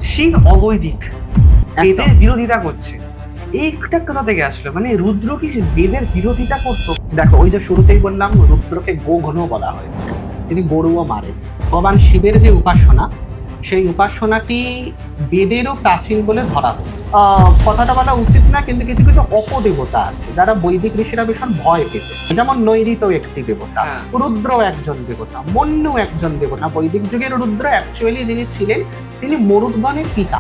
শিব অবৈদিক, বেদের বিরোধিতা করছে। এইটা কোথা থেকে আসলো? মানে রুদ্র কি বেদের বিরোধিতা করতো? দেখো, ওই যে শুরুতেই বললাম রুদ্রকে গোঘ্ন বলা হয়েছে, তিনি গরুও মারেন। ভগবান শিবের যে উপাসনা, সেই উপাসনাটি বেদেরও প্রাচীন বলে ধরা হচ্ছে। কথাটা বলা উচিত না, কিন্তু কিছু কিছু অপদেবতা আছে যারা বৈদিক ঋষিরা ভীষণ ভয় পেত। যেমন নৈরিত একটি দেবতা, রুদ্র একজন দেবতা, মন্যু একজন দেবতা। বৈদিক যুগের রুদ্র অ্যাকচুয়ালি যিনি ছিলেন, তিনি মরুদ্গণের পিতা।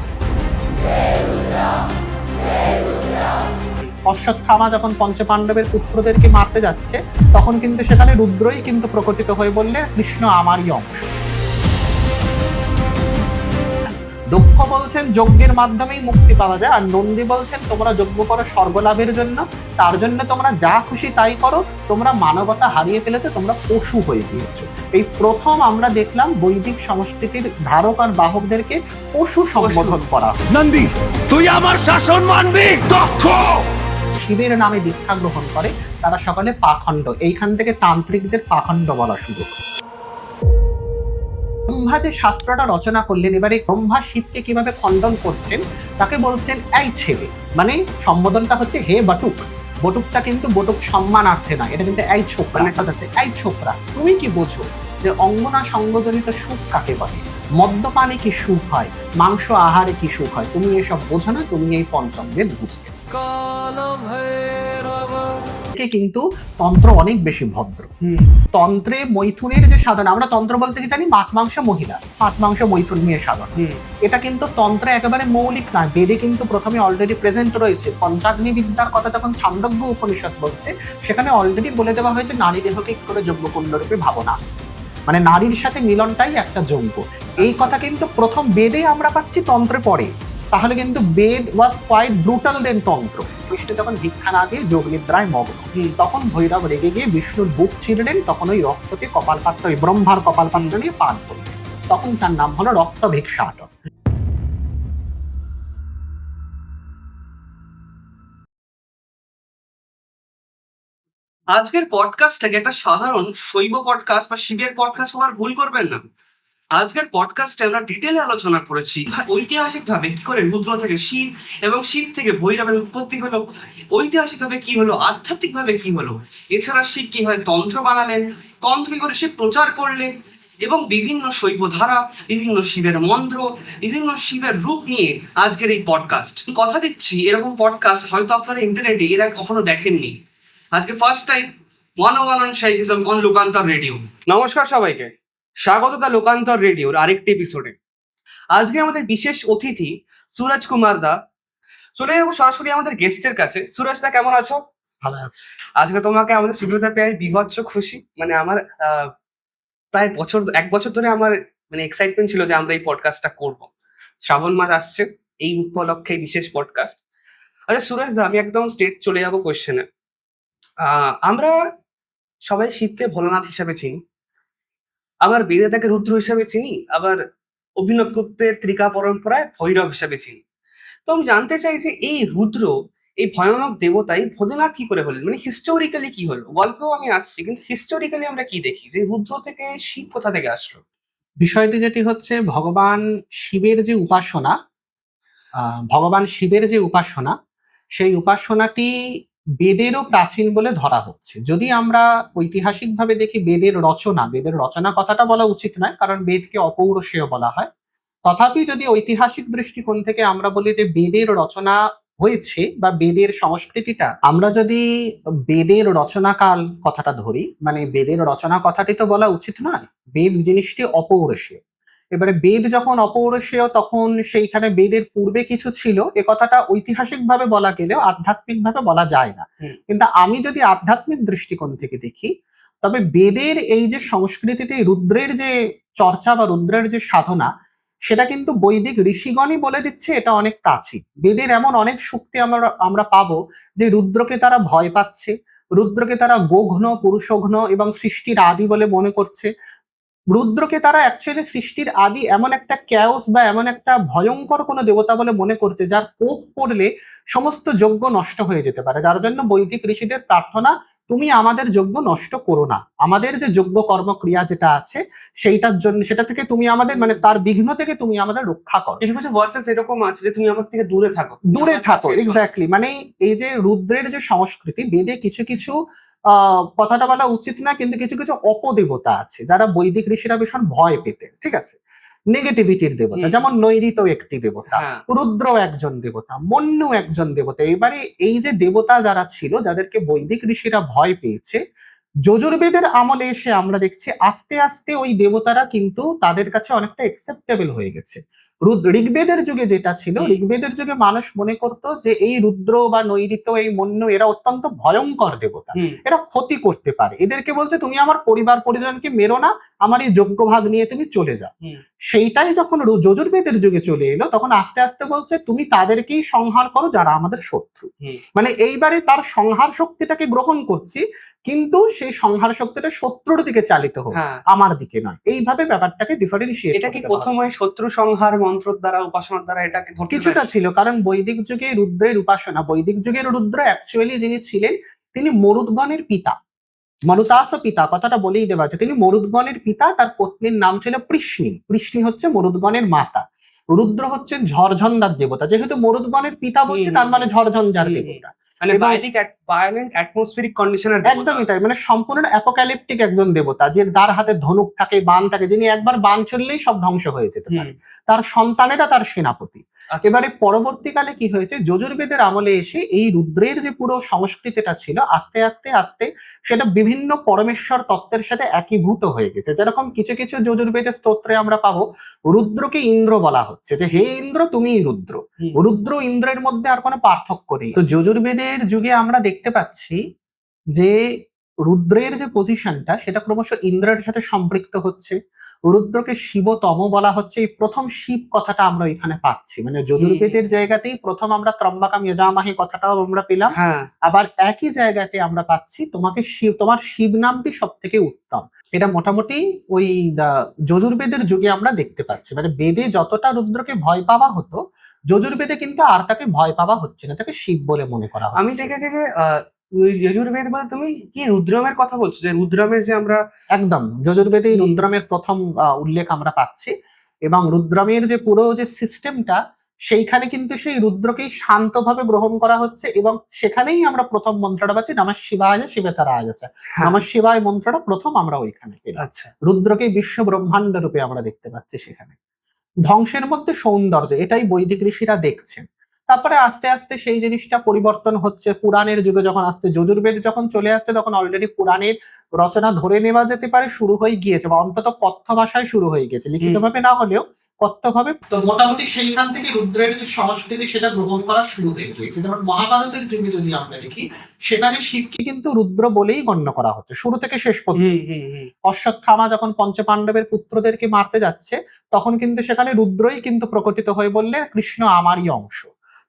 অশ্বত্থামা যখন পঞ্চপাণ্ডবের পুত্রদেরকে মারতে যাচ্ছে, তখন কিন্তু সেখানে রুদ্রই কিন্তু প্রকটিত হয়ে বললে কৃষ্ণ আমারই অংশ। দক্ষ বলছেন যজ্ঞের মাধ্যমেই মুক্তি পাওয়া যায়, আর নন্দী বলছেন তোমরা যজ্ঞ করো স্বর্গ লাভের জন্য, তার জন্য তোমরা যা খুশি তাই করো, তোমরা মানবতা হারিয়ে ফেলেছো, তোমরা পশু হয়ে গিয়েছো। এই প্রথম আমরা দেখলাম বৈদিক সংস্কৃতির ধারক আর বাহকদেরকে পশু সম্বোধন করা। নন্দী, তুই আমার শাসন মানবি? দক্ষ শিবের নামে দীক্ষা গ্রহণ করে তারা সকলে পাখণ্ড। এইখান থেকে তান্ত্রিকদের পাখণ্ড বলা শুরু। ব্রহ্মা যে শাস্ত্রটা রচনা করলেন, এবারে ব্রহ্মা শিবকে কিভাবে খণ্ডন করছেন, তাকে বলছেন এই ছেলে, মানে সম্বোধনটা হচ্ছে হে বটুক। বটুকটা কিন্তু বটুক সম্মানার্থে না, এটা কিন্তু এই ছোকরা। হচ্ছে এই ছোকরা, তুমি কি বোঝো যে অঙ্গনা সঙ্গজনিত সুখ কাকে বলে? মদ্যপানে কি সুখ হয়, মাংস আহারে কি সুখ হয়? তুমি এসব বোঝো না, তুমি এই পঞ্চম বেদ বুঝবে। কিন্তু তন্ত্র অনেক বেশি ভদ্র। তন্ত্রে মৈথুনের যে সাধনা, আমরা তন্ত্র বলতে কি জানি, মাছ মাংস মহিলা, মাছ মাংস মৈথুন নিয়ে সাধনা। এটা কিন্তু তন্ত্রে একেবারে মৌলিক না। বেদে কিন্তু প্রথমে অলরেডি প্রেজেন্ট রয়েছে। পঞ্চাগ্নি বিদ্যার কথা যখন ছান্দোগ্য উপনিষদ বলছে, সেখানে অলরেডি বলে দেওয়া হয়েছে নারী দেহকে করে যজ্ঞকুণ্ড রূপে ভাবনা, মানে নারীর সাথে মিলনটাই একটা যজ্ঞ। এই কথা কিন্তু প্রথম বেদে আমরা পাচ্ছি, তন্ত্রে পড়ে। তাহলে কিন্তু বেদ ওয়াজ কোয়াইট ব্রুটাল দেন তন্ত্র। কৃষ্ণ যখন ভিক্ষা না দিয়ে যোগ নিদ্রায় মগ্ন, তখন ভৈরব রেগে গিয়ে বিষ্ণুর বুক চিরলেন, তখন ওই রক্তকে কপালপাত্র, ওই ব্রহ্মার কপালপাত্র নিয়ে পান করলেন, তখন তার নাম হলো রক্ত ভিক্ষাটন। আজকের পডকাস্টটাকে একটা সাধারণ শৈব পডকাস্ট বা শিবের পডকাস্ট হওয়ার ভুল করবেন না। আজকের পডকাস্টে আমরা ডিটেলে আলোচনা করেছি ঐতিহাসিকভাবে কি করে রুদ্র থেকে শিব এবং শিব থেকে ভৈরবের উৎপত্তি হলো, ঐতিহাসিকভাবে কি হলো, আধ্যাত্মিকভাবে কি হলো, এছাড়া শিব কিভাবে তন্ত্র বানালেন, তন্ত্র করে শিব প্রচার করলেন, এবং বিভিন্ন শৈব ধারা, বিভিন্ন শিবের মন্ত্র, বিভিন্ন শিবের রূপ নিয়ে আজকের এই পডকাস্ট। কথা দিচ্ছি, এরকম পডকাস্ট হয়তো আপনারা ইন্টারনেটে এর আগে কখনো দেখেননি। আজকে first time 101 on Shaivism on Lokantar radio. নমস্কার সবাইকে, স্বাগত দা লোকান্তর রেডিওর আরেকটি এপিসোডে। আজকে আমাদের বিশেষ অতিথি সুরজ কুমার দা। চলে যাবো সরাসরি আমাদের গেস্টের কাছে। সুরজ দা, কেমন আছো? ভালো আছে। আজকে তোমাকে আমাদের স্টুডিওতে পেয়ে বিভৎস খুশি। মানে আমার প্রায় এক বছর ধরে আমার মানে এক্সাইটমেন্ট ছিল যে আমরা এই পডকাস্টটা করব। শ্রাবণ মাস আসছে, এই উপলক্ষে বিশেষ পডকাস্ট। আচ্ছা সুরজ দা, আমি একদম স্ট্রেট চলে যাবো কোয়েশ্চেনে। আমরা সবাই শিবকে ভোলানাথ হিসাবে চিনি, আবার বেদে তাকে রুদ্র হিসাবে চিনি, আবার অভিনব গুপ্তের ত্রিকা পরম্পরায় ভৈরব হিসাবে চিনি। তো আমি জানতে চাই যে এই রুদ্র, এই ভয়ানক দেবতা, এই ভোলেনাথ কি করে হলেন? মানে হিস্টোরিক্যালি কি হলো? গল্পেও আমি আসছি, কিন্তু হিস্টোরিক্যালি আমরা কি দেখি যে রুদ্র থেকে শিব কোথা থেকে আসলো? বিষয়টি যেটি হচ্ছে, ভগবান শিবের যে উপাসনা, ভগবান শিবের যে উপাসনা, সেই উপাসনাটি বেদেরও প্রাচীন বলে ধরা হচ্ছে। যদি আমরা ঐতিহাসিকভাবে দেখি, বেদের রচনা কথাটা বলা উচিত নয়, কারণ বেদকে অপৌরুষেয় বলা হয়। তথাপি যদি ঐতিহাসিক দৃষ্টিকোণ থেকে আমরা বলি যে বেদের রচনা হয়েছে বা বেদের সংস্কৃতিটা, আমরা যদি বেদের রচনাকাল কথাটা ধরি, মানে বেদের রচনা কথাটি তো বলা উচিত নয়, বেদ জিনিসটি অপৌরুষেয়। এবারে বেদ যখন অপৌরুষেয়, তখন সেইখানে বেদের পূর্বে কিছু ছিল, এ কথাটা ঐতিহাসিক ভাবে বলা গেলেও আধ্যাত্মিক ভাবে বলা যায় না। কিন্তু আমি যদি আধ্যাত্মিক দৃষ্টিকোণ থেকে দেখি, তবে বেদের এই যে সংস্কৃতিতে রুদ্রের যে চর্চা বা রুদ্রের যে সাধনা, সেটা কিন্তু বৈদিক ঋষিগণই বলে দিচ্ছে এটা অনেক প্রাচীন। বেদের এমন অনেক সূক্তি আমরা পাবো যে রুদ্রকে তারা ভয় পাচ্ছে, রুদ্রকে তারা গোঘ্ন, পুরুষঘ্ন এবং সৃষ্টির আদি বলে মনে করছে। রুদ্রকে তারা অ্যাকচুয়ালি সৃষ্টির আদি এমন একটা ক্যাওস বা এমন একটা ভয়ঙ্কর কোনো দেবতা বলে মনে করছে যার কোপ পড়লে সমস্ত যজ্ঞ নষ্ট হয়ে যেতে পারে, যার জন্য বৈদিক ঋষিদের প্রার্থনা, তুমি আমাদের যজ্ঞ নষ্ট করো না, আমাদের যে যজ্ঞ কর্মক্রিয়া যেটা আছে সেইটার জন্য, সেটা থেকে তুমি আমাদের মানে তার বিঘ্ন থেকে তুমি আমাদের রক্ষা করো। কিছু কিছু ভার্সেস এরকম আছে যে তুমি আমার থেকে দূরে থাকো, দূরে থাকো, এক্স্যাক্টলি। মানে এই যে রুদ্রের যে সংস্কৃতি, বেদে কিছু কিছু কথাটা বলা উচিত না, কিন্তু কিছু কিছু অপদেবতা আছে যারা বৈদিক ঋষিরা ভীষণ ভয় পেতেন, ঠিক আছে, নেগেটিভিটির দেবতা, যেমন নৈরিত একটি দেবতা, রুদ্র একজন দেবতা, মন্যু একজন দেবতা। এবারে এই যে দেবতা যারা ছিল, যাদেরকে বৈদিক ঋষিরা ভয় পেয়েছে, যজুর্বেদের আমলে এসে আমরা দেখছি আস্তে আস্তে ওই দেবতারা কিন্তু তাদের কাছে অনেকটা একসেপ্টেবল হয়ে গেছে। ঋগ্বেদের যুগে যেটা ছিল, ঋগ্বেদের যুগে মানুষ মনে করত যে এই রুদ্র বা নৈরিত, এই মন্য, এরা অত্যন্ত ভয়ঙ্কর দেবতা, এরা ক্ষতি করতে পারে, এদেরকে বলছে তুমি আমার পরিবার পরিজনকে মেরো না, আমার এই যজ্ঞ ভাগ নিয়ে তুমি চলে যাও। সেইটাই যখন যজুর্বেদের যুগে চলে এলো, তখন আস্তে আস্তে বলছে তুমি তাদেরকেই সংহার করো যারা আমাদের শত্রু। মানে এইবারে তার সংহার শক্তিটাকে গ্রহণ করছি, কিন্তু সেই সংহার শক্তিটা শত্রুর দিকে চালিত হোক, আমার দিকে নয়। এইভাবে ব্যাপারটাকে ডিফারেন্সিয়েট। এটা কি প্রথমে শত্রু সংহার মন্ত্র দ্বারা, উপাসনার দ্বারা এটাকে কিছুটা ছিল, কারণ বৈদিক যুগে রুদ্রের উপাসনা, বৈদিক যুগের রুদ্র অ্যাকচুয়ালি যিনি ছিলেন তিনি মরুদ্গণের পিতা, মরুতাস পিতা, কথাটা বলেই দেওয়া আছে, তিনি মরুদ্গণের পিতা। তার পত্নীর নাম ছিল পৃষ্ণী, পৃষ্ণী হচ্ছে মরুদ্গণের মাতা। রুদ্র হচ্ছে ঝড়ঝঞ্ঝার দেবতা, যেহেতু মরুদ্গণের পিতা বলছে তার মানে ঝড়ঝঞ্ঝার দেবতা, মানে ভায়োলেন্ট অ্যাটমসফিয়ারিক কন্ডিশনের একদমই তাই, মানে সম্পূর্ণ অ্যাপোক্যালিপটিক একজন দেবতা, যে যার হাতে ধনুক থাকে, বাণ থাকে, যিনি একবার বাণ চললেই সব ধ্বংস হয়ে যেতে পারে, তার সন্তানেরা তার সেনাপতি। এবারে পরবর্তীকালে কি হয়েছে, যজুর্বেদের আমলে এসে এই রুদ্রের যে পুরো সংস্কৃতিটা ছিল, আস্তে আস্তে আস্তে সেটা বিভিন্ন পরমেশ্বর তত্ত্বের সাথে একীভূত হয়ে গেছে। যেরকম কিছু কিছু যজুর্বেদের স্তোত্রে আমরা পাবো রুদ্রকে ইন্দ্র বলা হচ্ছে, যে হে ইন্দ্র তুমিই রুদ্র, রুদ্র ইন্দ্রের মধ্যে আর কোনো পার্থক্য নেই। তো যজুর্বেদের যুগে আমরা দেখতে পাচ্ছি যে রুদ্রের যে পজিশনটা সেটা ক্রমশ ইন্দ্রের সাথে সম্পৃক্ত হচ্ছে, রুদ্রকে শিবতম বলা হচ্ছে। এই প্রথম শিব কথাটা আমরা এখানে পাচ্ছি, মানে যজুর্বেদের জায়গাতেই প্রথম আমরা ত্রম্বাকাম যজামহে কথাটাও আমরা পেলাম। আবার একই জায়গাতে আমরা পাচ্ছি তোমাকে শিব, তোমার শিব নামটি সব থেকে উত্তম। এটা মোটামুটি ওই যজুর্বেদের যুগে আমরা দেখতে পাচ্ছি, মানে বেদে যতটা রুদ্রকে ভয় পাওয়া হতো, যজুর্বেদে কিন্তু আর তাকে ভয় পাওয়া হচ্ছে না, তাকে শিব বলে মনে করা হচ্ছে। আমি দেখেছি যে যজুর্বেদ বলে তুমি কি রুদ্রমের কথা বলছো, যে রুদ্রমের যে আমরা একদম যজুর্বেদেই রুদ্রমের প্রথম উল্লেখ আমরা পাচ্ছি, এবং রুদ্রমের যে পুরো যে সিস্টেমটা, সেইখানে কিন্তু সেই রুদ্রকেই শান্তভাবে গ্রহণ করা হচ্ছে, এবং সেখানেই আমরা প্রথম মন্ত্রটা পাচ্ছি নমঃ শিবায় শিবেতরায় আছে, নমঃ শিবায় মন্ত্রটা প্রথম আমরা ওইখানে পেলাম। আচ্ছা, রুদ্রকে বিশ্ব ব্রহ্মাণ্ড রূপে আমরা দেখতে পাচ্ছি সেখানে। ধ্বংসের মধ্যে সৌন্দর্য, এটাই বৈদিক ঋষিরা দেখছেন। তারপরে আস্তে আস্তে সেই জিনিসটা পরিবর্তন হচ্ছে, পুরাণের যুগে যখন আসছে, যজুর্বেদ যখন চলে আসছে, তখন অলরেডি পুরাণের রচনা ধরে নেওয়া যেতে পারে শুরু হয়ে গিয়েছে, বা অন্তত কথ্য ভাষায় শুরু হয়ে গেছে, লিখিত ভাবে না হলেও কথ্য ভাবে। তো মোটামুটি সেইখান থেকে রুদ্রের যে সংস্কৃতি সেটা গ্রহণ করা শুরু হয়ে গিয়েছে। যেমন মহাভারতের যুগে যদি আমরা দেখি, সেখানে শিবকে কিন্তু রুদ্র বলেই গণ্য করা হচ্ছে শুরু থেকে শেষ পর্যন্ত। অশ্বত্থামা যখন পঞ্চপাণ্ডবের পুত্রদেরকে মারতে যাচ্ছে, তখন কিন্তু সেখানে রুদ্রই কিন্তু প্রকটিত হয়ে বললে কৃষ্ণ আমারই অংশ।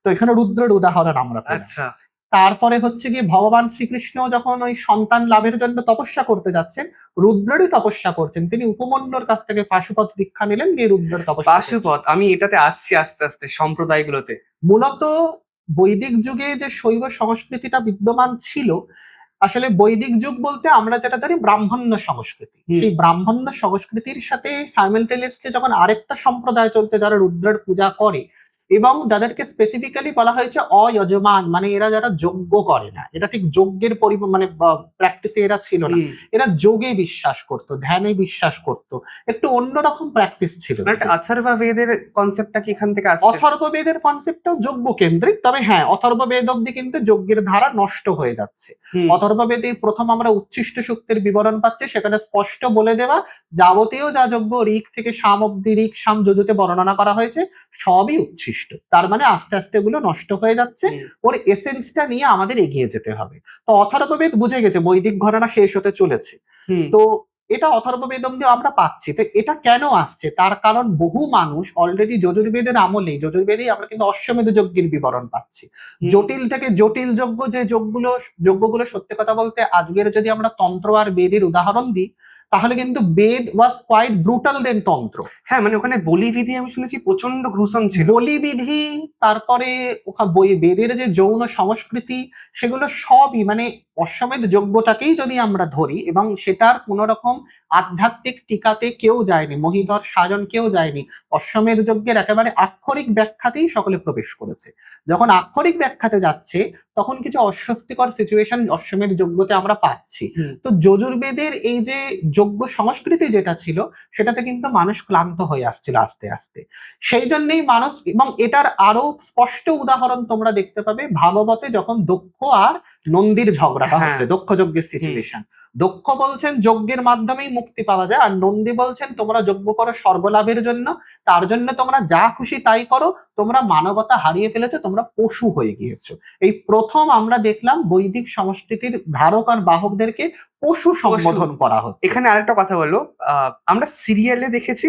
তো এখানে রুদ্রের উদাহরণ আমরা পাই। আচ্ছা, তারপরে হচ্ছে গিয়ে ভগবান শ্রীকৃষ্ণ যখন ওই সন্তান লাভের জন্য তপস্যা করতে যাচ্ছেন, রুদ্রেরই তপস্যা করছেন, তিনি উপমন্যুর কাছ থেকে পাশুপত দীক্ষা নিলেন, নিয়ে রুদ্রের তপস্যা। পাশুপত, আমি এটাতে আসছি আস্তে আস্তে সম্প্রদায়গুলোতে। মূলত বৈদিক যুগে যে শৈব সংস্কৃতিটা বিদ্যমান ছিল, আসলে বৈদিক যুগ বলতে আমরা যেটা ধরি ব্রাহ্মণ্য সংস্কৃতি, সেই ব্রাহ্মণ্য সংস্কৃতির সাথে সাইমেলটেনিয়াসলি যখন আরেকটা সম্প্রদায় চলছে যারা রুদ্রের পূজা করে, এবং যাদেরকে স্পেসিফিক্যালি বলা হয়েছে অযজমান, মানে এরা যারা যজ্ঞ করে না, এটা ঠিক যজ্ঞের মানে প্র্যাকটিসে এরা ছিল না, এরা যোগে বিশ্বাস করত, ধ্যানে বিশ্বাস করত, একটু অন্যরকম প্র্যাকটিস ছিল। অথর্ববেদের কনসেপ্টটা কি এখান থেকে আসছে? অথর্ববেদের কনসেপ্টটাও যজ্ঞ কেন্দ্রিক, তবে হ্যাঁ অথর্ববেদ অব্দি কিন্তু যজ্ঞের ধারা নষ্ট হয়ে যাচ্ছে। অথর্ববেদে প্রথম আমরা উচ্ছিষ্ট সূক্তের বিবরণ পাচ্ছি, সেখানে স্পষ্ট বলে দেওয়া যাবতীয় যা যজ্ঞ ঋক থেকে সাম অব্দি, ঋক সাম যজুতে বর্ণনা করা হয়েছে, সবই উচ্ছিষ্ট। তার মানে আস্তে আস্তে এগুলো নষ্ট হয়ে যাচ্ছে, ওর এসেন্সটা নিয়ে আমাদের এগিয়ে যেতে হবে। তো অথর্ববেদ বুঝে গেছে বৈদিক ঘরানা শেষ হতে চলেছে, তো এটা অথর্ববেদ অব্দি আমরা পাচ্ছি। তো এটা কেন আসছে, তার কারণ বহু মানুষ অলরেডি যজুর্বেদের আমলেই, যজুর্বেদেই আমরা কিন্তু অশ্বমেধ যজ্ঞের বিবরণ পাচ্ছি, জটিল থেকে জটিল যজ্ঞ, যে যজ্ঞগুলো সত্যি কথা বলতে আজকের যদি আমরা তন্ত্র আর বেদের উদাহরণ দিই, তাহলে কিন্তু বেদ ওয়াজ কোয়াইট ব্রুটাল দেন তন্ত্র। হ্যাঁ, মানে ওখানে বলিবিধি আমি শুনেছি প্রচন্ড ঘ্রুসম ছিল। বলিবিধি, তারপরে বেদের যে যৌন সংস্কৃতি, সেগুলো সবই মানে অশ্বমেধ যজ্ঞটাকেই যদি আমরা ধরি, এবং সেটার কোন রকম আধ্যাত্মিক টিকাতে কেউ যায়নি, মহিধর সাজন কেউ যায়নি, অশ্বমেধ যজ্ঞের একেবারে আক্ষরিক ব্যাখ্যাতেই সকলে প্রবেশ করেছে। যখন আক্ষরিক ব্যাখ্যাতে যাচ্ছে তখন কিছু অস্বস্তিকর সিচুয়েশন অশ্বমেধ যজ্ঞতে আমরা পাচ্ছি। তো যজুর্বেদের এই যে যজ্ঞ সংস্কৃতি যেটা ছিল, সেটাতে কিন্তু মানুষ ক্লান্ত হয়ে আসছিল আস্তে আস্তে। সেই জন্যই মানুষ, এবং এটার আরো স্পষ্ট উদাহরণ তোমরা দেখতে পাবে ভাগবতে, যখন দক্ষ আর নন্দীর ঝগড়াটা হচ্ছে, দক্ষ যজ্ঞের সিচুয়েশন। দক্ষ বলছেন যজ্ঞের মাধ্যমেই মুক্তি পাওয়া যায়, আর নন্দী বলছেন তোমরা যজ্ঞ করো স্বর্গলাভের জন্য, তার জন্য তোমরা যা খুশি তাই করো, তোমরা মানবতা হারিয়ে ফেলেছো, তোমরা পশু হয়ে গিয়েছো। এই প্রথম আমরা দেখলাম বৈদিক সংস্কৃতির ধারক আর বাহকদেরকে পশু সম্বোধন করা হচ্ছে। এখানে আরেকটা কথা বললো, আমরা সিরিয়ালে দেখেছি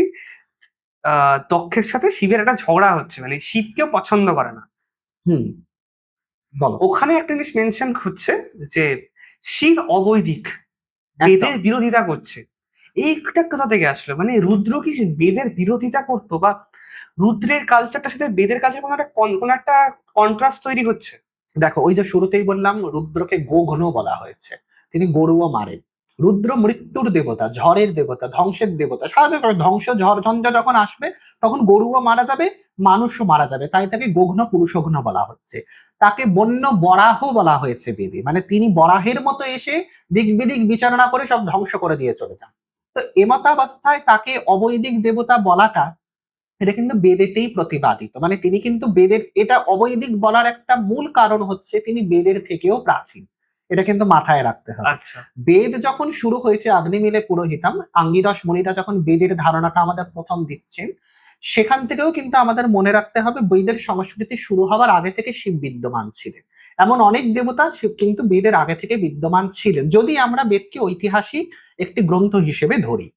দক্ষের সাথে শিবের একটা ঝগড়া হচ্ছে, মানে শিবকেও পছন্দ করে না। বলো। ওখানে একটা জিনিস মেনশন হচ্ছে যে শিব অবৈদিক, বেদের বিরোধিতা করছে। এইটা কোথা থেকে আসলো? মানে রুদ্র কি বেদের বিরোধিতা করতো, বা রুদ্রের কালচারটার সাথে বেদের কালচার কোনো একটা কন্ট্রাস্ট তৈরি হচ্ছে? দেখো, ওই যে শুরুতেই বললাম রুদ্রকে গোঘ্ন বলা হয়েছে, তিনি গরুও মারেন। রুদ্র মৃত্যুর দেবতা, ঝড়ের দেবতা, ধ্বংসের দেবতা। স্বাভাবিক ধ্বংস ঝড় ঝঞ্ঝা যখন আসবে তখন গরুও মারা যাবে, মানুষও মারা যাবে, তাই তাকে গোঘ্ন পুরুষঘ্ন বলা হচ্ছে। তাকে বন্য বরাহ বলা হয়েছে বেদে, মানে তিনি বরাহের মতো এসে দিক বিদিক বিচারণা করে সব ধ্বংস করে দিয়ে চলে যান। তো এমতাবস্থায় তাকে অবৈদিক দেবতা বলাটা, এটা কিন্তু বেদেতেই প্রতিপাদিত। মানে তিনি কিন্তু বেদের, এটা অবৈদিক বলার একটা মূল কারণ হচ্ছে তিনি বেদের থেকেও প্রাচীন, এটা কিন্তু মাথায় রাখতে হবে। আচ্ছা, বেদ যখন শুরু হয়েছে আগ্নিমিলে পুরোহিতম, আঙ্গিরস মুনিরা যখন বেদের ধারণাটা আমাদের প্রথম দিচ্ছেন, সেখান থেকেও কিন্তু আমাদের মনে রাখতে হবে বেদের সংস্কৃতি শুরু হওয়ার আগে থেকে শিব বিদ্যমান ছিলেন। এমন অনেক দেবতা শিব কিন্তু বেদের আগে থেকে বিদ্যমান ছিলেন, যদি আমরা বেদকে ঐতিহাসিক একটি গ্রন্থ হিসেবে ধরি।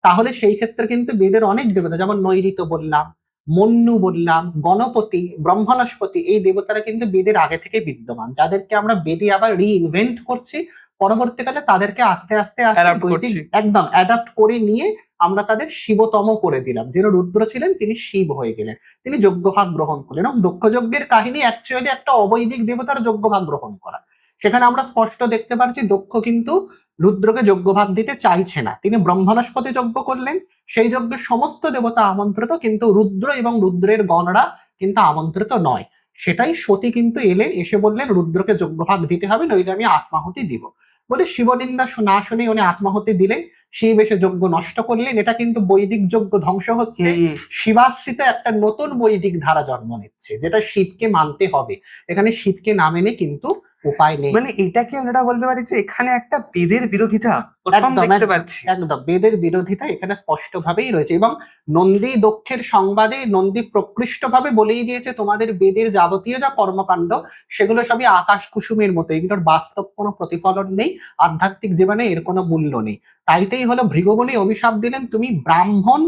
তাহলে সেই ক্ষেত্রে কিন্তু বেদের অনেক দেবতা, যেমন নৈঋত বললাম, মন্যু বললাম, গণপতি, ব্রহ্মণস্পতি, এই দেবতারা কিন্তু বেদের আগে থেকে বিদ্যমান, যাদেরকে আমরা বেদে আবার রিইনভেন্ট করছি পরবর্তীকালে, তাদেরকে আস্তে আস্তে Adapt বৈদিক করছি। একদম অ্যাডাপ্ট করে নিয়ে আমরা তাদের শিবতম করে দিলাম। যেন রুদ্র ছিলেন তিনি শিব হয়ে গেলেন, তিনি যজ্ঞভাগ গ্রহণ করলেন। এবং দক্ষ যজ্ঞের কাহিনী অ্যাকচুয়ালি একটা অবৈদিক দেবতার যজ্ঞভাগ গ্রহণ করা। সেখানে আমরা স্পষ্ট দেখতে পাচ্ছি দক্ষ কিন্তু রুদ্রকে যজ্ঞভাগ দিতে চাইছে না, তিনি ব্রহ্মণস্পতি যজ্ঞ করলেন, সেই যজ্ঞের সমস্ত দেবতা আমন্ত্রিত, কিন্তু রুদ্র এবং রুদ্রের গণরা কিন্তু আমন্ত্রিত নয়। সেটাই সতী কিন্তু এলেন, এসে বললেন রুদ্রকে যজ্ঞভাগ দিতে হবে, নইলে আমি আত্মাহুতি দিব। বলে শিবনিন্দা না শুনে উনি আত্মাহুতি দিলেন, শিব এসে যজ্ঞ নষ্ট করলেন। এটা কিন্তু বৈদিক যজ্ঞ ধ্বংস হচ্ছে, শিবাশ্রিত একটা নতুন বৈদিক ধারা জন্ম নিচ্ছে, যেটা শিবকে মানতে হবে। এখানে শিবকে না মেনে কিন্তু উপায় নেই। মানে এটাকে আমরা বলতে পারি যে এখানে একটা বেদের বিরোধিতা প্রথম দেখতে পাচ্ছি। একদম বেদের বিরোধিতা এখানে স্পষ্ট ভাবেই রয়েছে। এবং নন্দী দক্ষের সংবাদে নন্দী প্রকৃষ্ট ভাবে বলেই দিয়েছে, তোমাদের বেদের যাবতীয় যা কর্মকাণ্ড সেগুলো সবই আকাশ কুসুমের মতো, এগুলোর বাস্তব কোনো প্রতিফলন নেই, আধ্যাত্মিক জীবনে এর কোনো মূল্য নেই। তাইতেই হলো ভৃগুমুনি অভিশাপ দিলেন, তুমি ব্রাহ্মণ,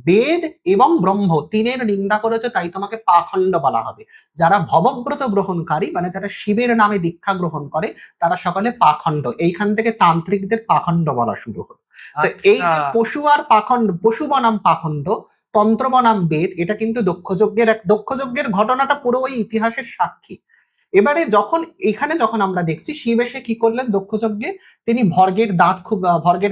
বেদ এবং ব্রহ্ম তিনের নিন্দা করেছে, তাই তোমাকে পাখণ্ড বলা হবে। যারা ভবব্রত গ্রহণকারী, মানে যারা শিবের নামে দীক্ষা গ্রহণ করে, তারা সকলে পাখণ্ড। এইখান থেকে তান্ত্রিকদের পাখণ্ড বলা শুরু হলো। তো এই যে পশু আর পাখণ্ড, পশু বনাম পাখণ্ড, তন্ত্র বনাম বেদ, এটা কিন্তু দক্ষযজ্ঞের ঘটনাটা পুরো ওই ইতিহাসের সাক্ষী। এবারে যখন যখন আমরা দেখছি শিব এসে কি করলেন দক্ষযজ্ঞে, তিনি ভর্গের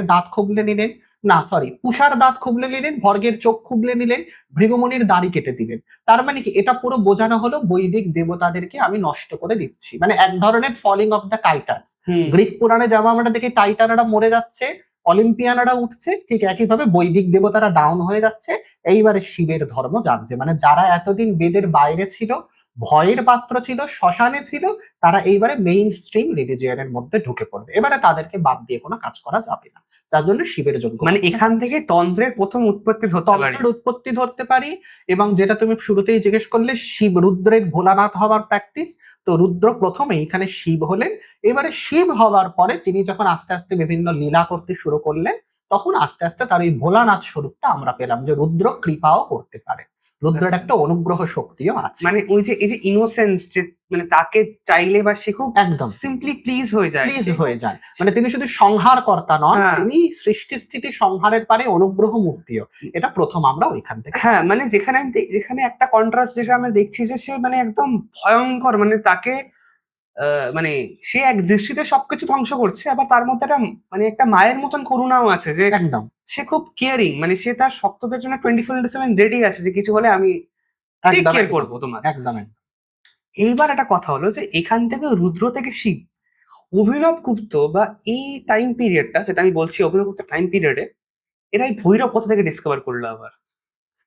দাঁত খুবলে নিলেন, না সরি পুষার দাঁত খুবলে নিলেন, ভর্গের চোখ খুবলে নিলেন, ভৃগুমুনির দাড়ি কেটে দিলেন। তার মানে কি, এটা পুরো বোঝানো হলো বৈদিক দেবতাদেরকে আমি নষ্ট করে দিচ্ছি, মানে এক ধরনের falling of the Titans. Greek পুরাণে যেমন আমরা দেখি টাইটানরা মরে যাচ্ছে, অলিম্পিয়ানরা উঠছে, ঠিক একইভাবে বৈদিক দেবতারা ডাউন হয়ে যাচ্ছে। এইবারে শিবের ধর্ম জাগছে, মানে যারা এতদিন বেদের বাইরে ছিল, ভয়ের পাত্র ছিল, শ্মশানে ছিল, তারা এইবারে মেইন স্ট্রিম রিলিজিয়নের মধ্যে ঢুকে পড়বে। এবারে তাদেরকে বাদ দিয়ে কোনো কাজ করা যাবে না, যার জন্য শিবের যজ্ঞ। মানে এখান থেকে তন্ত্রের প্রথম উৎপত্তি ধরতে পারি। এবং যেটা তুমি শুরুতেই জিজ্ঞেস করলে, শিব রুদ্রের ভোলানাথ হওয়ার প্র্যাকটিস, তো রুদ্র প্রথমে এখানে শিব হলেন। এবারে শিব হওয়ার পরে তিনি যখন আস্তে আস্তে বিভিন্ন লীলা করতে শুরু করলেন, তখন আস্তে আস্তে তার এই ভোলানাথ স্বরূপটা আমরা পেলাম, যে রুদ্র কৃপাও করতে পারে। রুদ্রের আচ্ছা। একটা অনুগ্রহ শক্তিও আছে। মানে ওই যে এই যে ইনোসেন্স, যে মানে তাকে চাইলে বা সে খুব একদম সিম্পলি প্লিজ হয়ে যায়, প্লিজ সে হয়ে যান, মানে তিনি শুধু সংহার কর্তা নন, হ্যাঁ। তিনি সৃষ্টি স্থিতি সংহারের পারে অনুগ্রহ মূর্তিও। এটা প্রথম আমরা ওইখান থেকে হ্যাঁ, পাচ্ছি। মানে যেখানে যেখানে একটা কন্ট্রাস্ট যেটা আমরা দেখছি যে সে মানে একদম ভয়ঙ্কর, মানে তাকে মানে সে এক দৃষ্টিতে সবকিছু ধ্বংস করছে, আবার তার মধ্যে একটা মানে একটা মায়ের মতন করুণাও আছে, যে একদম সে খুব কেয়ারিং, মানে সে তার ভক্তদের জন্য 24/7 রেডি আছে, যে কিছু হলে আমি টেক একদম কেয়ার একদম করবো তোমার। একদম একদম। এইবার একটা কথা হলো যে এখান থেকে রুদ্র থেকে শিব, অভিনব গুপ্ত বা এই টাইম পিরিয়ডটা, যেটা আমি বলছি অভিনব গুপ্ত টাইম পিরিয়ডে, এরা এই ভৈরব কোথা থেকে ডিসকভার করলো আবার?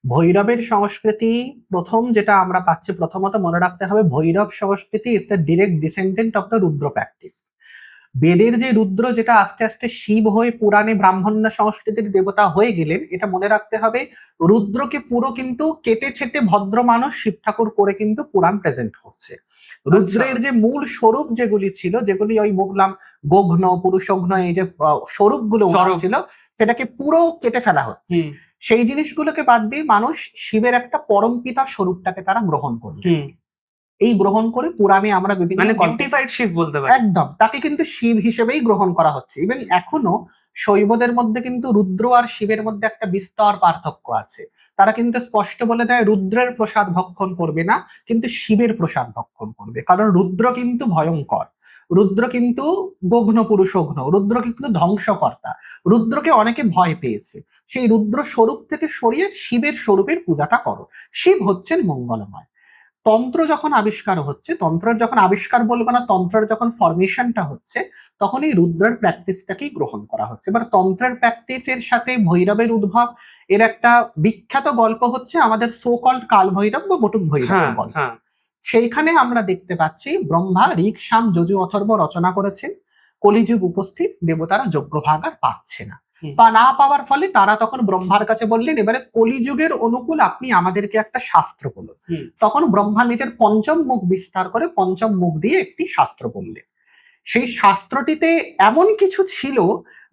ভৈরবের সংস্কৃতি প্রথম যেটা আমরা পাচ্ছি, প্রথমত মনে রাখতে হবে ভৈরব সংস্কৃতি is the direct descendant of the Rudra practice. বেদের যে রুদ্র, যেটা আস্তে আস্তে শিব হয়ে পুরাণে ব্রাহ্মণ্য সংস্কৃতির দেবতা হয়ে গেলেন, এটা মনে রাখতে হবে রুদ্রকে পুরো কিন্তু কেটে ছেটে ভদ্র মানুষ শিব ঠাকুর করে কিন্তু পুরাণ প্রেজেন্ট করছে। রুদ্রের যে মূল স্বরূপ যেগুলি ছিল, যেগুলি ওই বললাম গঘ্ন পুরুষঘ্ন, এই যে স্বরূপগুলো স্বরূপ। ছিল, সেটাকে পুরো কেটে ফেলা হচ্ছে। সেই জিনিসগুলোকে বাদ দিয়ে মানুষ শিবের একটা পরমপিতা স্বরূপটাকে তারা গ্রহণ করলেন। এই গ্রহণ করে পুরাণে আমরা বিভিন্ন মানে গল্পে বিউটিফাইড শিব বলতে পারি। একদম তাকে কিন্তু শিব হিসেবেই গ্রহণ করা হচ্ছে। ইভেন এখনো শৈবদের মধ্যে কিন্তু রুদ্র আর শিবের মধ্যে একটা বিস্তর পার্থক্য আছে। তারা কিন্তু স্পষ্ট বলে দেয় রুদ্রের প্রসাদ ভক্ষণ করবে না, কিন্তু শিবের প্রসাদ ভক্ষণ করবে, কারণ রুদ্র কিন্তু ভয়ঙ্কর, রুদ্র কিন্তু গঘ্ন পুরুষঘ্ন, রুদ্র কিন্তু ধ্বংসকর্তা, রুদ্রকে অনেকে ভয় পেয়েছে। সেই রুদ্র স্বরূপ থেকে সরিয়ে শিবের স্বরূপের পূজাটা করো। শিব হচ্ছেন মঙ্গলময়। তন্ত্র যখন আবিষ্কার হচ্ছে, তন্ত্রের যখন আবিষ্কার বলবো না, তন্ত্রের যখন ফরমেশনটা হচ্ছে, তখন এই রুদ্রের প্র্যাকটিসটাকেই গ্রহণ করা হচ্ছে। এবার তন্ত্রের প্র্যাকটিসের সাথে ভৈরবের উদ্ভব, এর একটা বিখ্যাত গল্প হচ্ছে আমাদের সো কল্ড কাল ভৈরব বা বটুক ভৈরবের গল্প। সেইখানে আমরা দেখতে পাচ্ছি ব্রহ্মা ঋক সাম যজু অথর্ব রচনা করেছেন, কলিযুগ উপস্থিত, দেবতারা যজ্ঞ ভাগ আর পাচ্ছে না, বা না পাওয়ার ফলে তারা তখন ব্রহ্মার কাছে বললেন এবারে কলিযুগের অনুকূল আপনি আমাদেরকে একটা শাস্ত্র বলুন। তখন ব্রহ্মা নিজের পঞ্চম মুখ বিস্তার করে পঞ্চম মুখ দিয়ে একটি শাস্ত্র বললেন। সেই শাস্ত্রটিতে এমন কিছু ছিল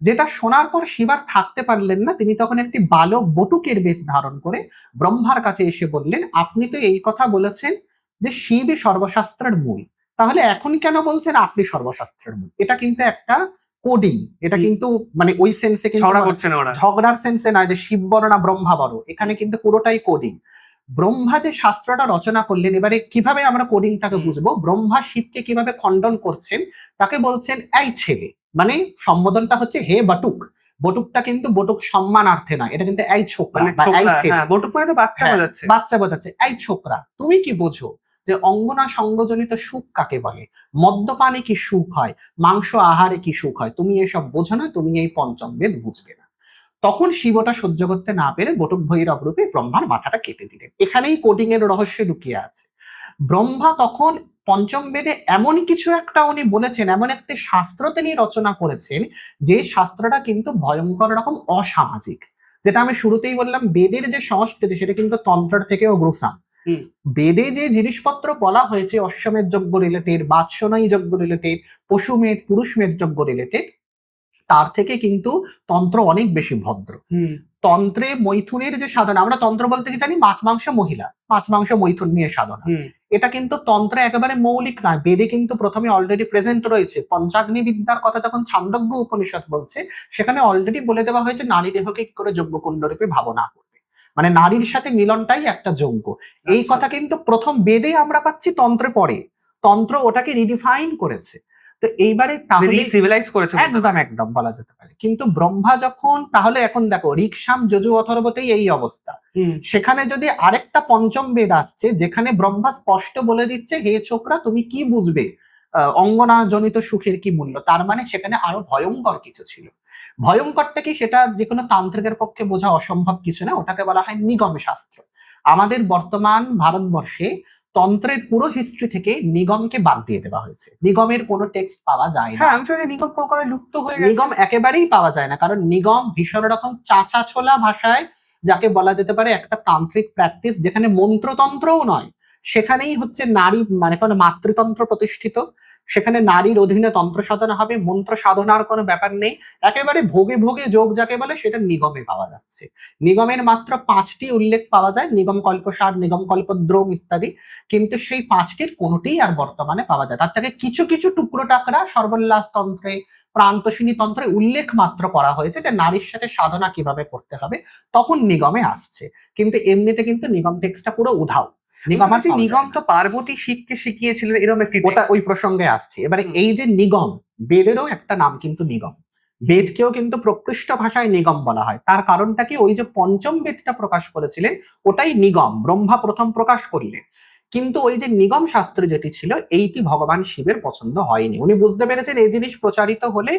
যেটা শোনার পর শিবার থাকতে পারলেন না। তিনি তখন একটি বালক বটুকের বেশ ধারণ করে ব্রহ্মার কাছে এসে বললেন, আপনি তো এই কথা বলেছেন যে শিবই সর্বশাস্ত্রের মূল, তাহলে এখন কেন বলছেন আপনি সর্বশাস্ত্রের মূল? এটা কিন্তু একটা কোডিং, এটা কিন্তু মানে ওই সেন্সে ঝগড়া করছে না ওরা, ঝগড়ার সেন্সে নয় যে শিব বড় না ব্রহ্মা বড়, এখানে কিন্তু পুরোটাই কোডিং। ব্রহ্মা যে শাস্ত্রটা রচনা করলেন, এবারে কিভাবে আমরা কোডিংটাকে বুঝবো, ব্রহ্মা শিবকে কিভাবে খণ্ডন করছেন, তাকে বলছেন এই ছেলে, মানে সম্বোধনটা হচ্ছে হে বটুক। বটুকটা কিন্তু বটুক সম্মানার্থে না, এটা কিন্তু এই ছোকরা মানে বা এই ছোকরা, ছেলে। হ্যাঁ, বটুক মানে তো বাচ্চা হ্যাঁ, বোঝাচ্ছে। বাচ্চা বোঝাচ্ছে, এই ছোকরা তুমি কি বোঝো যে অঙ্গনা সঙ্গজনিত সুখ কাকে বলে, মদ্যপানে কি সুখ হয়, মাংস আহারে কি সুখ হয়, তুমি এসব বোঝো না, তুমি এই পঞ্চম বেদ বুঝবে না। তখন শিবটা সহ্য করতে না পেরে বটুক ভৈরব রূপে ব্রহ্মার মাথাটা কেটে দিলেন। এখানেই কোডিং এর রহস্য লুকিয়ে আছে। ব্রহ্মা তখন পঞ্চম বেদে এমন কিছু একটা উনি বলেছেন, এমন একটি শাস্ত্র তিনি রচনা করেছেন, যে শাস্ত্রটা কিন্তু ভয়ঙ্কর রকম অসামাজিক। যেটা আমি শুরুতেই বললাম, বেদের যে সংস্কৃতি সেটা কিন্তু তন্ত্রের থেকেও গ্রুসাম। বেদে যে জিনিসপত্র বলা হয়েছে অশ্বমেধ যজ্ঞ রিলেটেড, বাৎসনয়ী যজ্ঞ রিলেটেড, পশুমেধ পুরুষমেধ যজ্ঞ রিলেটেড, তার থেকে কিন্তু তন্ত্র অনেক বেশি ভদ্র। তন্ত্রে মৈথুনের যে সাধনা, আমরা তন্ত্র বলতে কি জানি, মাছ মাংস মহিলা, মাছ মাংস মৈথুন নিয়ে সাধনা, এটা কিন্তু তন্ত্রে একেবারে মৌলিক নয়। বেদে কিন্তু প্রথমে অলরেডি প্রেজেন্ট রয়েছে। পঞ্চাগ্নি বিদ্যার কথা যখন ছান্দোগ্য উপনিষদ বলছে, সেখানে অলরেডি বলে দেওয়া হয়েছে নারী দেহকে কি করে যজ্ঞ কুণ্ড রূপে ভাবনা করবে, মানে নারীর সাথে মিলনটাই একটা যজ্ঞ। এই কথা কিন্তু প্রথম বেদে আমরা পাচ্ছি, তন্ত্রে পরে তন্ত্র ওটাকে রিডিফাইন করেছে। তো এইবারে তাহলে সিভিলাইজ করেছে, একদম একদম বলা যেতে পারে। কিন্তু ব্রহ্মা যখন, তাহলে এখন দেখো ঋকসাম যজু অথর্বতেই এই অবস্থা, সেখানে যদি আরেকটা পঞ্চম বেদ আসছে যেখানে ব্রহ্মা স্পষ্ট বলে দিচ্ছে হে ছোকরা তুমি কি বুঝবে অঙ্গনা জনিত সুখের কি মূল্য, তার মানে সেখানে আরো ভয়ঙ্কর কিছু ছিল। ভয়ঙ্করটা কি, সেটা যে কোনো তান্ত্রিকের পক্ষে বোঝা অসম্ভব কিছু না, ওটাকে বলা হয় নিগম শাস্ত্র। আমাদের বর্তমান ভারতবর্ষে তন্ত্রের পুরো হিস্ট্রি থেকে নিগমকে বাদ দিয়ে দেওয়া হয়েছে। নিগমের কোনো টেক্সট পাওয়া যায় না। হ্যাঁ, আমি শুনি নিগম করে লুপ্ত হয়ে গেছে। নিগম একেবারেই পাওয়া যায় না, কারণ নিগম ভীষণ রকম চাচা ছোলা ভাষায়, যাকে বলা যেতে পারে একটা তান্ত্রিক প্র্যাকটিস, যেখানে মন্ত্রতন্ত্রও নয়, সেখানেই হচ্ছে নারী মানে কোনো মাতৃতন্ত্র প্রতিষ্ঠিত, সেখানে নারীর অধীনে তন্ত্র সাধনা হবে, মন্ত্র সাধনার কোনো ব্যাপার নেই, একেবারে ভোগে ভোগে যোগ যাকে বলে সেটা নিগমে পাওয়া যাচ্ছে। নিগমের মাত্র 5টি উল্লেখ পাওয়া যায়, নিগম কল্পসার, নিগম কল্পদ্রোম ইত্যাদি, কিন্তু সেই 5টির কোনোটিই আর বর্তমানে পাওয়া যায়। তার থেকে কিছু কিছু টুকরো টাকরা সর্বোল্লাস তন্ত্রে, প্রান্তোষিনী তন্ত্রে উল্লেখ মাত্র করা হয়েছে যে নারীর সাথে সাধনা কিভাবে করতে হবে, তখন নিগমে আসছে, কিন্তু এমনিতে কিন্তু নিগম টেক্সটটা পুরো উধাও। নিগম আর পাওয়া যায় নিগম না। তো পার্বতী শিবকে শিখিয়েছিলেন এরকম একটি ওটা text। ওই প্রসঙ্গে আসছে। এবারে হুম। এই যে নিগম, বেদেরও একটা নাম কিন্তু নিগম, বেদকেও কিন্তু প্রকৃষ্ট ভাষায় নিগম বলা হয়। তার কারণটা কি, ওই যে পঞ্চম বেদটা প্রকাশ করেছিলেন ওটাই নিগম, ব্রহ্মা প্রথম প্রকাশ করলেন, কিন্তু ওই যে নিগম শাস্ত্র যেটি ছিল এইটি ভগবান শিবের পছন্দ হয়নি। উনি বুঝতে পেরেছেন এই জিনিস প্রচারিত হলে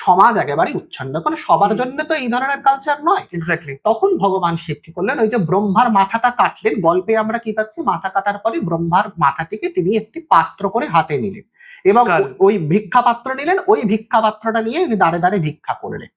সমাজ একেবারে উচ্ছন্ন, কারণ সবার জন্য তো এই ধরনের কালচার নয়। এক্স্যাক্টলি। তখন ভগবান শিব কি করলেন, ওই যে ব্রহ্মার মাথাটা কাটলেন, গল্পে আমরা কি পাচ্ছি, মাথা কাটার পরে ব্রহ্মার মাথাটিকে তিনি একটি পাত্র করে হাতে নিলেন এবং স্কাল। ওই ভিক্ষা পাত্র নিলেন, ওই ভিক্ষা পাত্রটা নিয়ে উনি দাঁড়ে দাঁড়ে ভিক্ষা করলেন।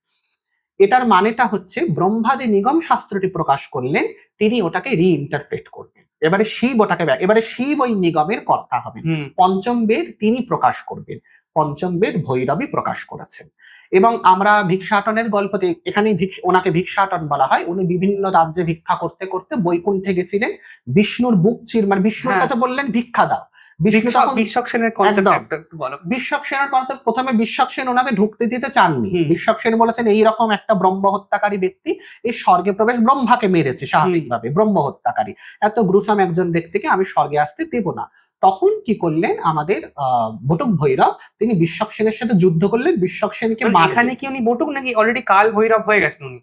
এটার মানেটা হচ্ছে ব্রহ্মা যে নিগম শাস্ত্রটি প্রকাশ করলেন তিনি ওটাকে রিইন্টারপ্রেট করবেন। এবারে শিব ওটাকে এবারে শিব ওই নিগমের কর্তা হবেন। হুম। পঞ্চম বেদ তিনি প্রকাশ করবেন, পঞ্চম বেদ ভৈরবী প্রকাশ করেছেন। এবং আমরা ভিক্ষাটনের গল্পতে এখানে ওনাকে ভিক্ষাটন বলা হয়। উনি বিভিন্ন রাজ্যে ভিক্ষা করতে করতে বৈকুণ্ঠে গেছিলেন, বিষ্ণুর বুক মানে বিষ্ণুর হ্যাঁ। কাছে বললেন ভিক্ষা দাও, বিষ্ণু তখন বিশ্বক সেনের কনসেপ্ট একদম। একটু বলো। বিশ্বক সেনের কনসেপ্ট, প্রথমে বিশ্বক সেন ওনাকে ঢুকতে দিতে চাননি। হুম। বিশ্বক সেন বলেছেন এইরকম একটা ব্রহ্ম হত্যাকারী ব্যক্তি এই স্বর্গে প্রবেশ, ব্রহ্মাকে মেরেছে স্বাভাবিকভাবে, ব্রহ্ম হত্যাকারী, এত গ্রুসাম একজন ব্যক্তিকে আমি স্বর্গে আসতে দেব না। তখন কি করলেন আমাদের বটুক ভৈরব, তিনি বিশ্বক সেনের সাথে যুদ্ধ করলেন, বিশ্বক সেনকে মানে মারলেন। এখানে কি উনি বটুক নাকি অলরেডি কাল ভৈরব হয়ে গেছেন উনি?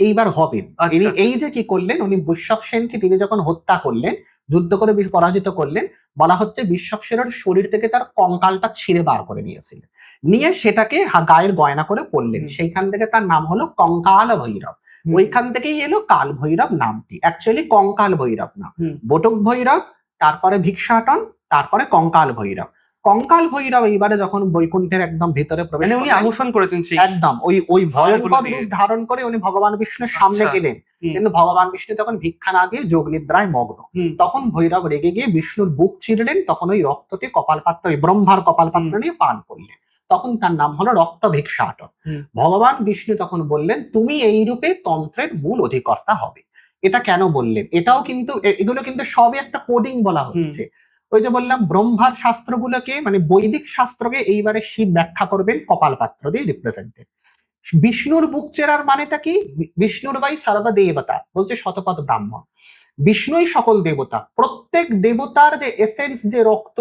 এইবার হবেন। আচ্ছা, ইনি আচ্ছা। এই যে কি করলেন, উনি বিশ্বক সেনকে তিনি যখন হত্যা করলেন, যুদ্ধ করে পরাজিত করলেন, বলা হচ্ছে বিশ্বক সেনের শরীর থেকে তার কঙ্কালটা ছিঁড়ে বার করে নিয়েছিলেন, নিয়ে সেটাকে গায়ের গয়না করে পরলেন। হুম। সেইখান থেকে তার নাম হলো কঙ্কাল ভৈরব। হুম। ওইখান থেকেই এলো কাল ভৈরব নামটি, অ্যাকচুয়ালি কঙ্কাল ভৈরব না। হুম। বটক ভৈরব, তারপরে ভিক্ষাটন, তারপরে কঙ্কাল ভৈরব। কঙ্কাল ভৈরব এইবারে যখন বৈকুণ্ঠের একদম ভিতরে প্রবেশ মানে উনি করলেন, আবুষণ করেছেন সেই একদম ওই ভয়ঙ্কর দিয়ে। রূপ ধারণ করে উনি ভগবান বিষ্ণুর সামনে আচ্ছা। গেলেন, হুম। কিন্তু ভগবান বিষ্ণু তখন ভিক্ষা না দিয়ে যোগ নিদ্রায় মগ্ন। হুম। তখন ভৈরব রেগে গিয়ে বিষ্ণুর বুক চিরলেন, তখন ওই রক্তটি কপালপাত্র, ওই ব্রহ্মার কপালপাত্র নিয়ে পান করলেন, তখন তার নাম হলো রক্ত ভিক্ষাটন। হুম। ভগবান বিষ্ণু তখন বললেন তুমি এই রূপে তন্ত্রের মূল অধিকর্তা হবে। এটা কেন বললেন, এটাও কিন্তু এগুলো কিন্তু সবই একটা কোডিং বলা হচ্ছে। ওই যে বললাম ব্রহ্মার শাস্ত্রগুলোকে মানে বৈদিক শাস্ত্রকে এইবারে শিব ব্যাখ্যা করবেন কপালপাত্র দিয়ে রিপ্রেজেন্টেড। বিষ্ণুর বুক চেরার মানেটা কি, বিষ্ণুর বাই সর্বদেবতা বলছে শতপথ ব্রাহ্মণ, বিষ্ণুই সকল দেবতা, প্রত্যেক দেবতার যে এসেন্স যে রক্ত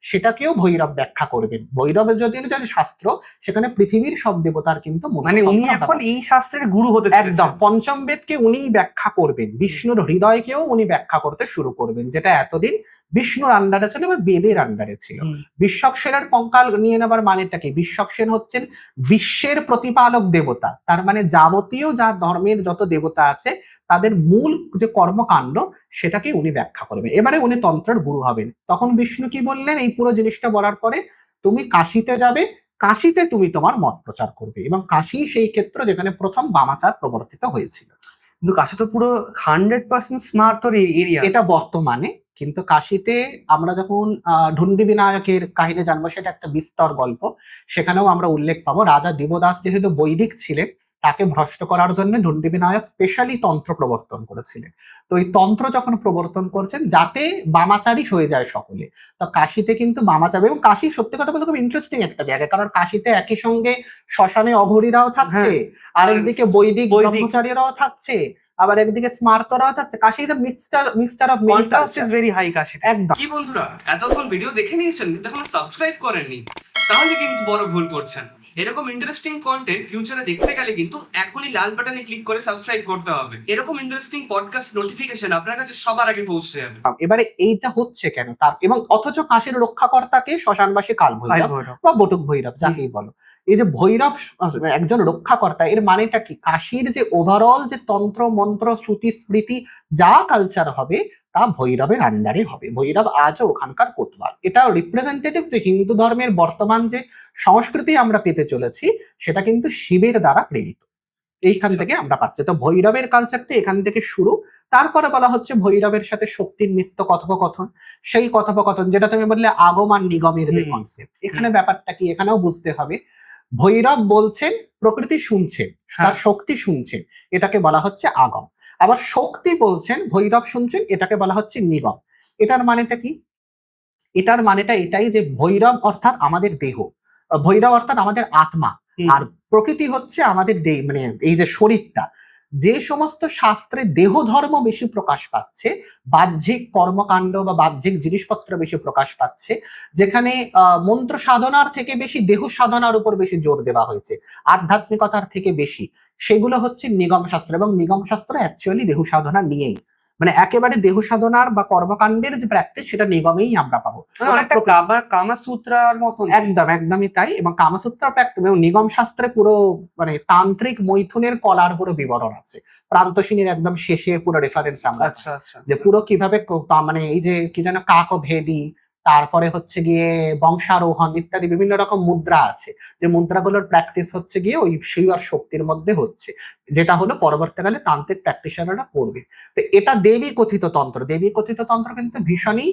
সেটাকেও ভৈরব ব্যাখ্যা করবেন। ভৈরবের যদি যে শাস্ত্র, সেখানে পৃথিবীর সব দেবতার কিন্তু মানে উনি এখন এই শাস্ত্রের গুরু হতে চলেছেন। একদম পঞ্চম বেদকে উনিই ব্যাখ্যা করবেন, বিষ্ণুর হৃদয়কেও উনি ব্যাখ্যা করতে শুরু করবেন, যেটা এতদিন বিষ্ণুর আন্ডারে ছিল বা বেদের আন্ডারে ছিল। বিশ্বক সেনের কঙ্কাল নিয়ে নেবার মানেটা কি, বিশ্বক সেন হচ্ছেন বিশ্বের প্রতিপালক দেবতা, তার মানে যাবতীয় যা ধর্মের যত দেবতা আছে তাদের মূল যে কর্মকাণ্ড সেটাকে উনি ব্যাখ্যা করবেন। এবারে উনি তন্ত্রের গুরু হবেন। তখন বিষ্ণু কি বললেন, এই পুরো জিনিসটা বলার পরে তুমি কাশীতে যাবে, কাশীতে তুমি তোমার মত প্রচার করবে, এবং কাশী সেই ক্ষেত্র যেখানে প্রথম বামাচার প্রবর্তিত হয়েছিল। কিন্তু কাশী তো পুরো 100% স্মার্ট এরিয়া। এটা বর্তমানে, কিন্তু কাশীতে আমরা যখন ঢুন্ডি বিনায়কের কাহিনী জানবো, সেটা একটা বিস্তর গল্প, সেখানেও আমরা উল্লেখ পাবো রাজা দেবদাস যেহেতু বৈদিক ছিলেন, তাকে ভ্রষ্ট করার জন্য ঢুন্ডি বিনায়ক স্পেশালি তন্ত্র প্রবর্তন করেছিলেন। তো এই তন্ত্র যখন প্রবর্তন করছেন যাতে বামাচারী হয়ে যায় সকলে, তো কাশীতে কিন্তু বামাচার, এবং কাশী সত্যি কথা বলতে খুব ইন্টারেস্টিং একটা জায়গা, কারণ কাশীতে একই সঙ্গে শ্মশানে অঘরীরাও থাকছে, আরেকদিকে বৈদিক ব্রহ্মচারীরাও থাকছে, আবার একদিকে স্মার্তরাও থাকছে। Kashi is mixture of many contrast is culture. Very high কাশীতে। একদম। কি বন্ধুরা, এতক্ষণ ভিডিও দেখে নিয়েছেন কিন্তু এখনো সাবস্ক্রাইব করেননি, তাহলে কিন্তু বড় ভুল করছেন। এরকম ইন্টারেস্টিং কন্টেন্ট ফিউচারে দেখতে গেলে কিন্তু এখনই লাল বাটনে ক্লিক করে সাবস্ক্রাইব করতে হবে। এরকম ইন্টারেস্টিং পডকাস্ট নোটিফিকেশন আপনার কাছে সবার আগে পৌঁছে যাবে। এবারে এইটা হচ্ছে কেন তার, এবং অথচ কাশীর রক্ষাকর্তাকে শ্মশানবাসী কাল ভৈরব বা বটুক ভৈরব যাকেই বলো, এই যে ভৈরব একজন রক্ষাকর্তা, এর মানেটা কি, কাশীর যে ওভারঅল যে তন্ত্র মন্ত্র শ্রুতি স্মৃতি যা কালচার হবে তা ভৈরবের আন্ডারে হবে। ভৈরব আজও ওখানকার কোতোয়াল। এটা রিপ্রেজেন্টেটিভ যে হিন্দু ধর্মের বর্তমান যে সংস্কৃতি আমরা পেতে চলেছি সেটা কিন্তু শিবের দ্বারা প্রেরিত। এইখান থেকে আমরা পাচ্ছি। তো ভৈরবের কালচারটা এখান থেকে শুরু। তারপরে বলা হচ্ছে ভৈরবের সাথে শক্তির নিত্য কথোপকথন। সেই কথোপকথন যেটা তুমি বললে আগম আর নিগমের যে কনসেপ্ট, এখানে ব্যাপারটা কি এখানেও বুঝতে হবে। ভৈরব বলছেন প্রকৃতি শুনছেন, তার শক্তি শুনছেন, এটাকে বলা হচ্ছে আগম। আবার শক্তি বলছেন, ভৈরব শুনছেন, এটাকে বলা হচ্ছে নিগম। এটার মানেটা কি? এটার মানেটা এটাই যে ভৈরব অর্থাৎ আমাদের দেহ, ভৈরব অর্থাৎ আমাদের আত্মা, আর প্রকৃতি হচ্ছে আমাদের দেহ, মানে এই যে শরীরটা। যে সমস্ত শাস্ত্রে দেহ ধর্ম বেশি প্রকাশ পাচ্ছে, বাহ্যিক কর্মকাণ্ড বা বাহ্যিক জিনিসপত্র বেশি প্রকাশ পাচ্ছে, যেখানে মন্ত্র সাধনার থেকে বেশি দেহ সাধনার উপর বেশি জোর দেওয়া হয়েছে, আধ্যাত্মিকতার থেকে বেশি, সেগুলো হচ্ছে নিগম শাস্ত্র। এবং নিগম শাস্ত্র অ্যাকচুয়ালি দেহ সাধনা নিয়েই, মানে একেবারে দেহ সাধনার বা কর্মকাণ্ডের যে প্র্যাকটিস সেটা নিগমেই আমরা পাবো। অনেকটা কামাসূত্রার মতন। একদমই তাই। এবং কামসূত্র প্র্যাকটিস এবং নিগম শাস্ত্রে পুরো মানে তান্ত্রিক মৈথুনের কলার পুরো বিবরণ আছে। প্রান্তসিনীর একদম শেষে পুরো রেফারেন্স আমরা আচ্ছা আচ্ছা যে পুরো কিভাবে মানে এই যে কি যেন কাক ভেদি, তারপরে হচ্ছে গিয়ে বংশারোহণ ইত্যাদি বিভিন্ন রকম মুদ্রা আছে, যে মুদ্রাগুলোর প্র্যাকটিস হচ্ছে গিয়ে ওই শিবার শক্তির মধ্যে হচ্ছে, যেটা হলো পরবর্তীকালে তান্ত্রিক প্র্যাকটিশনাররা করবে। তো এটা দেবী কথিত তন্ত্র। দেবী কথিত তন্ত্র কিন্তু ভীষণই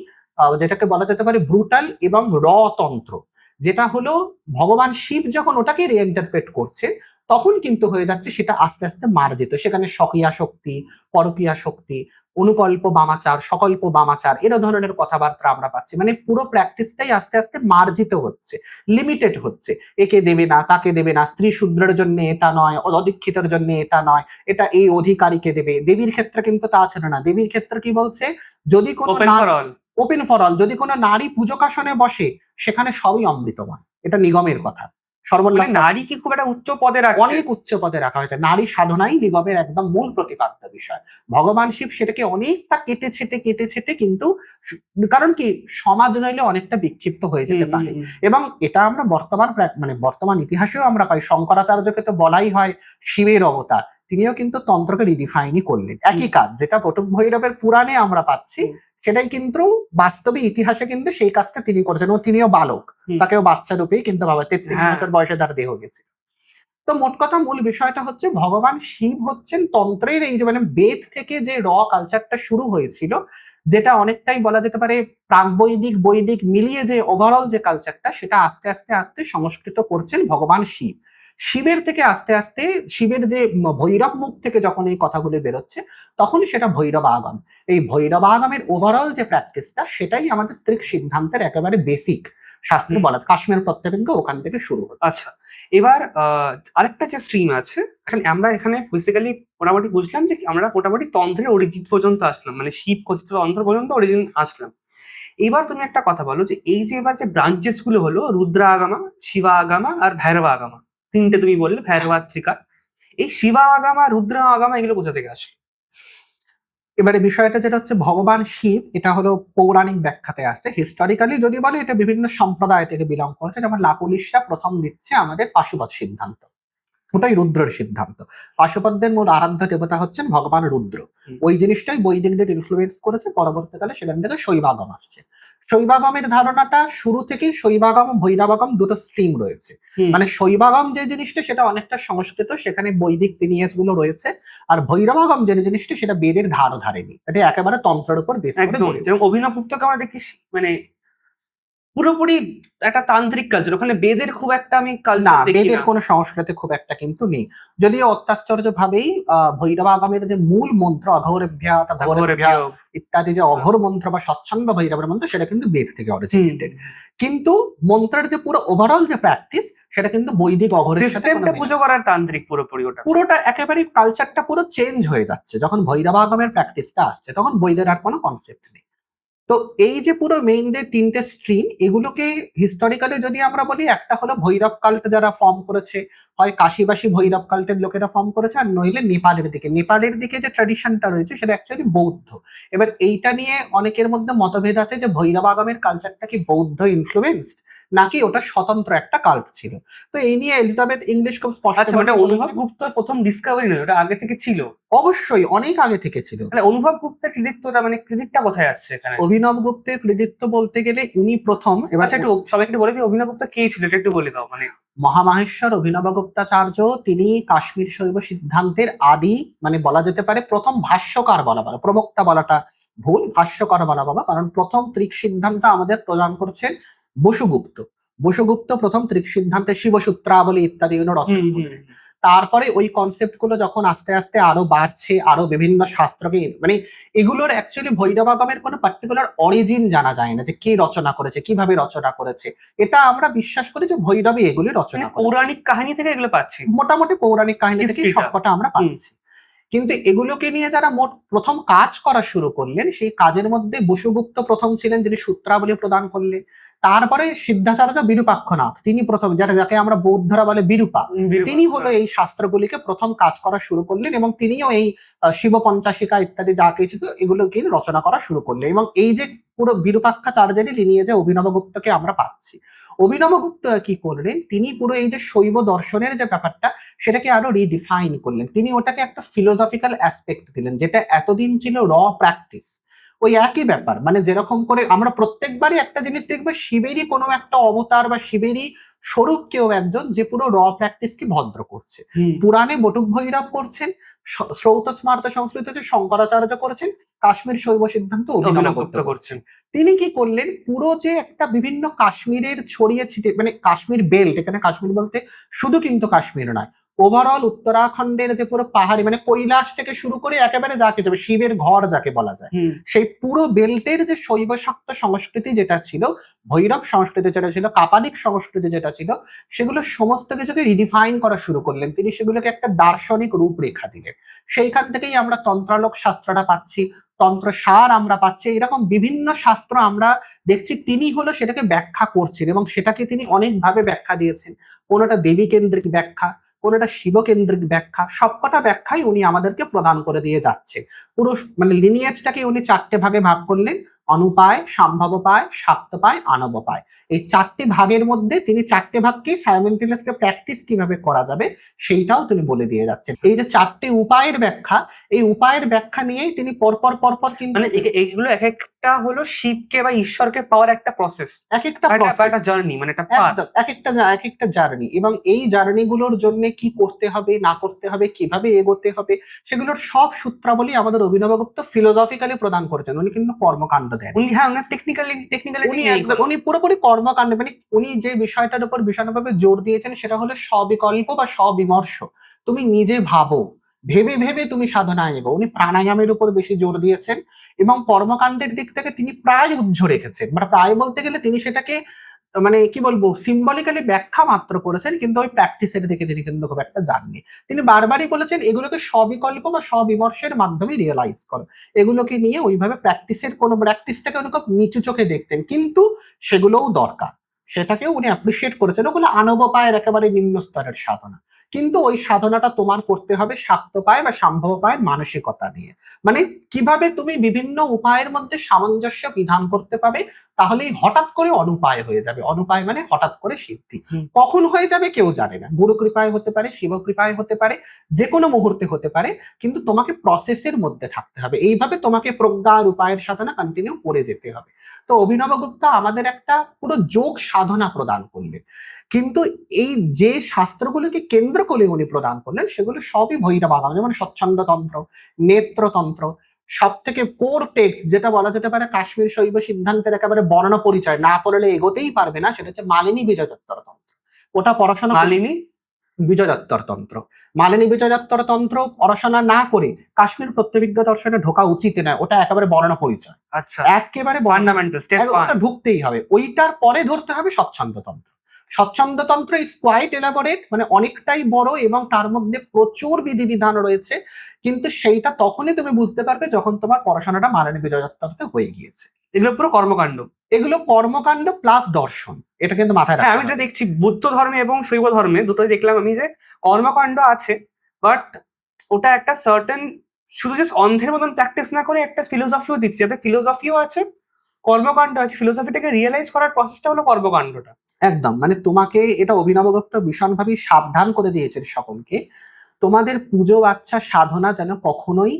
যেটাকে বলা যেতে পারে ব্রুটাল এবং র তন্ত্র, যেটা হলো ভগবান শিব যখন ওটাকে রিইন্টারপ্রেট করছে তখন কিন্তু হয়ে যাচ্ছে সেটা আস্তে আস্তে মার্জিত। সেখানে স্বকীয়া শক্তি, পরকীয়া শক্তি, অনুকল্প বামাচার, সকল্প বামাচার, এর ধরনের কথাবার্তা আমরা পাচ্ছি। মানে পুরো প্র্যাকটিসটাই আস্তে আস্তে মার্জিত হচ্ছে, লিমিটেড হচ্ছে। একে দেবে না, তাকে দেবে না, স্ত্রী শূদ্রের জন্য এটা নয়, অদীক্ষিতের জন্য এটা নয়, এটা এই অধিকারীকে দেবে। দেবীর ক্ষেত্রে কিন্তু তা ছিল না। দেবীর ক্ষেত্রে কি বলছে, যদি কোনো ওপেন ফর অল, যদি কোনো নারী পূজকাসনে বসে সেখানে সবই অমৃতময়। এটা নিগমের কথা। নারী কি খুব একটা উচ্চ পদে রাখা, অনেক উচ্চ পদে রাখা হয়েছে। নারী সাধনাই নিগমের একদম মূল প্রতিপাদ্য বিষয়। ভগবান শিব সেটাকে অনেকটা কেটে ছেটে কিন্তু, কারণ কি সমাজ নইলে অনেকটা বিক্ষিপ্ত হয়ে যেতে পারে। এবং এটা আমরা বর্তমান ইতিহাসেও আমরা পাই। শঙ্করাচার্যকে তো বলাই হয় শিবের অবতার, তিনিও কিন্তু তন্ত্রকে রিডিফাইনই করলেন। একই কাজ যেটা বটুক ভৈরবের পুরাণে আমরা পাচ্ছি, সেটাই কিন্তু বাস্তবে ইতিহাসে কিন্তু সেই কাজটা তিনি করেছেন। ও তিনিও বালক, তাকেও বাচ্চা রূপেই কিন্তু বাবা 33 বছর বয়সে তার দেহ গেছে। তো মোট কথা মূল বিষয়টা হচ্ছে ভগবান শিব হচ্ছেন তন্ত্রের এই যে মানে বেদ থেকে যে র কালচারটা শুরু হয়েছিল, যেটা অনেকটাই বলা যেতে পারে প্রাক-বৈদিক বৈদিক মিলিয়ে যে ওভারঅল যে কালচারটা, সেটা আস্তে আস্তে আস্তে সংস্কৃত করছেন ভগবান শিব। শিবের থেকে আস্তে আস্তে শিবের যে ভৈরব মুখ থেকে যখন এই কথাগুলো বেরোচ্ছে তখন সেটা ভৈরব আগম। এই ভৈরব আগমের ওভারঅল যে প্র্যাকটিসটা, সেটাই আমাদের ত্রিক সিদ্ধান্তের একেবারে বেসিক শাস্ত্রে বলা। কাশ্মীর প্রত্যবিজ্ঞ ওখান থেকে শুরু হচ্ছে। আচ্ছা, এবার আরেকটা যে স্ট্রিম আছে, আমরা এখানে বেসিক্যালি মোটামুটি বুঝলাম যে আমরা মোটামুটি তন্ত্রের অরিজিন পর্যন্ত আসলাম, মানে শিব কথিত তন্ত্র পর্যন্ত অরিজিন আসলাম। এবার তুমি একটা কথা বলো যে এই যে এবার যে ব্রাঞ্চেস গুলো হলো রুদ্রা আগামা, শিবা আগামা আর ভৈরব আগামা, তিনটে তুমি বললে ভৈরবাত্রিকা, এই শিবা আগামা রুদ্রা আগামা এগুলো কোথা থেকে আসলো? এবারে বিষয়টা যেটা হচ্ছে ভগবান শিব, এটা হলো পৌরাণিক ব্যাখ্যাতে আসছে। হিস্টোরিক্যালি যদি বলে এটা বিভিন্ন সম্প্রদায় থেকে বিলং করছে। যেমন লাকুলিশরা প্রথম দিচ্ছে আমাদের পাশুপত সিদ্ধান্ত, ওটাই রুদ্রের সিদ্ধান্ত। পাশুপতদের মূল আরাধ্য দেবতা হচ্ছেন ভগবান রুদ্র। ওই জিনিসটাই বৈদিকদের ইনফ্লুয়েন্স করেছে, পরবর্তীকালে সেখান থেকে শৈবাগম আসছে। শৈবাগমের ধারণাটা শুরু থেকেই শৈবাগম ভৈরবাগম দুটো স্ট্রিম রয়েছে। মানে শৈবাগম যে জিনিসটা সেটা অনেকটা সংস্কৃত, সেখানে বৈদিক লিনিয়েজ গুলো রয়েছে। আর ভৈরবাগম যে জিনিসটা সেটা বেদের ধারও ধারেনি, এটা একেবারে তন্ত্রের উপর বেস করে। যেমন অভিনব গুপ্তকে আমরা দেখি মানে পুরোপুরি একটা তান্ত্রিক কালচার, ওখানে বেদের খুব একটা আমি কালচার দেখি না, বেদের কোনো সংস্কৃতি খুব একটা কিন্তু নেই। যদিও অত্যাশ্চর্য ভাবেই ভৈরবাগমের যে মূল মন্ত্র অঘোরেভ্যা ইত্যাদি যে অঘোর মন্ত্র বা স্বচ্ছন্দ ভৈরবের মন্ত্র, সেটা কিন্তু বেদ থেকে অরিজিনেটেড। কিন্তু মন্ত্রের যে পুরো ওভারঅল যে প্র্যাকটিস, সেটা কিন্তু বৈদিক অঘোরের সিস্টেমটা পুজো করার তান্ত্রিক পুরোপুরি, পুরোটা একেবারে কালচারটা পুরো চেঞ্জ হয়ে যাচ্ছে যখন ভৈরবাগমের প্র্যাকটিসটা আসছে। তখন বৈদের আর কোনো কনসেপ্ট নেই। তো এই যে পুরো মেইন যে তিনটে স্ট্রিম, এগুলোকে হিস্টোরিক্যালি যদি আমরা বলি, একটা হলো ভৈরব কাল্ট যারা ফর্ম করেছে, হয় কাশীবাসী ভৈরব কাল্টের লোকেরা ফর্ম করেছে, আর নইলে নেপালের দিকে যে ট্র্যাডিশনটা রয়েছে সেটা অ্যাকচুয়ালি বৌদ্ধ। এবার এইটা নিয়ে অনেকের মধ্যে মতভেদ আছে যে ভৈরব আগমের কালচারটা কি বৌদ্ধ ইনফ্লুয়েন্সড নাকি ওটা স্বতন্ত্র একটা কাল্ট ছিল। তো এই নিয়ে এলিজাবেথ ইংলিশ খুব স্পষ্ট। অনুভব গুপ্ত প্রথম ডিসকাভারি নয়, ওটা আগে থেকে ছিল, অবশ্যই অনেক আগে থেকে ছিল। মানে অনুভব গুপ্তের কৃতিত্বটা, মানে ক্রেডিটটা কোথায় আসছে এখানে? অভিনব গুপ্তের কৃতিত্ব বলতে গেলে উনি প্রথম। এবার একটু সবাইকে একটু বলে দিই অভিনব গুপ্ত কে ছিল, এটা একটু বলে দাও। মানে মহামাহেশ্বর অভিনবগুপ্তাচার্য তিনি কাশ্মীর শৈব সিদ্ধান্তের আদি, মানে বলা যেতে পারে প্রথম ভাষ্যকার বলা বলা, প্রবক্তা বলাটা ভুল, ভাষ্যকার বলা বাবা, কারণ প্রথম ত্রিক সিদ্ধান্ত আমাদের প্রদান করছেন বসুগুপ্ত। বসুগুপ্ত প্রথম ত্রিক সিদ্ধান্তে শিবসূত্রাবলী ইত্যাদি রচনা করলেন। তারপরে ওই কনসেপ্ট গুলো যখন আস্তে আস্তে আরো বাড়ছে, আরো বিভিন্ন শাস্ত্রকে, মানে এগুলোর অ্যাকচুয়ালি ভৈরবাগমের কোনো পার্টিকুলার অরিজিন জানা যায় না, যে কে রচনা করেছে, কিভাবে রচনা করেছে। এটা আমরা বিশ্বাস করি যে ভৈরবী এগুলি রচনা করেছে। পৌরাণিক কাহিনী থেকে এগুলো পাচ্ছি, মোটামুটি পৌরাণিক কাহিনী থেকে History টা। সবকটা আমরা পাচ্ছি। কিন্তু এগুলোকে নিয়ে যারা মোট প্রথম কাজ করা শুরু করলেন, সেই কাজের মধ্যে বসুগুপ্ত প্রথম ছিলেন, যিনি সূত্রাবলী প্রদান করলেন। তারপরে সিদ্ধাচার্য বিরূপাক্ষনাথ, তিনি প্রথম, যাকে আমরা বৌদ্ধরা বলে বিরূপা, তিনি হলো এই শাস্ত্রগুলিকে প্রথম কাজ করা শুরু করলেন, এবং তিনিও এই শিব পঞ্চাশিকা ইত্যাদি যা কিছু এগুলোকে রচনা করা শুরু করলেন। এবং এই যে পুরো বিরূপাক্ষাচার্যেরই লিনিয়েজে অভিনবগুপ্তকে আমরা পাচ্ছি। অভিনবগুপ্ত কি করলেন, তিনি পুরো এই যে শৈব দর্শনের যে ব্যাপারটা, সেটাকে আরো রিডিফাইন করলেন। তিনি ওটাকে একটা ফিলোসফিক্যাল অ্যাসপেক্ট দিলেন, যেটা এতদিন ছিল র প্র্যাকটিস। ওই একই ব্যাপার, মানে যেরকম করে আমরা প্রত্যেকবারই একটা জিনিস দেখবো, শিবেরই কোনো একটা অবতার বা শিবেরই স্বরূপ কেউ একজন, যে পুরো র প্র্যাকটিসকে ভদ্র করছে। পুরাণে বটুক ভৈরব করছেন, শ্রৌত স্মার্ত সংস্কৃত শঙ্করাচার্য করেছেন, কাশ্মীর শৈব সিদ্ধান্ত অভিনবগুপ্ত করছেন। তিনি কি করলেন, পুরো যে একটা বিভিন্ন কাশ্মীরের ছড়িয়ে ছিটে, মানে কাশ্মীর বেল্ট, এখানে কাশ্মীর বলতে শুধু কিন্তু কাশ্মীর নয়, ওভারঅল উত্তরাখণ্ডের যে পুরো পাহাড়ি, মানে কৈলাস থেকে শুরু করে একেবারে যাকে যাবে শিবের ঘর যাকে বলা যায়, সেই পুরো বেল্টের যে শৈব শাক্ত সংস্কৃতি যেটা ছিল, ভৈরব সংস্কৃতি যেটা ছিল, কাপালিক সংস্কৃতি যেটা ছিল, সেগুলো সমস্ত কিছুকে রিডিফাইন করা শুরু করলেন। তিনি সেগুলোকে একটা দার্শনিক রূপরেখা দিলেন। সেইখান থেকেই আমরা তন্ত্রালোক শাস্ত্রটা পাচ্ছি, তন্ত্রসার আমরা পাচ্ছি, এরকম বিভিন্ন শাস্ত্র আমরা দেখছি। তিনি হলো সেটাকে ব্যাখ্যা করছেন, এবং সেটাকে তিনি অনেকভাবে ব্যাখ্যা দিয়েছেন। কোনোটা দেবী কেন্দ্রিক ব্যাখ্যা, কোনোটা শিবকেন্দ্রিক ব্যাখ্যা, সবকটা ব্যাখ্যাই উনি আমাদেরকে প্রদান করে দিয়ে যাচ্ছে। পুরো মানে লিনিয়েজটাকে উনি চারটে ভাগে ভাগ করলেন: অনুপায়, সম্ভবপায়, শাক্তপায়, আনবপায়। এই চারটি ভাগের মধ্যে তিনি চারটে ভাগকেই সাইমেলটেনিয়াসলি প্র্যাকটিস কিভাবে করা যাবে সেইটাও তিনি বলে দিয়ে যাচ্ছেন। এই যে চারটি উপায়ের ব্যাখ্যা, এই উপায়ের ব্যাখ্যা নিয়েই তিনি পরপর পরপর কিন্তু, মানে এগুলো এক একটা হলো শিবকে বা ঈশ্বরকে পাওয়ার একটা প্রসেস, এক একটা জার্নি, মানে একটা এক একটা জার্নি। এবং এই জার্নি গুলোর জন্য কি করতে হবে না করতে হবে, কিভাবে এগোতে হবে, সেগুলোর সব সূত্রাবলী আমাদের অভিনবগুপ্ত ফিলোসফিক্যালি প্রদান করেছেন। উনি কিন্তু কর্মকাণ্ড দেন, উনি পুরোপুরি কর্মকাণ্ড, মানে উনি যে বিষয়টার উপর ভীষণভাবে জোর দিয়েছেন সেটা হলো স্ববিকল্প বা স্ববিমর্শ। তুমি নিজে ভাবো, ভেবে ভেবে তুমি সাধনায় এগো। উনি প্রাণায়ামের উপর বেশি জোর দিয়েছেন, এবং কর্মকাণ্ডের দিক থেকে তিনি প্রায় উজ্জ রেখেছেন। মানে প্রায় বলতে গেলে তিনি সেটাকে, মানে কি বলবো, সিম্বলিক্যালি ব্যাখ্যা মাত্র করেছেন, কিন্তু ওই প্র্যাকটিসের দিকে তিনি কিন্তু খুব একটা যাননি। তিনি বারবারই বলেছেন এগুলোকে স্ববিকল্প বা স্ববিমর্শের মাধ্যমে রিয়েলাইজ করো। এগুলোকে নিয়ে ওইভাবে প্র্যাকটিসটাকে উনি খুব নিচু চোখে দেখতেন, কিন্তু সেগুলোও দরকার, সেটাকেও উনি অ্যাপ্রিসিয়েট করেছেন। ওগুলো আনবপায়ের একেবারে নিম্ন স্তরের সাধনা, কিন্তু ওই সাধনাটা তোমার করতে হবে শাক্তপায় বা সম্ভবপায়ের মানসিকতা নিয়ে। মানে কিভাবে তুমি বিভিন্ন উপায়ের মধ্যে সামঞ্জস্য বিধান করতে পারবে, তাহলেই হঠাৎ করে অনুপায় হয়ে যাবে। অনুপায় মানে হঠাৎ করে সিদ্ধি। কখন হয়ে যাবে কেউ জানে না, গুরু কৃপায় হতে পারে, শিব কৃপায় হতে পারে, যে কোনো মুহূর্তে হতে পারে, কিন্তু তোমাকে প্রসেসের মধ্যে থাকতে হবে। এইভাবে তোমাকে প্রজ্ঞা আর উপায়ের সাধনা কন্টিনিউ করে যেতে হবে। তো অভিনবগুপ্ত আমাদের একটা পুরো যোগ সাধনা প্রদান করলেন, কিন্তু এই যে শাস্ত্রগুলোকে কেন্দ্র করে উনি প্রদান করলেন সেগুলো সবই ভৈরবাগম, যেমন স্বচ্ছন্দতন্ত্র, নেত্রতন্ত্র, সব থেকে কোর টেক্সট যেটা বলা যেতে পারে কাশ্মীর শৈব সিদ্ধান্তের একেবারে বর্ণ পরিচয়, না পড়লে এগোতেই পারবে না, সেটা হচ্ছে মালিনী বিজয়োত্তর তন্ত্র। ওটা পড়াশোনা, মালিনী বিজয়োত্তর তন্ত্র, মালিনী বিজয়োত্তর তন্ত্র পড়াশোনা না করে কাশ্মীর প্রত্যভিজ্ঞ দর্শনে ঢোকা উচিত নয়। ওটা একেবারে বর্ণ পরিচয়, আচ্ছা, একেবারে ফান্ডামেন্টাল স্টেপ, ওটা ঢুকতেই হবে। ওইটার পরে ধরতে হবে স্বচ্ছন্দতন্ত্র। স্বচ্ছন্দতন্ত্র ইজ কোয়াইট এলাবোরেট, মানে অনেকটাই বড়, এবং তার মধ্যে প্রচুর বিধিবিধান রয়েছে, কিন্তু সেইটা তখনই তুমি বুঝতে পারবে যখন তোমার পড়াশোনাটা মালিনী বিজয়োত্তরতে হয়ে গিয়েছে। এগুলো পুরো কর্মকাণ্ড, এগুলো কর্মকাণ্ড প্লাস দর্শন, এটা কিন্তু মাথায় রাখতে হ্যাঁ। আমি হবে। এটা দেখছি বুদ্ধ ধর্মে এবং শৈব ধর্মে দুটোই দেখলাম আমি, যে কর্মকাণ্ড আছে, বাট ওটা একটা সার্টেন, শুধু জাস্ট অন্ধের মতন প্র্যাকটিস না করে একটা ফিলোসফিও দিচ্ছে, যাতে ফিলোসফিও আছে, কর্মকাণ্ড আছে। ফিলোসফিটাকে রিয়েলাইজ করার প্রসেসটা হলো কর্মকাণ্ডটা। একদম, মানে তোমাকে এটা অভিনবগুপ্ত ভীষণভাবে সাবধান করে দিয়েছেন সকলকে, তোমাদের পুজো বাচ্চা সাধনা যেন কখনোই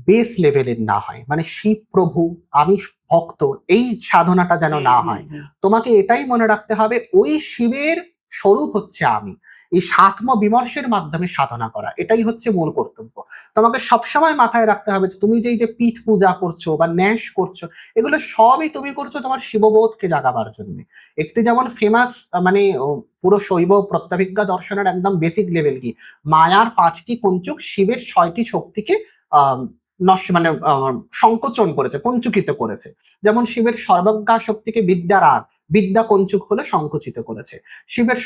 বেস লেভেলের না হয়, মানে শিব প্রভু আমি ভক্ত এই সাধনাটা যেন না হয়। তোমাকে এটাই মনে রাখতে হবে, ওই শিবের স্বরূপ হচ্ছে আমি। এই সাত্ম বিমর্ষের মাধ্যমে সাধনা করা, এটাই হচ্ছে মূল কর্তব্য। তোমাকে সবসময় মাথায় রাখতে হবে যে তুমি যে পীঠ পূজা করছো বা ন্যাস করছো, এগুলো সবই তুমি করছো তোমার শিববোধকে জাগাবার জন্য। একটি যেমন ফেমাস মানে পুরো শৈব প্রত্যাভিজ্ঞা দর্শনের একদম বেসিক লেভেল কি, মায়ার 5টি কঞ্চুক শিবের 6টি শক্তিকে আহ নষ্ট মানে সংকোচন করেছে, কঞ্চুকিত করেছে। যেমন শিবের সর্বজ্ঞা শক্তিকে বিদ্যারাগ, বিদ্যা কঞ্চুক হলো সংকুচিত করেছে। শিবের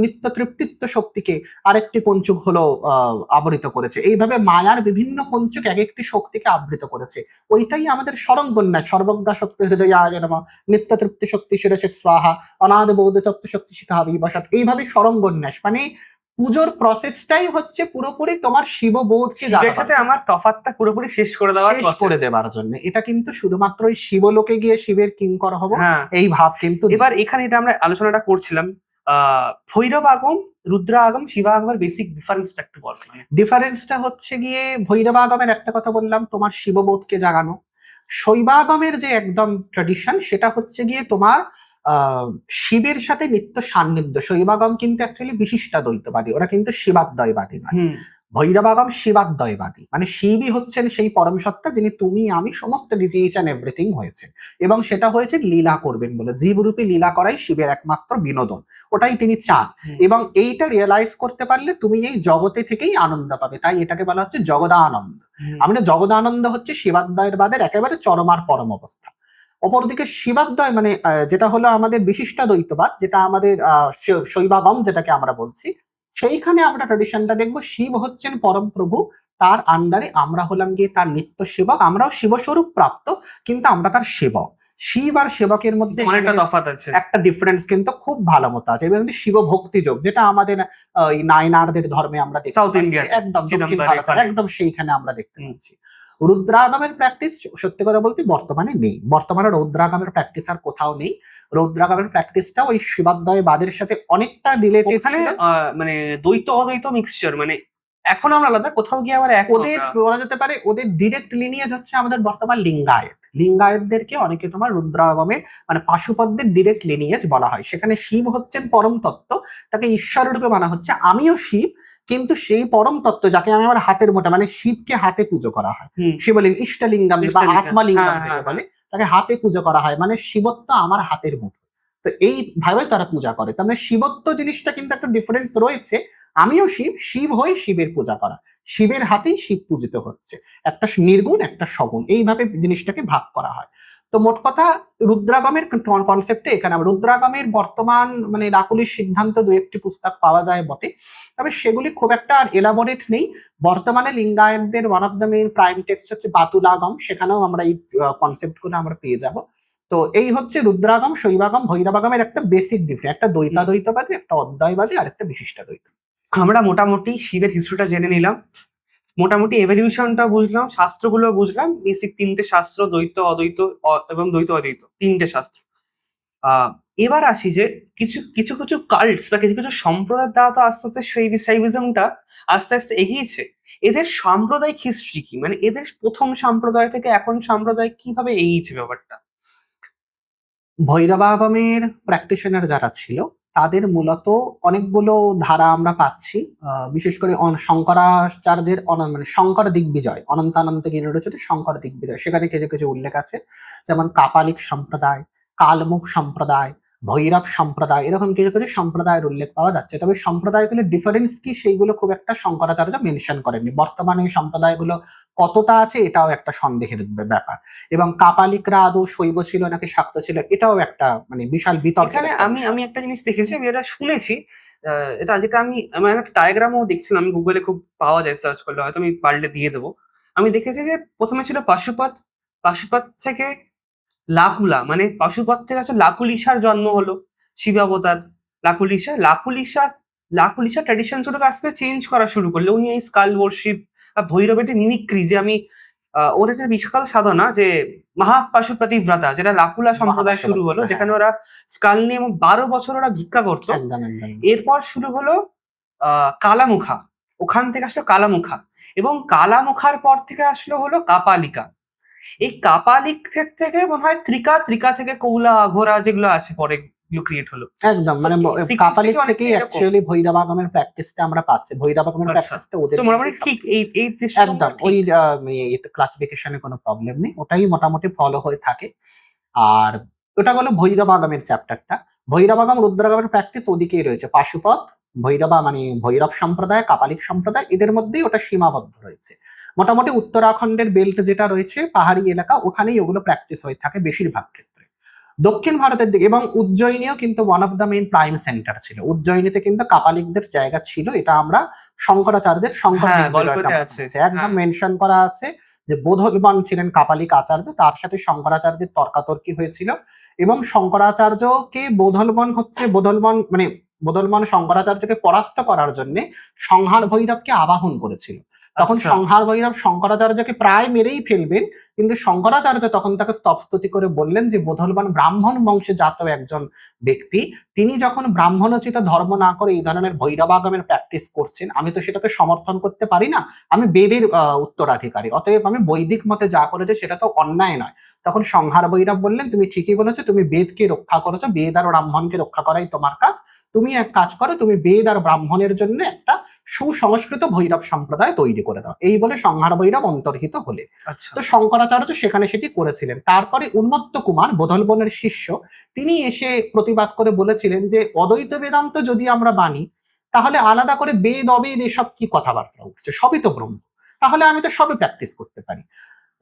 নিত্য তৃপ্তিত্ব শক্তিকে আরেকটি কঞ্চুক হলো আবৃত করেছে। এইভাবে মায়ার বিভিন্ন কঞ্চুক এক একটি শক্তিকে আবৃত করেছে। ওইটাই আমাদের স্মরণগণ্যা, সর্বজ্ঞা শক্তি হৃদয় নমঃ, নিত্য তৃপ্তি শক্তি শিরসে স্বাহা, অনাদ বৌদ্ধ তত্ত্ব শক্তি শিখা বিবসাত, এইভাবে স্মরণগণ্যাস মানে পুজোর প্রসেসটাই হচ্ছে পুরোপুরি তোমার শিববোধকে শিবের সাথে আমার তফাৎটা পুরোপুরি শেষ করে দেওয়ার শেষ করে দেবার জন্য। এটা কিন্তু শুধুমাত্র ওই শিবলোকে গিয়ে শিবের কিঙ্কর হব হ্যাঁ। এই ভাব কিন্তু এবার এখানে এটা আমরা আলোচনাটা করছিলাম, ভৈরব আগম, রুদ্র আগম, শিব আগমের বেসিক ডিফারেন্সটা একটু বল। ডিফারেন্সটা হচ্ছে গিয়ে ভৈরবাগমের একটা কথা বললাম, তোমার শিববোধকে জাগানো। শৈবাগমের যে একদম ট্রেডিশন সেটা হচ্ছে গিয়ে তোমার শিবের সাথে নিত্য সান্নিধ্য। শৈবাগম কিন্তু অ্যাকচুয়ালি বিশিষ্টাদ্বৈতবাদী, ওরা কিন্তু শিবাদ্বয়বাদী নয়। ভৈরবাগম শিবাদ্বয়বাদী, মানে শিবই হচ্ছেন সেই পরম সত্তা যিনি তুমি আমি সমস্ত কিছু ইচ অ্যান্ড এভরিথিং হয়েছে, এবং সেটা হয়েছে লীলা করবেন বলে। জীবরূপী লীলা করাই শিবের একমাত্র বিনোদন, ওটাই তিনি চান। এবং এইটা রিয়েলাইজ করতে পারলে তুমি এই জগতে থেকেই আনন্দ পাবে, তাই এটাকে বলা হচ্ছে জগদানন্দ। আমরা জগদানন্দ হচ্ছে শিবাদ্বয়বাদের একেবারে চরমার পরম অবস্থা। অপরদিকে শিবাদ্বয় মানে যেটা হলো আমাদের বিশিষ্টাদ্বৈতবাদ, যেটা আমাদের শৈবাগম যেটাকে আমরা বলছি, সেইখানে আমরা ট্রেডিশনটা দেখবো শিব হচ্ছেন পরম প্রভু, তার আন্ডারে আমরা হলাম গিয়ে তার নিত্য সেবক। আমরাও শিবস্বরূপ প্রাপ্ত, কিন্তু আমরা তার সেবক। শিব আর সেবকের মধ্যে অনেকটা তফাৎ আছে, একটা ডিফারেন্স কিন্তু খুব ভালো মতো আছে। এবং শিব ভক্তি যোগ যেটা আমাদের নায়নারদের ধর্মে আমরা দেখতে সাউথ পাচ্ছি, ইন্ডিয়া একদম দক্ষিণ ভারত একদম সেইখানে আমরা দেখতে পাচ্ছি। রুদ্রাগমের প্র্যাকটিস সত্যি কথা বলতে বর্তমানে নেই, বর্তমানে রৌদ্রাগমের প্র্যাকটিস আর কোথাও নেই। রৌদ্রাগমের প্র্যাকটিসটা ওই শিবাদ্বয়বাদের সাথে অনেকটা রিলেটেড ছিল, মানে দ্বৈত অদ্বৈত মিক্সচার, মানে এখন আমরা আলাদা, কোথাও গিয়ে আবার এক ওদের বলা যেতে পারে ওদের ডিরেক্ট লিনিয়েজ হচ্ছে আমাদের বর্তমান লিঙ্গায়েত। লিঙ্গায়েতদেরকে অনেকে তোমার রুদ্রাগমের মানে পাশুপদ্যের ডিরেক্ট লিনিয়েজ বলা হয়। সেখানে শিব হচ্ছেন পরম তত্ত্ব, তাকে ঈশ্বর রূপে মানা হচ্ছে। আমিও শিব, কিন্তু সেই পরম তত্ত্ব যাকে আমি আমার হাতের মোটা মানে শিবকে হাতে পুজো করা হয়, শিবলিঙ্গ ইষ্টলিঙ্গম বা আত্মালিঙ্গম যেটা বলে, তাকে হাতে পুজো করা হয়, মানে শিবত্ব আমার হাতের মুঠো। তো এইভাবে তারা পূজা করে। তার মানে শিবত্ব জিনিসটা কিন্তু একটা ডিফারেন্স রয়েছে। আমিও শিব, শিব হয়ে শিবের পূজা করা, শিবের হাতেই শিব পূজিত হচ্ছে, একটা নির্গুণ একটা সগুণ, এইভাবে জিনিসটাকে ভাগ করা হয়। তো মোট কথা রুদ্রাগমের কনসেপ্টে এখানে রুদ্রাগমের বর্তমান মানে রাকুলির সিদ্ধান্ত দু একটি পুস্তক পাওয়া যায় বটে, তবে সেগুলি খুব একটা আর এলাবোরেট নেই। বর্তমানে লিঙ্গায়তদের one of the main prime text হচ্ছে বাতুলাগম, সেখানেও আমরা এই কনসেপ্ট গুলো আমরা পেয়ে যাব। তো এই হচ্ছে রুদ্রাগম, শৈবাগম, ভৈরবাগমের একটা বেসিক ডিফারেন্স, একটা দ্বৈতাদ্বৈতবাদী, একটা অদ্বয়বাদী, আর একটা বিশিষ্টাদ্বৈত। আমরা মোটামুটি শিবের হিস্ট্রিটা জেনে নিলাম, মোটামুটি এভলিউশনটা বুঝলাম, শাস্ত্রগুলো বুঝলাম, বেসিক 3টে শাস্ত্র, দ্বৈত অদ্বৈত এবং দ্বৈত অদ্বৈত 3টে শাস্ত্র। এবার আসি যে কিছু কিছু কিছু কাল্টস বা কিছু কিছু সম্প্রদায়ের দ্বারা তো আস্তে আস্তে শৈবিজমটা আস্তে আস্তে এগিয়েছে। এদের সাম্প্রদায়িক হিস্ট্রি কি, মানে এদের প্রথম সম্প্রদায় থেকে এখন সম্প্রদায় কিভাবে এগিয়েছে ব্যাপারটা? ভৈরবাগমের প্র্যাকটিশনার যারা ছিল তাদের মূলত অনেকগুলো ধারা আমরা পাচ্ছি, বিশেষ করে শঙ্করাচার্যের মানে শঙ্কর দিগ্বিজয়, অনন্তানন্ত গিরিরচিত শঙ্কর দিগ্বিজয়, সেখানে কিছু কিছু উল্লেখ আছে, যেমন কাপালিক সম্প্রদায়, কালমুখ সম্প্রদায়, ভৈরব সম্প্রদায়, এরকম কিছু কিছু সম্প্রদায়ের উল্লেখ পাওয়া যাচ্ছে। তবে সম্প্রদায়গুলোর ডিফারেন্স কি সেইগুলো খুব একটা শঙ্করাচার্য মেনশন করেননি। বর্তমানে এই সম্প্রদায়গুলো কতটা আছে এটাও একটা সন্দেহের ব্যাপার। এবং কাপালিকরা আদৌ শৈব ছিল নাকি শাক্ত ছিল এটাও একটা মানে বিশাল বিতর্ক। এখানে আমি একটা জিনিস দেখেছি, আমি এটা শুনেছি, এটা যেটা আমি একটা ডায়াগ্রামও দেখছিলাম, আমি গুগলে খুব পাওয়া যায়, সার্চ করলে হয়তো আমি পারলে দিয়ে দেবো। আমি দেখেছি যে প্রথমে ছিল পাশুপত, পাশুপত থেকে লাকুলা, মানে পাশুপত থেকে আসলে লাকুলিশার জন্ম হলো, শিবাবতার লাকুলিশা। লাকুলিশা ট্র্যাডিশন গুলোকে আস্তে চেঞ্জ করা শুরু করলো। উনি এই স্কাল ওয়ার্শিপ বা ভৈরবের যে মিমিক্রি, যে আমি ওর যে বিশাল সাধনা যে মহাপাশুপতিব্রতা, যেটা লাকুলা সম্প্রদায় শুরু হলো, যেখানে ওরা স্কাল নিয়ে 12 বছর ওরা ভিক্ষা করতো। এরপর শুরু হলো কালামুখা, ওখান থেকে আসলো কালামুখা, এবং কালামুখার পর থেকে আসলো হলো কাপালিকা। এই কাপালিক থেকে মনে হয় ত্রিকা, ত্রিকা থেকে কৌলা, আঘোরা যেগুলো আছে পরে ক্রিয়েট হলো। একদম, মানে তো এই কাপালিক sequence থেকেই অনেকটা এরকম। অ্যাকচুয়ালি ভৈরবাগমের প্র্যাকটিসটা আমরা পাচ্ছি। ভৈরবাগমের আচ্ছা। প্র্যাকটিসটা ওদের তো মোটামুটি মধ্যেই ঠিক সবচেয়ে- এই দৃশ্যটা একদম ওই ক্লাসিফিকেশনে কোনো প্রবলেম নেই, ওটাই মোটামুটি ফলো হয়ে থাকে। আর ওটা হলো ভৈরবাগমের চ্যাপ্টারটা। ভৈরবাগম রুদ্রাগমের প্র্যাকটিস ওদিকেই রয়েছে, পাশুপত ভৈরবা মানে ভৈরব সম্প্রদায়, কাপালিক সম্প্রদায়, এদের মধ্যেই ওটা সীমাবদ্ধ রয়েছে। মোটামুটি উত্তরাখণ্ডের বেল্ট যেটা রয়েছে পাহাড়ি এলাকা, ওখানেই ওগুলো প্র্যাকটিস হয়ে থাকে বেশিরভাগ ক্ষেত্রে। দক্ষিণ ভারতের দিকে এবং উজ্জয়িনীও কিন্তু one of the main prime centre ছিল। উজ্জয়িনীতে কিন্তু কাপালিকদের জায়গা ছিল, এটা আমরা শঙ্করাচার্যের শঙ্কর হ্যাঁ, দিগ্বিজয়তে গল্পতে আমরা আছে। পড়েছি। একদম হ্যাঁ। মেনশন করা আছে যে বোধলবন ছিলেন কাপালিক আচার্য, তার সাথে শঙ্করাচার্যের তর্কাতর্কি হয়েছিল এবং শঙ্করাচার্যকে বোধলবন শঙ্করাচার্যকে পরাস্ত করার জন্য সংহার ভৈরবকে আবাহন করেছিল। তখন আচ্ছা। সংহার ভৈরব শঙ্করাচার্যকে প্রায় মেরেই ফেলবেন, কিন্তু শঙ্করাচার্য তখন তাকে স্তবস্তুতি করে বললেন যে বোধলবান ব্রাহ্মণ বংশে জাত একজন ব্যক্তি, তিনি যখন ব্রাহ্মণোচিত ধর্ম না করে এই ধরনের ভৈরবাগমের প্র্যাকটিস করছেন, আমি তো সেটাকে সমর্থন করতে পারি না, আমি বেদের উত্তরাধিকারী, অতএব আমি বৈদিক মতে যা করেছে সেটা তো অন্যায় নয়। তখন সংহার ভৈরব বললেন তুমি ঠিকই বলেছো, তুমি বেদকে রক্ষা করেছো, বেদ আর ব্রাহ্মণকে রক্ষা করাই তোমার কাজ, তুমি এক কাজ করো, তুমি বেদ আর ব্রাহ্মণের জন্য একটা সুসংস্কৃত ভৈরব সম্প্রদায় তৈরি করে দাও, এই বলে সংহার ভৈরব অন্তর্হিত হলে। আচ্ছা। তো শঙ্করাচার্য সেখানে সেটি করেছিলেন। তারপরে উন্মত্ত কুমার বোধলবনের শিষ্য, তিনি এসে প্রতিবাদ করে বলেছিলেন যে অদ্বৈত বেদান্ত যদি আমরা মানি, তাহলে আলাদা করে বেদ অবেদ এসব কি কথাবার্তা উঠছে, সবই তো ব্রহ্ম, তাহলে আমি তো সবই প্র্যাকটিস করতে পারি।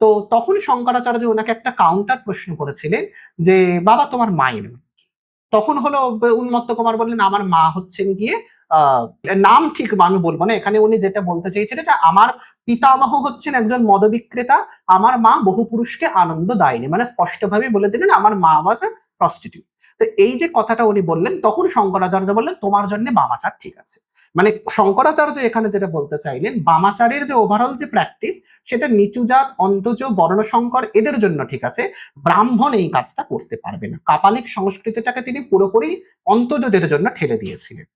তো তখন শঙ্করাচার্য ওনাকে একটা কাউন্টার প্রশ্ন করেছিলেন যে বাবা তোমার মায়ের নাম কি? তখন হলো উন্মত্ত কুমার বললেন আমার মা হচ্ছেন গিয়ে আহ নাম ঠিক আমি বলবো না, এখানে উনি যেটা বলতে চেয়েছিলেন যে আমার পিতামহ হচ্ছেন একজন মদ বিক্রেতা, আমার মা বহু পুরুষকে আনন্দ দেয়নি, মানে স্পষ্টভাবে বলে দিলেন আমার মা ওয়াজ এ প্রস্টিটিউট। তো এই যে কথাটা উনি বললেন, তখন শঙ্করাচার্য বললেন তোমার জন্য বামাচার ঠিক আছে। মানে শঙ্করাচার্য এখানে যেটা বলতে চাইলেন, বামাচারের যে ওভারঅল যে প্র্যাকটিস, সেটা নিচু জাত, অন্তজ, বর্ণসংকর এদের জন্য ঠিক আছে, ব্রাহ্মণ এই কাজটা করতে পারবে না। কাপালিক সংস্কৃতিটাকে তিনি পুরোপুরি অন্তজদের জন্য ঠেলে দিয়েছিলেন।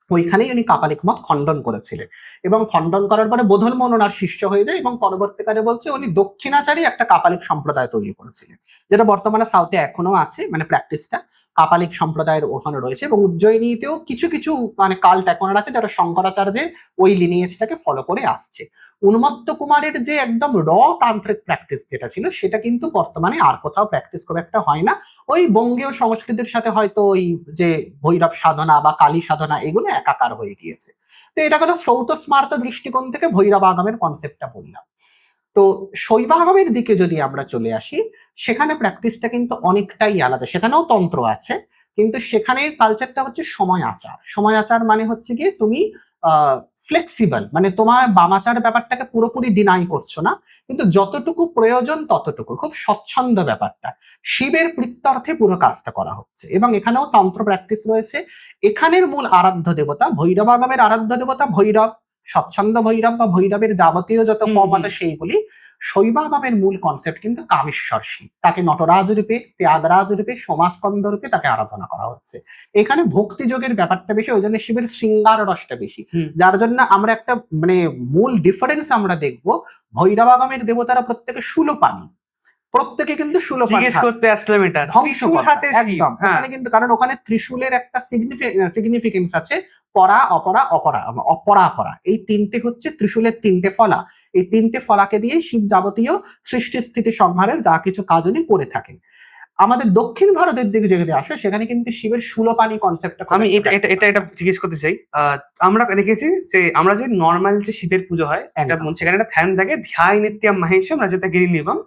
ওইখানেই উনি কাপালিক মত খণ্ডন করেছিলেন এবং খণ্ডন করার পরে বোধলমন ওনার শিষ্য হয়ে যায় এবং পরবর্তীকালে বলছে উনি দক্ষিণাচারী একটা কাপালিক সম্প্রদায় তৈরি করেছিলেন, যেটা বর্তমানে সাউথে এখনো আছে, মানে প্র্যাকটিসটা কাপালিক সম্প্রদায়ের ওখানে রয়েছে। এবং উজ্জয়িনীতেও কিছু কিছু মানে কাল্ট এখন আছে যারা শঙ্করাচার্যের ওই লিনিয়েজটাকে ফলো করে আসছে। উন্মত্ত কুমারের যে একদম তান্ত্রিক প্র্যাকটিস যেটা ছিল, সেটা কিন্তু বর্তমানে আর কোথাও প্র্যাকটিস খুব একটা হয় না। ওই বঙ্গীয় সংস্কৃতির সাথে হয়তো ওই যে ভৈরব সাধনা বা কালী সাধনা এগুলো একাকার হয়ে গিয়েছে। তো এটা হলো শ্রৌত স্মার্ত দৃষ্টিকোণ থেকে ভৈরব আগমের কনসেপ্টটা বললাম। তো শৈবাগমের দিকে যদি আমরা চলে আসি, সেখানে প্র্যাকটিসটা কিন্তু অনেকটাই আলাদা, সেখানেও তন্ত্র আছে, কিন্তু সেখানে কালচারটা হচ্ছে সময় আচার। সময় আচার মানে হচ্ছে গিয়ে তুমি ফ্লেক্সিবল, মানে তোমার বামাচার ব্যাপারটাকে পুরোপুরি ডিনাই করছো না, কিন্তু যতটুকু প্রয়োজন ততটুকু, খুব স্বচ্ছন্দ ব্যাপারটা, শিবের প্রীত্যর্থে পুরো কাজটা করা হচ্ছে। এবং এখানেও তন্ত্র প্র্যাকটিস রয়েছে। এখানের মূল আরাধ্য দেবতা ভৈরবাগমের আরাধ্য দেবতা ভৈরব, স্বচ্ছন্দ ভৈরব বা ভৈরবের যাবতীয় যত ফর্ম আছে সেইগুলি। শৈবাগমের মূল কনসেপ্ট কিন্তু কামেশ্বর শিব, তাকে নটরাজ রূপে, ত্যাগরাজ রূপে, সমাস্কন্দ রূপে তাকে আরাধনা করা হচ্ছে। এখানে ভক্তি যোগের ব্যাপারটা বেশি, ওই জন্য শিবের শৃঙ্গার রসটা বেশি, যার জন্য আমরা একটা মানে মূল ডিফারেন্স আমরা দেখবো, ভৈরবাগমের দেবতারা প্রত্যেকে শূলপাণি, প্রত্যেকে কিন্তু শূলপাণ জিজ্ঞেস করতে আসলাম এটা, ত্রিশূল ধ্বংসকর্তা, হাতের শিব। একদম। হ্যাঁ। ওখানে কিন্তু কারণ ওখানে ত্রিশূলের একটা সিগনিফিকেন্স আছে, পরা অপরা অপরা অপরাপরা, এই তিনটে হচ্ছে ত্রিশূলের তিনটে ফলা। এই তিনটে ফলাকে দিয়ে শিব যাবতীয় সৃষ্টি স্থিতি সংহারের যা কিছু কাজ উনি করে থাকেন। আমাদের দক্ষিণ ভারতের দিকে যদি আসে, সেখানে কিন্তু শিবের শূলপাণি কনসেপ্টটা আমি এটা জিজ্ঞেস করতে চাই। আমরা দেখেছি যে আমরা যে নর্মাল যে শিবের পুজো হয় একদম। সেখানে একটা ধ্যান থাকে, ধ্যায় নিত্যম মহেশম রাজতা গিরিনিবম।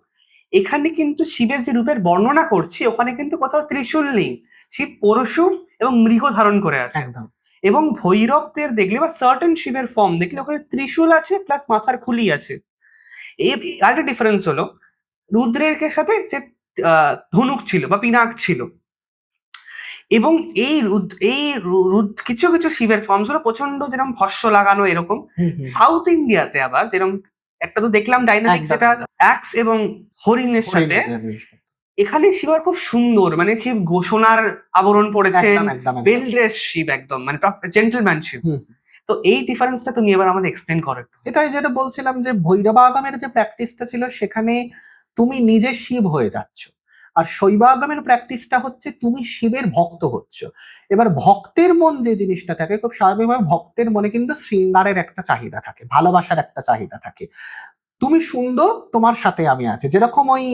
এখানে কিন্তু শিবের যে রূপের বর্ণনা করছি, ওখানে কিন্তু কোথাও ত্রিশূল নেই, শিব পরশু এবং মৃগ ধারণ করে আছে। একদম। এবং ভৈরবদের দেখলে বা সার্টেন শিবের ফর্ম দেখলে ওখানে ত্রিশূল আছে প্লাস মাথার খুলি আছে। আরেকটা ডিফারেন্স হলো রুদ্রের সাথে যে ধনুক ছিল বা পিনাক ছিল। এবং কিছু কিছু শিবের ফর্মস গুলো প্রচন্ড যেরকম ভস্য লাগানো এরকম। সাউথ ইন্ডিয়াতে আবার যেরকম একটা তো দেখলাম ডাইনামিক, একদম। যেটা অ্যাক্স এবং হরিণের সাথে। এখানে শিবার খুব সুন্দর, মানে শিব সোনার আবরণ পড়েছেন, ওয়েল ড্রেস শিব, একদম মানে জেন্টলম্যান শিব। তো এই ডিফারেন্সটা তুমি এবার আমাদের এক্সপ্লেন করো। এটাই যেটা বলছিলাম যে ভৈরবাগমের যে প্র্যাকটিসটা ছিল, সেখানে তুমি নিজে শিব হয়ে যাচ্ছ। আর শৈবাগমের প্র্যাকটিসটা হচ্ছে তুমি শিবের ভক্ত হচ্ছ। এবার ভক্তের মন যে জিনিসটা থাকে, খুব স্বাভাবিকভাবে ভক্তের মনে কিন্তু শৃঙ্গারের একটা চাহিদা থাকে, ভালোবাসার একটা চাহিদা থাকে। তুমি সুন্দর, তোমার সাথে আমি আছি। যেরকম ওই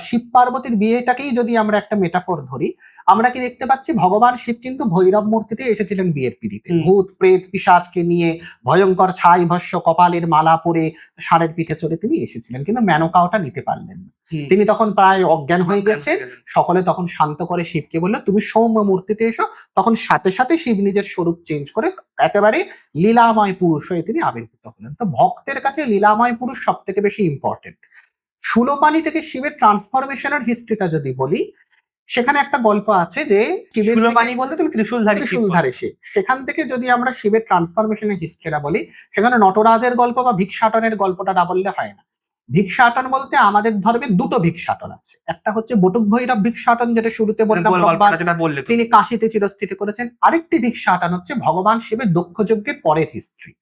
শিব পার্বতীর বিয়েটাকেই যদি আমরা একটা মেটাফোর ধরি, আমরা কি দেখতে পাচ্ছি ভগবান শিব কিন্তু ভৈরব মূর্তিতে এসেছিলেন বিয়ের পিড়িতে, ভূত প্রেত পিশাচকে নিয়ে ভয়ঙ্কর ছাই ভস্য কপালের মালা পরে ষাঁড়ের পিঠে চড়ে তিনি এসেছিলেন, কিন্তু মেনকা ওটা নিতে পারলেন না। তিনি তখন প্রায় অজ্ঞান হয়ে গেছেন। সকলে তখন শান্ত করে শিবকে বললো তুমি সৌম্য মূর্তিতে এসো। তখন সাথে সাথে শিব নিজের স্বরূপ চেঞ্জ করে একেবারে লীলাময় পুরুষ হয়ে তিনি আবির্ভূত হলেন। তো ভক্তের কাছে লীলাময় পুরুষ সব থেকে বেশি ইম্পর্টেন্ট। সুলোপানি থেকে শিবের ট্রান্সফরমেশনের হিস্ট্রিটা যদি বলি, সেখানে একটা গল্প আছে যে সুলোপানি বলতে তুমি ত্রিশূলধারী শিব বলো। ত্রিশূলধারী শিব। সেখান থেকে যদি আমরা শিবের ট্রান্সফরমেশনের হিস্ট্রিটা বলি, সেখানে নটরাজের গল্প বা ভিক্ষাটনের গল্পটা না বললে হয় না। ভিক্ষাটন বলতে আমাদের ধর্মে দুটো ভিক্ষাটন আছে। একটা হচ্ছে বটুক ভৈরব ভিক্ষাটন, যেটা শুরুতে বললাম তিনি কাশীতে চিরস্থিত করেছেন। আরেকটি ভিক্ষাটন হচ্ছে ভগবান শিবের দক্ষযজ্ঞের পরের হিস্ট্রি।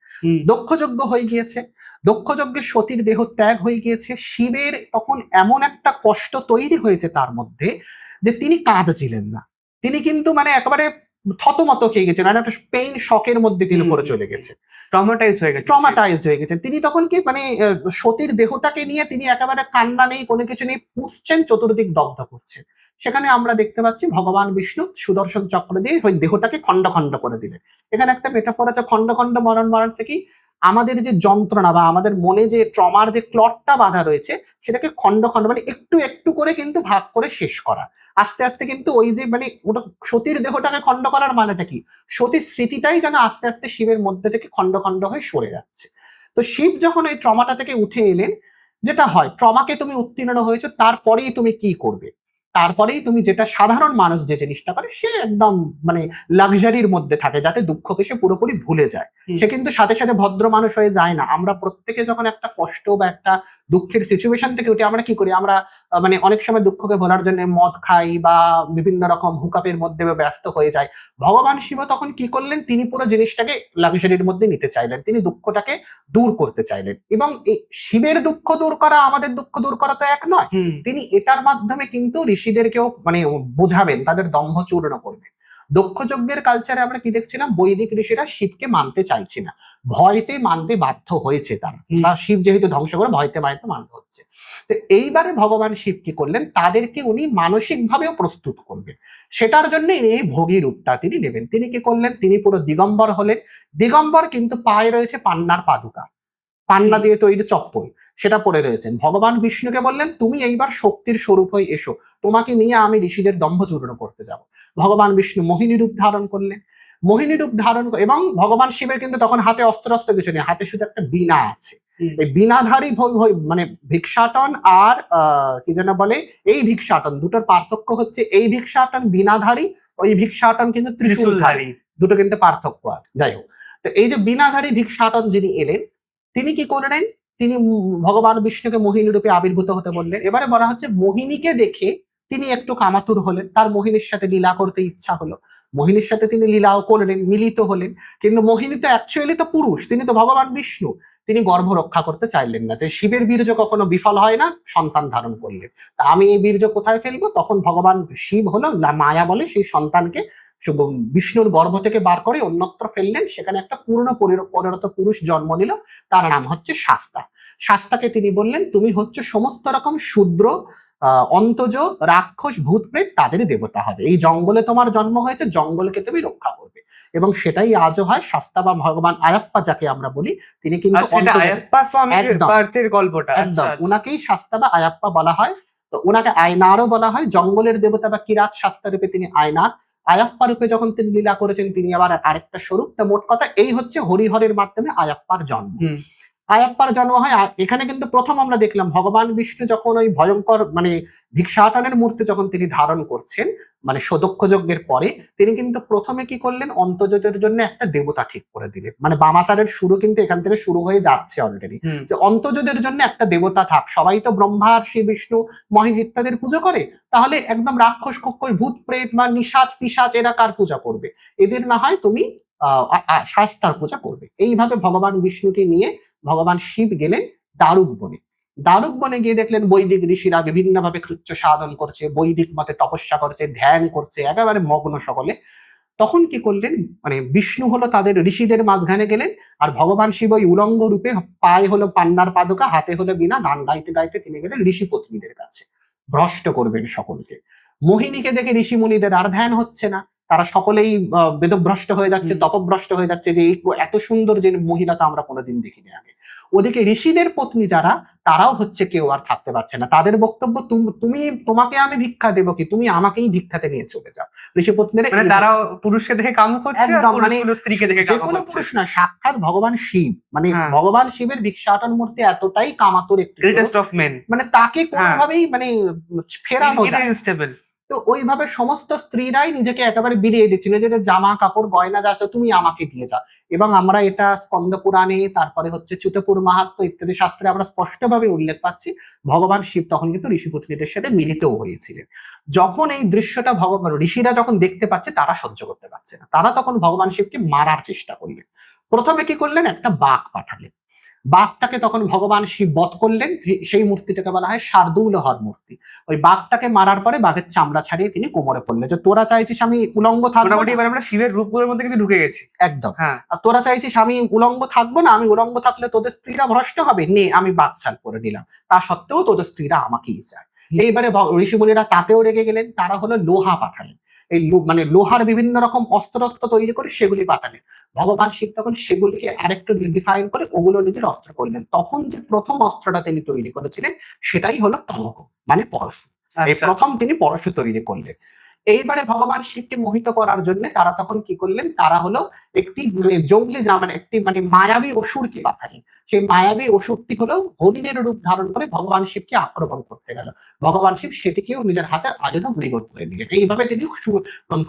দক্ষযজ্ঞ হয়ে গিয়েছে, দক্ষযজ্ঞের সতীর দেহ ত্যাগ হয়ে গিয়েছে। শিবের তখন এমন একটা কষ্ট তৈরি হয়েছে তার মধ্যে যে তিনি কাঁদছিলেন না, তিনি কিন্তু মানে একেবারে থতমত খেয়ে গেছেন, মানে একটা পেইন শকের মধ্যে তিনি পড়ে চলে গেছে, ট্রমাটাইজড হয়ে গেছেন। তিনি তখন কি মানে সতীর দেহটাকে নিয়ে তিনি একেবারে কান্না নেই, কোনো কিছু নেই, পুষছেন, চতুর্দিক দগ্ধ করছেন। সেখানে আমরা দেখতে পাচ্ছি ভগবান বিষ্ণু সুদর্শন চক্র দিয়ে ওই দেহটাকে খণ্ড খণ্ড করে দিলেন। এখানে একটা মেটাফোর আছে, খণ্ড খণ্ড মরণ থেকে আমাদের যে যন্ত্রণা বা আমাদের মনে যে ট্রমার যে ক্লটটা বাঁধা রয়েছে, সেটাকে খণ্ড খণ্ড মানে একটু একটু করে কিন্তু ভাগ করে শেষ করা। আস্তে আস্তে কিন্তু ওই যে মানে ওটা সতীর দেহটাকে খণ্ড করার মানেটা কি, সতীর স্মৃতিটাই যেন আস্তে আস্তে শিবের মধ্যে থেকে খণ্ড খণ্ড হয়ে সরে যাচ্ছে। তো শিব যখন এই ট্রমাটা থেকে উঠে এলেন, যেটা হয় ট্রমাকে তুমি উত্তীর্ণ হয়েছো, তারপরেই তুমি কি করবে, তারপরেই তুমি যেটা সাধারণ মানুষ যে জিনিসটা করে, সে একদম মানে লাক্সারির মধ্যে থাকে যাতে দুঃখকে সে পুরোপুরি ভুলে যায়। সে কিন্তু সাথে সাথে ভদ্র মানুষ হয়ে যায় না। আমরা প্রত্যেকে যখন একটা কষ্ট বা একটা দুঃখের সিচুয়েশন থেকে উঠে আমরা কি করি, আমরা মানে অনেক সময় দুঃখকে ভোলার জন্য মদ খাই বা বিভিন্ন রকম হুকাপের মধ্যে ব্যস্ত হয়ে যায়। ভগবান শিব তখন কি করলেন, তিনি পুরো জিনিসটাকে লাক্সারির মধ্যে নিতে চাইলেন, তিনি দুঃখটাকে দূর করতে চাইলেন। এবং এই শিবের দুঃখ দূর করা আমাদের দুঃখ দূর করা তো এক নয়, তিনি এটার মাধ্যমে কিন্তু ঋষিদেরকেও মানে বোঝাবেন, তাদের দম্ভ চূর্ণ করবেন। দক্ষযজ্ঞের কালচারে আমরা কি দেখছিলাম, বৈদিক ঋষিরা শিবকে মানতে চাইছে না, ভয়তে মানতে বাধ্য হয়েছে তারা, শিব যেহেতু ধ্বংস করে ভয়তে মানতে হচ্ছে। তো এইবারে ভগবান শিব কি করলেন, তাদেরকে উনি মানসিক ভাবেও প্রস্তুত করবেন, সেটার জন্য এই ভোগী রূপটা তিনি নেবেন। তিনি কি করলেন, তিনি পুরো দিগম্বর হলেন। দিগম্বর কিন্তু পায়ে রয়েছে পান্নার পাদুকা, পান্না দিয়ে তৈরি চপ্পল, সেটা পরে রয়েছেন। ভগবান বিষ্ণুকে বললেন তুমি এইবার শক্তির স্বরূপ হয়ে এসো, তোমাকে নিয়ে আমি ঋষিদের দম্ভ চূর্ণ করতে যাব। ভগবান বিষ্ণু মোহিনী রূপ ধারণ করলেন। মোহিনী রূপ ধারণ এবং ভগবান শিবের কিন্তু তখন হাতে অস্ত্র কিছু নেই, হাতে শুধু একটা বীণা আছে। এই বীণাধারী মানে ভিক্ষাটন আর কি যেন বলে এই ভিক্ষাটন, দুটোর পার্থক্য হচ্ছে এই ভিক্ষাটন বীণাধারী, ওই ভিক্ষাটন কিন্তু ত্রিশূলধারী, দুটো কিন্তু পার্থক্য আছে। যাই হোক, তো এই যে বীণাধারী ভিক্ষাটন যিনি এলেন, তিনি কি করলেন, তিনি ভগবান বিষ্ণুকে মোহিনী রূপে আবির্ভূত হতে বললেন। এবারে বলা হচ্ছে মোহিনীকে দেখে তিনি একটু কামাতুর হলেন, তার মোহিনীর সাথে লীলা করতে ইচ্ছা হলো, মোহিনীর সাথে তিনি লীলাও করলেন, মিলিত হলেন। কিন্তু মোহিনী তো অ্যাকচুয়ালি তো পুরুষ, তিনি তো ভগবান বিষ্ণু, তিনি গর্ভ রক্ষা করতে চাইলেন না, যে শিবের বীর্য কখনো বিফল হয় না, সন্তান ধারণ করলে তা আমি এই বীর্য কোথায় ফেলবো। তখন ভগবান শিব হলো মায়া বলে সেই সন্তানকে বিষ্ণুর গর্ভ থেকে বার করে অন্যত্র ফেললেন, সেখানে একটা পূর্ণ পরিণত পুরুষ জন্ম নিল, তার নাম হচ্ছে শাস্তা। শাস্তাকে তিনি বললেন তুমি হচ্ছে সমস্ত রকম শূদ্র, অন্তজ, রাক্ষস, ভূত প্রেত তাদের দেবতা হবে, এই জঙ্গলে তোমার জন্ম হয়েছে, জঙ্গলকে তুমি রক্ষা করবে। এবং সেটাই আজও হয়। শাস্তা বা ভগবান আয়াপ্পা যাকে আমরা বলি, তিনি কিন্তু উনাকেই শাস্তা বা আয়াপ্পা বলা হয়। তো ওনাকে আয়নারও বলা হয়, জঙ্গলের দেবতা বা কিরাত শাস্তা রূপে তিনি আয়নার। আয়াপ্পা রূপে যখন তিনি লীলা করেছেন, তিনি আবার আরেকটা স্বরূপ। তা মোট কথা এই হচ্ছে হরিহরের মাধ্যমে আয়াপ্পার জন্ম। আয়াপ্পার জন্ম হয় এখানে। কিন্তু প্রথম আমরা দেখলাম ভগবান বিষ্ণু যখন ওই ভয়ঙ্কর মানে ভিক্ষাটনের মূর্তি যখন তিনি ধারণ করছেন, মানে সদক্ষ যজ্ঞের পরে, তিনি কিন্তু প্রথমে কি করলেন, অন্তর্জতের জন্য একটা দেবতা ঠিক করে দিলেন। মানে বামাচারের শুরু কিন্তু এখান থেকে শুরু হয়ে যাচ্ছে অলরেডি, যে অন্তর্জতের জন্য একটা দেবতা থাক। সবাই তো ব্রহ্মা, শ্রী বিষ্ণু, মহেশ ইত্যাদির পুজো করে, তাহলে একদম রাক্ষস, কক্ষস, ভূত প্রেত বা নিশাচ পিশাচ এরা কার পূজা করবে, এদের না হয় তুমি শাস্তার পূজা করবে। এইভাবে ভগবান বিষ্ণুকে নিয়ে ভগবান শিব গেলেন দারুক বনে। দারুক বনে গিয়ে দেখলেন বৈদিক ঋষিরা বিভিন্ন ভাবে কৃচ্ছ সাধন করছে, বৈদিক মতে তপস্যা করছে, ধ্যান করছে, একেবারে মগ্ন সকলে। তখন কি করলেন, মানে বিষ্ণু হলো তাদের ঋষিদের মাঝখানে গেলেন, আর ভগবান শিব ওই উলঙ্গ রূপে, পায়ে হলো পান্নার পাদুকা, হাতে হলো বীণা, গান গাইতে গাইতে তিনি গেলেন ঋষি পত্নীদের কাছে, ভ্রষ্ট করবেন সকলকে। মোহিনীকে দেখে ঋষি মুনিদের আর ধ্যান হচ্ছে না, তারা সকলেই বেদভ্রষ্ট হয়ে যাচ্ছে, তপভ্রষ্ট হয়ে যাচ্ছে, যে এই এত সুন্দর যে মহিলা তো আমরা কোনোদিন দেখিনি আগে। ওদিকে ঋষিদের পত্নী যারা, তারাও হচ্ছে কেউ আর থাকতে পারছে না, তাদের বক্তব্য তুমি, তোমাকে আমি ভিক্ষা দেবো কি, তুমি আমাকেই ভিক্ষাতে নিয়ে চলে যাও। ঋষি পত্নীরা মানে তারা পুরুষকে দেখে কাম করছে, আর একদম, মানে পুরুষগুলো স্ত্রীকে দেখে যে কাম কোনো করছে। পুরুষ না, সাক্ষাৎ ভগবান শিব, মানে হ্যাঁ। ভগবান শিবের ভিক্ষাটন মূর্তি এতটাই কামাতুর একটি স্বরূপ, গ্রেটেস্ট অফ মেন, মানে তাকে কোনোভাবেই মানে ফেরানো যায় না। ইনস্টেবল। তো ওইভাবে সমস্ত স্ত্রীরাই নিজেকে একেবারে বিলিয়ে দিচ্ছিল, যে জামা কাপড় গয়না যা আছে তুমি আমাকে দিয়ে যাও। এবং আমরা এটা স্কন্দ পুরাণে, তারপরে হচ্ছে চ্যুতপুর মাহাত্ম্য ইত্যাদি শাস্ত্রে আমরা স্পষ্টভাবে উল্লেখ পাচ্ছি, ভগবান শিব তখন কিন্তু ঋষিপত্নীদের সাথে মিলিতও হয়েছিলেন। যখন এই দৃশ্যটা ভগবান ঋষিরা যখন দেখতে পাচ্ছে, তারা সহ্য করতে পারছে না, তারা তখন ভগবান শিবকে মারার চেষ্টা করলেন। প্রথমে কি করলেন, একটা বাঘ পাঠালেন, বাঘটাকে তখন ভগবান শিব বধ করলেন, সেই মূর্তিটাকে বলা হয় শার্দুলহর মূর্তি। ওই বাঘটাকে মারার পরে বাঘের চামড়া ছাড়িয়ে তিনি কোমরে পড়লেন, যে তোরা চাইছিস আমি উলঙ্গ থাকবো মোটামুটি না? এবার আমরা শিবের রূপগুলোর মধ্যে কিন্তু ঢুকে গেছি। একদম। হ্যাঁ, আর তোরা চাইছিস আমি উলঙ্গ থাকবো না, আমি উলঙ্গ থাকলে তোদের স্ত্রীরা ভ্রষ্ট হবে, নে আমি বাদশাল করে নিলাম, তা সত্ত্বেও তোদের স্ত্রীরা আমাকেই চায়। এইবারে ঋষিমুনিরা তাতেও রেগে গেলেন, তারা হলো লোহা পাঠালেন, এই মানে লোহার বিভিন্ন রকম অস্ত্র তৈরি করে সেগুলি পাঠালেন। ভগবান শিব তখন সেগুলিকে আরেকটু ডিফাইন করে ওগুলো নিজের অস্ত্র করলেন। তখন যে প্রথম অস্ত্রটা তিনি তৈরি করেছিলেন, সেটাই হলো টনক, মানে পরশু। এই আচ্ছা। প্রথম তিনি পরশু তৈরি করলেন। এইবারে ভগবান শিবকে মোহিত করার জন্য তারা তখন কি করলেন, তারা হলো একটি জঙ্গলি মানে একটি মানে মায়াবী অসুরকে পাঠালেন। সেই মায়াবী অসুরটি হলো হরিণের রূপ ধারণ করে ভগবান শিবকে আক্রমণ করতে গেল। ভগবান শিব সেটিকেও নিজের হাতে আয়ুধ মৃগ করে নিলেন। এইভাবে তিনি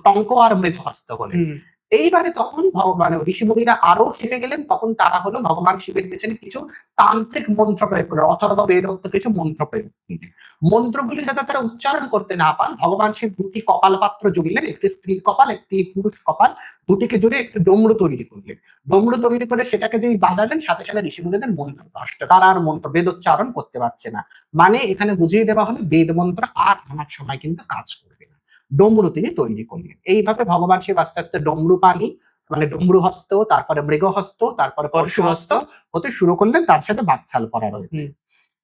টঙ্ক আর মৃগ হস্ত হলেন। হুম। এইবারে তখন ভগবান ঋষিমুনিরা আরো খেপে গেলেন, তখন তারা হলো ভগবান শিবের পেছনে কিছু তান্ত্রিক মন্ত্র প্রয়োগ করলেন, অথবা বেদোক্ত কিছু মন্ত্র প্রয়োগ করলেন। মন্ত্রগুলি যাতে তারা উচ্চারণ করতে না পান, ভগবান শিব দুটি কপাল পাত্র জুড়লেন, একটি স্ত্রী কপাল, একটি পুরুষ কপাল, দুটিকে জুড়ে একটি ডমরু তৈরি করলেন। ডমরু তৈরি করে সেটাকে যেই বাজালেন, সাথে সাথে ঋষিমুনিদের মন্ত্র নষ্ট, তারা আর মন্ত্র বেদোচ্চারণ করতে পারছে না। মানে এখানে বুঝিয়ে দেওয়া হলো বেদ মন্ত্র আর আমার সময় কিন্তু কাজ করবে না। ডমরু তিনি তৈরি করলেন। এইভাবে ভগবান শিব আস্তে আস্তে ডমরু পানি, মানে ডমরু হস্ত, তারপরে মৃগ হস্ত, তারপরে পরশু হস্ত হতে শুরু করলেন, তার সাথে বাকছাল করা রয়েছে।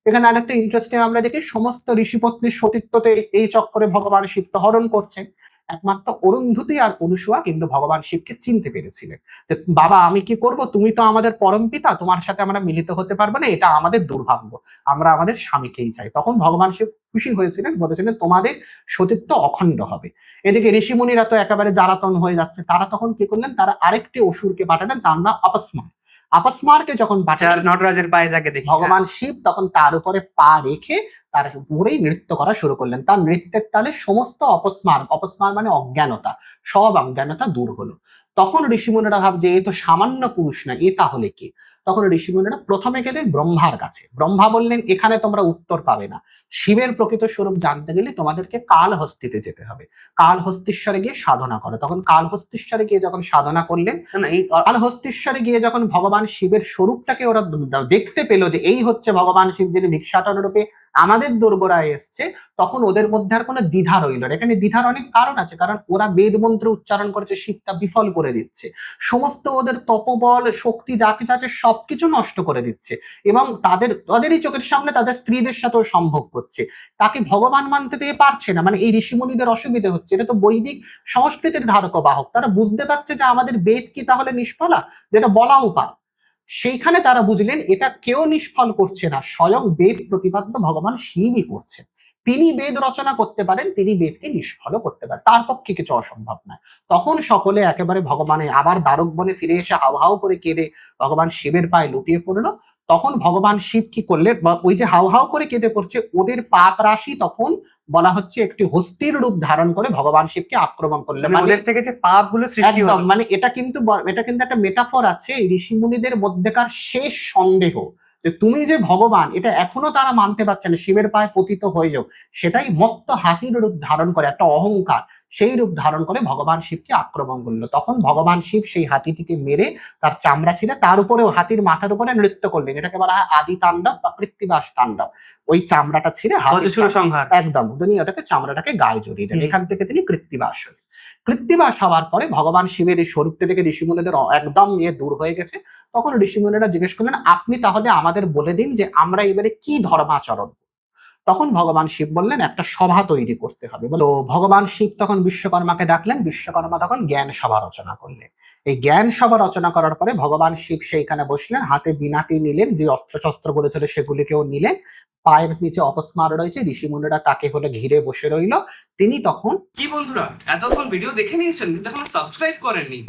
এখানে আরেকটা ইন্টারেস্টিং আমরা দেখি, সমস্ত ঋষিপত্নীর সতীত্বতে এই চক্করে ভগবান শিব তো হরণ করছেন। একমাত্র অরুন্ধতী আর অনুসুয়া কিন্তু ভগবান শিবকে চিনতে পেরেছিলেন, যে বাবা আমি কি করব, তুমি তো আমাদের পরম পিতা, তোমার সাথে আমরা মিলিত হতে পারবো না, এটা আমাদের দুর্ভাগ্য, আমরা আমাদের স্বামীকেই চাই। তখন ভগবান শিব খুশি হয়েছিলেন, বলেছিলেন তোমাদের সতীত্ব অখণ্ড হবে। এদিকে ঋষিমুনিরা তো একেবারে জ্বালাতন হয়ে যাচ্ছে, তারা তখন কি করলেন, তারা আরেকটি অসুরকে পাঠালেন, তার নাম আপসমার। আপসমারকে যখন পাঠালেন, নটরাজের পায়ে যাকে দেখি, ভগবান শিব তখন তার উপরে পা রেখে তার উপরেই নৃত্য করা শুরু করলেন। তার নৃত্যের তালে সমস্ত অপস্মার মানে অজ্ঞানতা, সব অজ্ঞানতা দূর হলো। তখন ঋষিমুনিরা ভাবছে এ তো সামান্য পুরুষ না, এ তাহলে কি? তখন ঋষিমুনিরা প্রথমে গেলেন ব্রহ্মার কাছে। ব্রহ্মা বললেন এখানে তোমরা উত্তর পাবে না, শিবের প্রকৃত স্বরূপ জানতে গেলে তোমাদেরকে কালহস্তিতে যেতে হবে, কালহস্তিশ্বরে গিয়ে সাধনা করো। তখন কালহস্তিশ্বরে গিয়ে যখন সাধনা করলেন, কালহস্তিশ্বরে গিয়ে যখন ভগবান শিবের স্বরূপটাকে ওরা দেখতে পেলো, যে এই হচ্ছে ভগবান শিব যিনি ভিক্ষাটন রূপে আমাদের দোরগোড়ায় এসছে, তখন ওদের মধ্যে আর কোনো দ্বিধা রইল না। এখানে দ্বিধার অনেক কারণ আছে, কারণ ওরা বেদ মন্ত্র উচ্চারণ করেছে, শিবটা বিফল করে দিচ্ছে, সমস্ত ওদের তপবল শক্তি যা কিছু আছে সবকিছু নষ্ট করে দিচ্ছে, এবং তাদেরই চোখের সামনে তাদের স্ত্রীদের সাথেও সম্ভব করছে। তাকে ভগবান মানতে দিয়ে পারছে না, মানে এই ঋষিমুনিদের অসুবিধা হচ্ছে। এটা তো বৈদিক সংস্কৃতির ধারক বাহক, তারা বুঝতে পারছে যে আমাদের বেদ কি তাহলে নিষ্ফলা, যেটা বলাও পাপ। সেইখানে তারা বুঝলেন এটা কেউ নিষ্ফল করছে না, স্বয়ং বেদ প্রতিপাদ্য ভগবান শিবই করছেন। তিনি বেদ রচনা করতে পারেন, তিনি বেদকে নিষ্ফল করতে পারেন, তার পক্ষে কিছু অসম্ভব নয়। তখন সকলে একেবারে ভগবানে আবার দ্বারক বনে ফিরে এসে হাউ হাউ করে কেঁদে ভগবান শিবের পায়ে লুটিয়ে পড়লো। তখন ভগবান শিব কি করলেন, ওই যে হাউ হাউ করে কেঁদে পড়ছে, ওদের পাপ রাশি তখন বলা হচ্ছে একটি হস্তির রূপ ধারণ করে ভগবান শিবকে আক্রমণ করলেন। মানে ওদের থেকে যে পাপগুলো সৃষ্টি হলো, মানে এটা কিন্তু একটা মেটাফর আছে, ঋষি মুনিদের মধ্যেকার শেষ সন্দেহ, যে তুমি যে ভগবান এটা এখনো তারা মানতে পারছে না, শিবের পায়ে পতিত হয়েও সেটাই মত্ত হাতির রূপ ধারণ করে, একটা অহংকার, সেই রূপ ধারণ করে ভগবান শিবকে আক্রমণ করলো। তখন ভগবান শিব সেই হাতিটিকে মেরে তার চামড়া ছিঁড়ে তার উপরেও হাতির মাথার উপরে নৃত্য করলেন, এটাকে বলা হয় আদি তাণ্ডব বা কৃত্তিবাস তাণ্ডব। ওই চামড়াটা ছিঁড়ে গজসূর সংহার। একদম তিনি ওটাকে চামড়াটাকে গায়ে জড়িয়ে দেন, হুম। এখান থেকে তিনি কৃত্তিবাস হলেন। কৃত্তিবাস হওয়ার পরে ভগবান শিবের এই স্বরূপটা থেকে ঋষিমুনিদের একদম দূর হয়ে গেছে। তখন ঋষিমুনিরা জিজ্ঞেস করলেন, আপনি তাহলে আমাদের বলে দিন যে আমরা এবারে কি ধর্মাচরণ। তখন ভগবান শিব বললেন একটা সভা তৈরি করতে হবে। তো ভগবান শিব তখন বিশ্বকর্মাকে ডাকলেন, বিশ্বকর্মা তখন জ্ঞান সভা রচনা করলেন। এই জ্ঞান সভা রচনা করার পরে ভগবান শিব সেইখানে বসলেন, হাতে বীণাটি নিলেন, যে অস্ত্রশস্ত্রগুলো ছিল সেগুলিকেও নিলেন, পায়ের নিচে অপস্মার রয়েছে, ঋষিমুনিরা তাকে হলে ঘিরে বসে রইল। তিনি তখন কি বন্ধুরা, এতক্ষণ ভিডিও দেখে নিয়েছেন কিন্তু এখনো সাবস্ক্রাইব করেননি,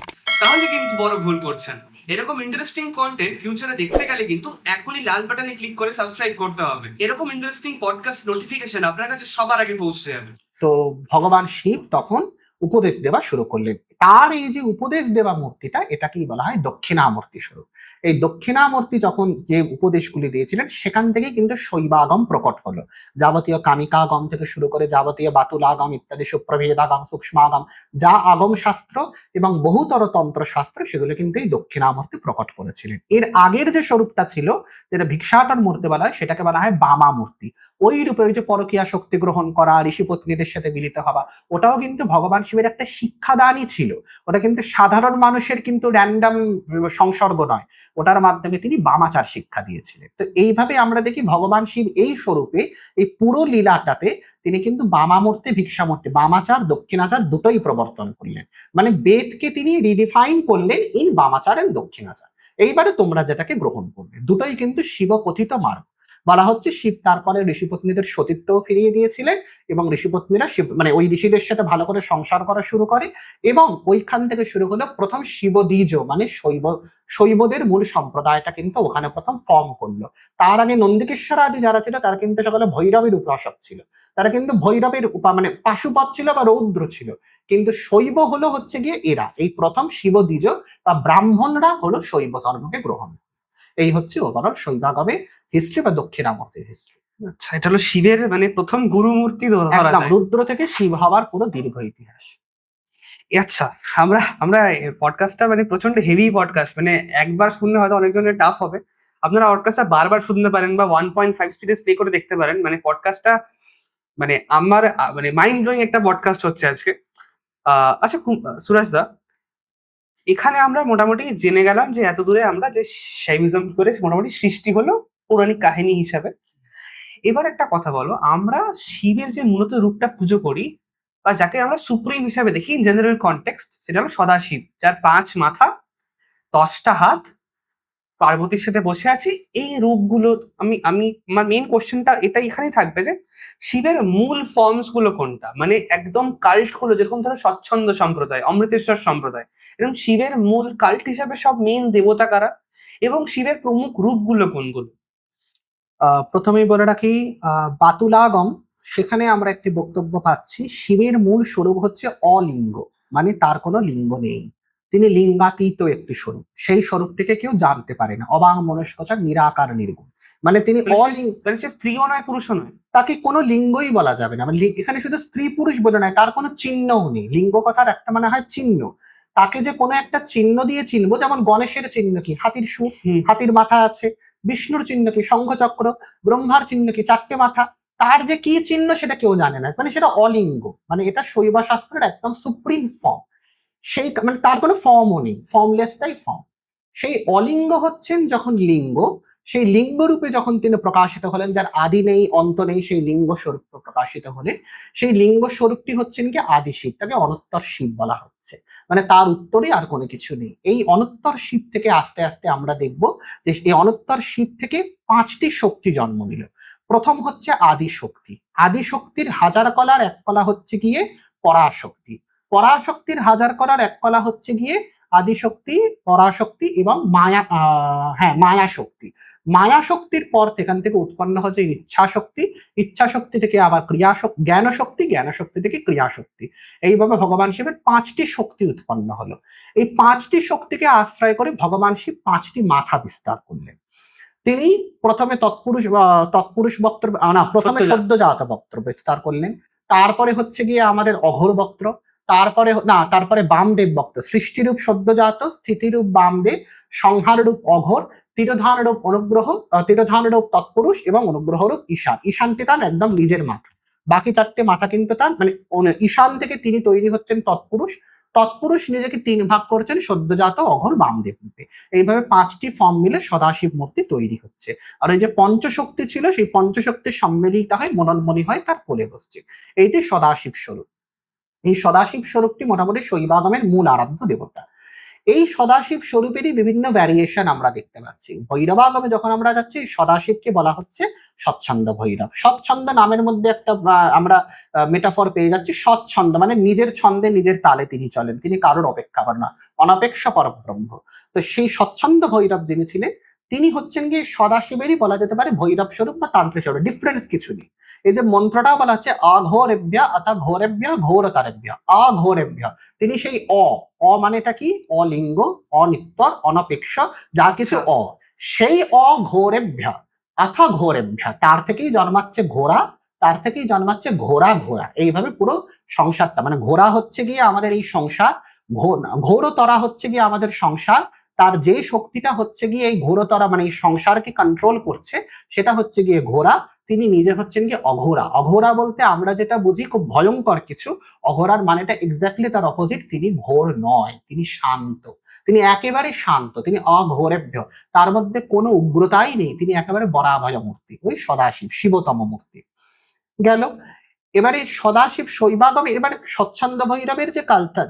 তাহলে কিন্তু বড় ভুল করছেন। এরকম ইন্টারেস্টিং কন্টেন্ট ফিউচারে দেখতে গেলে কিন্তু এখনই লাল বাটনে ক্লিক করে সাবস্ক্রাইব করতে হবে। এরকম ইন্টারেস্টিং পডকাস্ট নোটিফিকেশন আপনার কাছে সবার আগে পৌঁছে যাবে। তো ভগবান শিব তখন উপদেশ দেওয়া শুরু করলেন। তার এই যে উপদেশ দেওয়া মূর্তিটা, এটাকেই বলা হয় দক্ষিণামূর্তি স্বরূপ। এই দক্ষিণামূর্তি যখন যে উপদেশগুলি দিয়েছিলেন সেখান থেকে কিন্তু শৈবাগম প্রকট হলো। যাবতীয় কামিকাগম থেকে শুরু করে যাবতীয় বাতুলাগম ইত্যাদি সুপ্রভেদাগম সূক্ষ্মাগম যা আগম শাস্ত্র এবং বহুতর তন্ত্র শাস্ত্র, সেগুলো কিন্তু এই দক্ষিণামূর্তি প্রকট করেছিলেন। এর আগের যে স্বরূপটা ছিল, যেটা ভিক্ষাটন মূর্তি বলা হয়, সেটাকে বলা হয় বামা মূর্তি। ওই রূপে ওই যে পরকীয়া শক্তি গ্রহণ করা, ঋষিপত্নীদের সাথে মিলিত হওয়া, ওটাও কিন্তু ভগবান শিবের একটা শিক্ষাদানই ছিল। ওটা কিন্তু সাধারণ মানুষের কিন্তু র্যান্ডম সংসর্গ নয়, ওটার মাধ্যমে তিনি বামাচার শিক্ষা দিয়েছিলেন। তো এইভাবে আমরা দেখি ভগবান শিব এই স্বরূপে এই পুরো লীলাটাতে তিনি কিন্তু বামামূর্তি ভিক্ষামূর্তি, বামাচার দক্ষিণাচার দুটোই প্রবর্তন করলেন। মানে বেদকে তিনি রিডিফাইন করলেন ইন বামাচার এন্ড দক্ষিণাচার। এইবারে তোমরা যেটাকে গ্রহণ করবে, দুটোই কিন্তু শিবকথিত মার্গ। বলা হচ্ছে শিব তারপরে ঋষিপত্নীদের সতীত্বও ফিরিয়ে দিয়েছিলেন এবং ঋষিপত্নীরা শিব মানে ওই ঋষিদের সাথে ভালো করে সংসার করা শুরু করে এবং ওইখান থেকে শুরু হলো প্রথম শিবদ্বিজ মানে শৈবদের মূল সম্প্রদায়টা কিন্তু ওখানে প্রথম ফর্ম করলো। তার আগে নন্দিকেশ্বর আদি যারা ছিল তারা কিন্তু সকলে ভৈরবের উপাসক ছিল, তারা কিন্তু ভৈরবের মানে পাশুপত ছিল বা রৌদ্র ছিল। কিন্তু শৈব হলো হচ্ছে গিয়ে এরা এই প্রথম শিবদ্বিজ বা ব্রাহ্মণরা হলো শৈব ধর্মকে গ্রহণ। এই হচ্ছে ওভারঅল শৈবাগমের হিস্ট্রি বা দক্ষিণামূর্তির হিস্ট্রি। আচ্ছা, এটা হলো শিবের মানে প্রথম গুরুমূর্তি ধরা একদম যায়। রুদ্র থেকে শিব হওয়ার পুরো দীর্ঘ ইতিহাস। আচ্ছা, আমরা আমরা পডকাস্টটা মানে প্রচন্ড হেভি পডকাস্ট, মানে একবার শুনলে হয়তো অনেকজনের টাফ হবে। আপনারা পডকাস্টটা বারবার শুনতে পারেন বা 1.5 স্পিডে প্লে করে দেখতে পারেন। মানে পডকাস্টটা মানে আমার মানে মাইন্ড ব্লোয়িং একটা পডকাস্ট হচ্ছে আজকে। আচ্ছা, সুরাজ দা, এখানে আমরা মোটামুটি জেনে গেলাম যে এত দূরে আমরা যে শাইভিজম করে মোটামুটি সৃষ্টি হলো পৌরাণিক কাহিনী হিসাবে। এবার একটা কথা বলো, আমরা শিবের যে মূলত রূপটা পুজো করি বা যাকে আমরা সুপ্রিম হিসাবে দেখি ইন জেনারেল কনটেক্সট, সেটা হলো সদাশিব, যার 5 মাথা 10টা হাত, পার্বতীর সাথে বসে আছি। এই রূপগুলো আমি আমি আমার মেইন কোশ্চেনটা এটা এখানেই থাকবে যে শিবের মূল ফর্মস গুলো কোনটা, মানে একদম কাল্ট গুলো যেরকম ধরো স্বচ্ছন্দ সম্প্রদায়, অমৃতেশ্বর সম্প্রদায়, এরকম শিবের মূল কাল্ট হিসাবে সব মেইন দেবতা কারা এবং শিবের প্রমুখ রূপগুলো কোনগুলো? প্রথমেই বলে রাখি বাতুলাগম, সেখানে আমরা একটি বক্তব্য পাচ্ছি শিবের মূল স্বরূপ হচ্ছে অলিঙ্গ, মানে তার কোনো লিঙ্গ নেই, তিনি লিঙ্গাতীত একটি স্বরূপ, সেই স্বরূপটিকে কেউ জানতে পারে না, অবাং মনস্কচার নিরাকার নির্গুণ, মানে তিনি মানে সে স্ত্রীও নয় পুরুষও নয়, তাকে কোনো লিঙ্গই বলা যাবে না। মানে এখানে শুধু স্ত্রী পুরুষ বলে নয়, তার কোনো চিহ্নও নেই। লিঙ্গ কথার একটা মানে হয় চিহ্ন, তাকে যে কোনো একটা চিহ্ন দিয়ে চিনবো, যেমন গণেশের চিহ্ন কি হাতির সুর, হাতির মাথা আছে, বিষ্ণুর চিহ্ন কি শঙ্খচক্র, ব্রহ্মার চিহ্ন কি 4টে মাথা, তার যে কি চিহ্ন সেটা কেউ জানে না, মানে সেটা অলিঙ্গ, মানে এটা শৈব শাস্ত্রের একদম সুপ্রিম ফর্ম। সেই মানে তার কোনো ফর্মও নেই, ফর্মলেসটাই ফর্ম। সেই অলিঙ্গ হচ্ছেন যখন লিঙ্গ, সেই লিঙ্গ রূপে যখন তিনি প্রকাশিত হলেন, যার আদি নেই অন্ত নেই, সেই লিঙ্গ স্বরূপ প্রকাশিত হলেন। সেই লিঙ্গ স্বরূপটি হচ্ছেন কি আদি শিব, তাকে অনুত্তর শিব বলা হচ্ছে, মানে তার উত্তরে আর কোনো কিছু নেই। এই অনুত্তর শিব থেকে আস্তে আস্তে আমরা দেখব যে এই অনুত্তর শিব থেকে 5টি শক্তি জন্ম নিল। প্রথম হচ্ছে আদি শক্তি, আদি শক্তির 1000 কলার এক কলা হচ্ছে গিয়ে পরাশক্তি, পরাশক্তির 1000 কলার এক কলা হচ্ছে গিয়ে আদিশক্তি, পরাশক্তি এবং মায়া মায়া শক্তি। মায়া শক্তির পর সেখান থেকে উৎপন্ন হচ্ছে ইচ্ছা শক্তি, ইচ্ছা শক্তি থেকে আবার জ্ঞান শক্তি, জ্ঞান শক্তি থেকে ক্রিয়া শক্তি। এইভাবে ভগবান শিবের 5টি শক্তি উৎপন্ন হলো। এই 5টি শক্তিকে আশ্রয় করে ভগবান শিব 5টি মাথা বিস্তার করলেন। তিনি প্রথমে তৎপুরুষ বক্তব্য না, প্রথমে সদ্যজাত। সদ্যজাত বক্তব্য বিস্তার করলেন, তারপরে হচ্ছে গিয়ে আমাদের অঘোর বক্ত্র, তারপরে বামদেব বক্ত, সৃষ্টিরূপ সদ্যজাত, স্থিতিরূপ বামদেব, সংহাররূপ অঘোর, তিরোধানরূপ অনুগ্রহ, তিরোধানরূপ তৎপুরুষ এবং অনুগ্রহরূপ ঈশান। ঈশানটি তার একদম নিজের মাথা, বাকি চারটে মাথা কিন্তু তার মানে ঈশান থেকে তিনি তৈরি হচ্ছেন তৎপুরুষ, তৎপুরুষ নিজেকে তিন ভাগ করছেন সদ্যজাত, অঘোর, বামদেব রূপে। এইভাবে 5টি ফর্ম মিলে সদাশিব মূর্তি তৈরি হচ্ছে। আর ওই যে পঞ্চশক্তি ছিল, সেই পঞ্চশক্তির সম্মিলিত হয়, মননমণি হয় তার কোলে বসছে। এইটি সদাশিব স্বরূপ। এই সদাশিব স্বরূপটি মোটামুটি শৈবাগমের মূল আরাধ্য দেবতা। এই সদাশিব স্বরূপেরই বিভিন্ন ভ্যারিয়েশন আমরা দেখতে পাচ্ছি। ভৈরবাগমে যখন আমরা যাচ্ছি, সদাশিবকে বলা হচ্ছে স্বচ্ছন্দ ভৈরব। স্বচ্ছন্দ নামের মধ্যে একটা আমরা মেটাফর পেয়ে যাচ্ছি। স্বচ্ছন্দ মানে নিজের ছন্দে নিজের তালে তিনি চলেন, তিনি কারোর অপেক্ষা করেন না, অনপেক্ষ পরব্রহ্ম। তো সেই স্বচ্ছন্দ ভৈরব যিনি ছিলেন, তিনি হচ্ছেন গিয়ে সদাশিবেরই বলা যেতে পারে ভৈরব স্বরূপ বা তান্ত্রিক স্বরূপ। ডিফারেন্স কিছু নেই। এই যে মন্ত্রটাও বলা হচ্ছে অঘোরেভ্য অথ ঘোরেভ্য ঘোরতারেভ্য, অঘোরেভ্য, তিনি সেই মানেটা কি? অলিঙ্গ, অনিত্যর, অনপেক্ষ, যা কিছু সেই অঘোরেভ্য অথ ঘোরেভ্য, তার থেকেই জন্মাচ্ছে ঘোড়া, তার থেকেই জন্মাচ্ছে ঘোড়া। এইভাবে পুরো সংসারটা, মানে ঘোড়া হচ্ছে গিয়ে আমাদের এই সংসার, ঘোরতরা হচ্ছে গিয়ে আমাদের সংসার। তার যে শক্তিটা হচ্ছে গিয়ে এই ঘোরতরা মানে এই সংসারকে কন্ট্রোল করছে, সেটা হচ্ছে গিয়ে ঘোড়া। তিনি নিজে হচ্ছেন কি অঘোরা। অঘোরা বলতে আমরা যেটা বুঝি খুব ভয়ঙ্কর কিছু, অঘোরার মানেটা এক্স্যাক্টলি তার অপোজিট। তিনি ঘোর নয়, তিনি শান্ত, তিনি একেবারে শান্ত, তিনি অঘোরেভ্য, তার মধ্যে কোনো উগ্রতাই নেই, তিনি একেবারে বরাভয় মূর্তি, ওই সদাশিব, শিবতম মূর্তি গেল। এবারে সদাশিব শৈবাগমে, এবারে স্বচ্ছন্দ ভৈরবের যে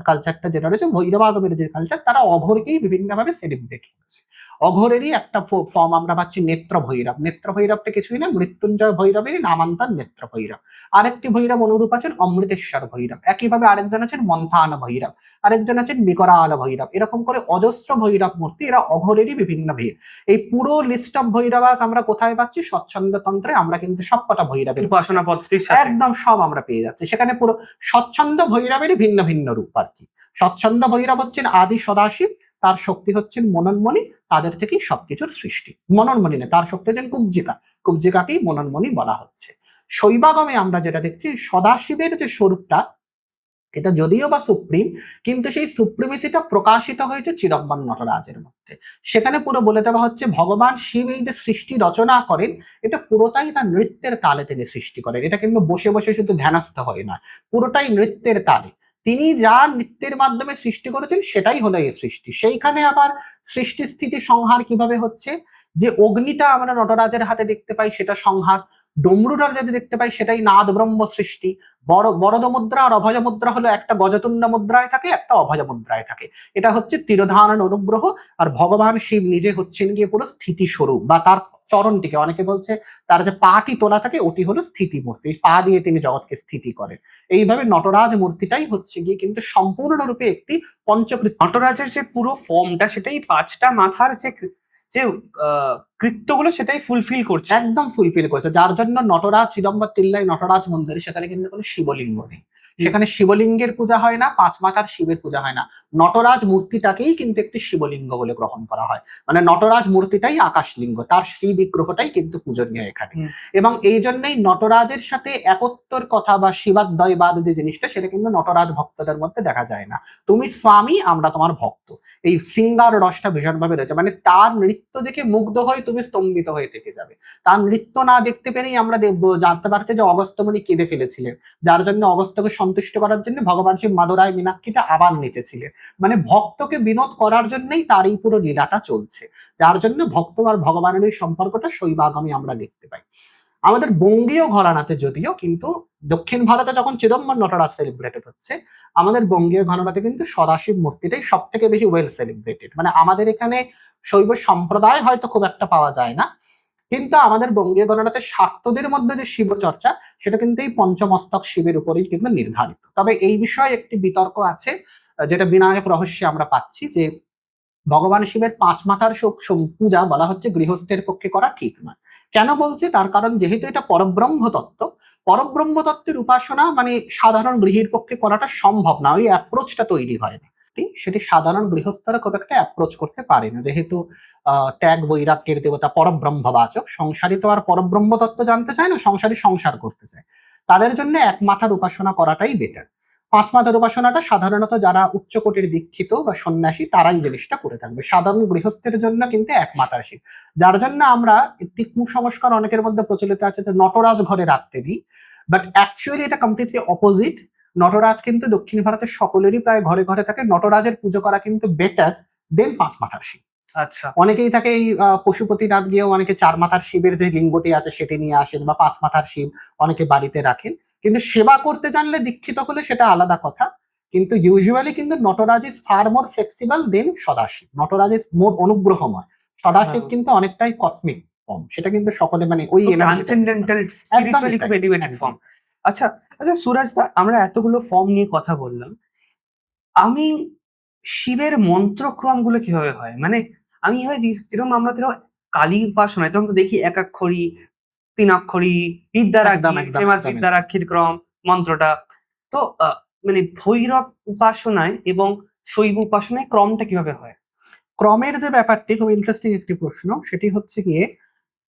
কালচারটা যেটা রয়েছে, ভৈরবাগমের যে কালচার, তারা অঘোরকেই বিভিন্নভাবে সেলিব্রেট করেছে। অঘোরেরই একটা ফর্ম আমরা পাচ্ছি নেত্র ভৈরব। নেত্র ভৈরবটা কিছুই না, মৃত্যুঞ্জয় ভৈরবেরই নামান্তর নেত্র ভৈরব। আরেকটি ভৈরব অনুরূপ আছেন অমৃতেশ্বর ভৈরব, একইভাবে আরেকজন আছেন মন্থান ভৈরব, আরেকজন আছেন বিকরাল ভৈরব। এরকম করে অজস্র ভৈরব মূর্তি, এরা অঘোরেরই বিভিন্ন ভেদ। এই পুরো লিস্ট অফ ভৈরবাস আমরা কোথায় পাচ্ছি? স্বচ্ছন্দ তন্ত্রে আমরা কিন্তু সবকটা ভৈরবের উপাসনা পদ্ধতির সাথে একদম সব আমরা পেয়ে যাচ্ছি। সেখানে পুরো স্বচ্ছন্দ ভৈরবেরই ভিন্ন ভিন্ন রূপ আর কি। স্বচ্ছন্দ ভৈরব হচ্ছেন আদি সদাশিব, তার শক্তি হচ্ছেন মননমণি, তাদের থেকেই সবকিছুর সৃষ্টি। মননমণি না, তার শক্তি হচ্ছেন কুব্জিকা, কুব্জিকাকেই মননমণি বলা হচ্ছে। শৈবাগমে আমরা যেটা দেখছি, সদাশিবের যে স্বরূপটা, এটা যদিও বা সুপ্রিম, কিন্তু সেই সুপ্রিমেসিটা প্রকাশিত হয়েছে চিদম্বর নটরাজের মধ্যে। সেখানে পুরো বলে দেওয়া হচ্ছে ভগবান শিব এই যে সৃষ্টি রচনা করেন, এটা পুরোটাই তার নৃত্যের তালে তিনি সৃষ্টি করেন। এটা কিন্তু বসে বসে শুধু ধ্যানস্থ হয় না, পুরোটাই নৃত্যের তালে। তিনি যা নৃত্যের মাধ্যমে সৃষ্টি করেছেন সেটাই হলো এই সৃষ্টি। সেইখানে আবার সৃষ্টি স্থিতি সংহার কিভাবে হচ্ছে? যে অগ্নিটা আমরা নটরাজের হাতে দেখতে পাই, সেটা সংহার। ডমরুটা যদি দেখতে পাই, সেটাই নাদ ব্রহ্ম সৃষ্টি। বরদ মুদ্রা আর অভয় মুদ্রা হলো, একটা গজতুণ্ড মুদ্রায় থাকে, একটা অভয় মুদ্রায় থাকে। এটা হচ্ছে তিরোধান অনুগ্রহ। আর ভগবান শিব নিজে হচ্ছেন গিয়ে পুরো স্থিতি স্বরূপ, বা তার চরণটিকে, অনেকে বলছে তার যে পাটি তোলা থাকে, ওটি হলো স্থিতি মূর্তি, পা দিয়ে তিনি জগৎকে স্থিতি করেন। এইভাবে নটরাজ মূর্তিটাই হচ্ছে গিয়ে কিন্তু সম্পূর্ণরূপে একটি পঞ্চকৃত। নটরাজের যে পুরো ফর্মটা, সেটাই 5টা মাথার যে যে কৃত্যগুলো, সেটাই ফুলফিল করছে। একদম ফুলফিল করেছে, যার জন্য নটরাজ চিদম্বর তিল্লাই নটরাজ মন্দিরে সেখানে কিন্তু কোনো শিবলিঙ্গ নেই। সেখানে শিবলিঙ্গের পূজা হয় না, 5 মাথার শিবের পূজা হয় না। নটরাজ মূর্তিটাকেই কিন্তু একটি শিবলিঙ্গ বলে গ্রহণ করা হয়। মানে নটরাজ মূর্তিটাই আকাশলিঙ্গ, তার শ্রী বিগ্রহটাই কিন্তু পূজনীয় এখানে। এবং এই জন্যই নটরাজের সাথে একত্বর কথা বা শিবাদ্বয়বাদ যে জিনিসটা, সেটা কিন্তু নটরাজ ভক্তদের মধ্যে দেখা যায় না। তুমি স্বামী, আমরা তোমার ভক্ত, এই শৃঙ্গার রসটা ভীষণভাবে রয়েছে। মানে তার নৃত্য দেখে মুগ্ধ হয়ে তুমি স্তম্ভিত হয়ে থেকে যাবে। তার নৃত্য না দেখতে পেরেই আমরা জানতে পারছি যে অগস্ত্যমুনি কেঁদে ফেলেছিলেন, যার জন্য অগস্ত্যকে সন্তুষ্ট করার জন্য ভগবান শিব মাদুরায় মীনাক্ষীটা আবার নেচেছিলেন। মানে ভক্তকে বিনোদ করার জন্যই তার এই পুরো লীলাটা চলছে, যার জন্য ভক্ত আর ভগবানের এই সম্পর্কটা শৈবাগমে আমরা দেখতে পাই। আমাদের বঙ্গীয় ঘরানাতে যদিও, কিন্তু দক্ষিণ ভারতে যখন চিদম্বর নটরাজ সেলিব্রেটেড হচ্ছে, আমাদের বঙ্গীয় ঘরানাতে কিন্তু সদাশিব মূর্তিটাই সব থেকে বেশি ওয়েল সেলিব্রেটেড। মানে আমাদের এখানে শৈব সম্প্রদায় হয়তো খুব একটা পাওয়া যায় না, কিন্তু আমাদের বঙ্গীয় গণনাতে শাক্তদের মধ্যে যে শিব চর্চা, সেটা কিন্তু এই পঞ্চমস্তক শিবের উপরেই কিন্তু নির্ধারিত। তবে এই বিষয়ে একটি বিতর্ক আছে, যেটা বিনায়ক রহস্যে আমরা পাচ্ছি, যে ভগবান শিবের 5 মাথার পূজা বলা হচ্ছে গৃহস্থের পক্ষে করা ঠিক নয়। কেন বলছে? তার কারণ যেহেতু এটা পরব্রহ্ম তত্ত্ব, পরব্রহ্ম তত্ত্বের উপাসনা মানে সাধারণ গৃহীর পক্ষে করাটা সম্ভব না, ওই অ্যাপ্রোচটা তৈরি হয় না। ব্যাপারটি সেটি সাধারণ গৃহস্থরা খুব একটা অ্যাপ্রোচ করতে পারে না, যেহেতু ত্যাগ বৈরাগ্যের দেবতা পরব্রহ্মবাচক। সংসারী তো আর পরব্রহ্ম তত্ত্ব জানতে চায় না, সংসারী সংসার করতে চায়। তাদের জন্য এক মাথার উপাসনা করাটাই বেটার। 5 মাথার উপাসনাটা সাধারণত যারা উচ্চকোটির দীক্ষিত বা সন্ন্যাসী তারাই জিনিসটা করে থাকবে। সাধারণ গৃহস্থের জন্য কিন্তু এক মাথার শিব, যার জন্য আমরা একটি কুসংস্কার অনেকের মধ্যে প্রচলিত আছে যে নটরাজ ঘরে রাখতে দিই, বাট অ্যাকচুয়ালি এটা কমপ্লিটলি অপোজিট। নটরাজ কিন্তু দক্ষিণ ভারতের সকলেরই প্রায় ঘরে ঘরে থাকে। নটরাজের পুজো করা কিন্তু বেটার দেন 5 মাথার শিব। আচ্ছা, অনেকেই থাকে এই পশুপতিনাথ গিয়েও অনেকে 4 মাথার শিবের যে লিঙ্গটি আছে সেটি নিয়ে আসেন, বা 5 মাথার শিব অনেকে বাড়িতে রাখেন। কিন্তু সেবা করতে জানলে, দীক্ষিত হলে সেটা আলাদা কথা। কিন্তু ইউজুয়ালি কিন্তু Nataraja is far more flexible than Sadashiva. Nataraja is more অনুগ্রহময়, সদাশিব কিন্তু অনেকটাই কসমিক ফর্ম। সেটা কিন্তু সকলে মানে ওই ট্রান্সেন্ডেন্টাল স্পিরিচুয়ালি খুব এলিভেটেড ফর্ম। আচ্ছা আচ্ছা সুরাজ দা, আমরা এতগুলো ফর্ম নিয়ে কথা বললাম, আমি শিবের মন্ত্রক্রম গুলো কিভাবে হয়, মানে আমি হয় যেরকম আমরা কালী উপাসনায় তখন তো দেখি একাক্ষরী, 3 অক্ষরী, একদম, বিদ্যারাক্ষী, একদম, ফেমাস একদম। বিদ্যারাক্ষীর ক্রম মন্ত্রটা। তো মানে ভৈরব উপাসনায় এবং শৈব উপাসনায় ক্রমটা কিভাবে হয়? ক্রমের যে ব্যাপারটি খুব ইন্টারেস্টিং একটি প্রশ্ন। সেটি হচ্ছে গিয়ে,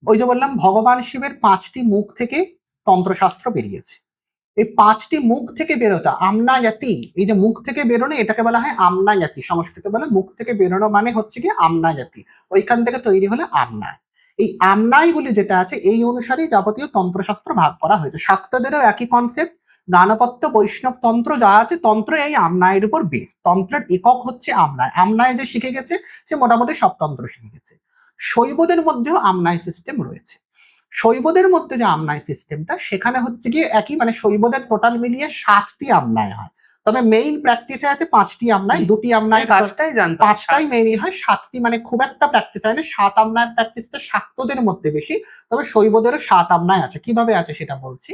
ওই যে বললাম ভগবান শিবের 5টি মুখ থেকে তন্ত্রশাস্ত্র বেরিয়েছে। এই 5টি মুখ থেকে বেরোতে আমনায়াতি, এই যে মুখ থেকে বেরোনো এটাকে বলা হয় আমনায়াতি। সংস্কৃত বলে মুখ থেকে বেরোনো মানে হচ্ছে কি আমনায়াতি, ওইখান থেকে তৈরি হলে আমনায়। এই আমনাইগুলি যেটা আছে এই অনুসারে যাবতীয় তন্ত্রশাস্ত্র ভাগ করা হয়েছে। শাক্তদেরও একই কনসেপ্ট। গানপত্য, বৈষ্ণব তন্ত্র যা আছে তন্ত্র এই আমনায়ের উপর বেস। তন্ত্রের একক হচ্ছে আমনায়। আমনায় যে শিখে গেছে সে মোটামুটি সব তন্ত্র শিখে গেছে। শৈবদের মধ্যেও আমনায় সিস্টেম রয়েছে। শৈবদের মধ্যে যে আমনায় সিস্টেমটা, সেখানে হচ্ছে গিয়ে একই, মানে শৈবদের টোটাল মিলিয়ে 7টি আমনায় হয়। তবে মেইন প্র্যাকটিসে আছে 5টি আমনায়, 2টি আমনায়, 5টাই জানতাম, 5টাই মেইনই হয়। 7টি মানে খুব একটা প্র্যাকটিস হয় না। 7 আমনায়ের প্র্যাকটিসটা শাক্তদের মধ্যে বেশি, তবে শৈবদেরও 7 আমনায় আছে। কিভাবে আছে সেটা বলছি।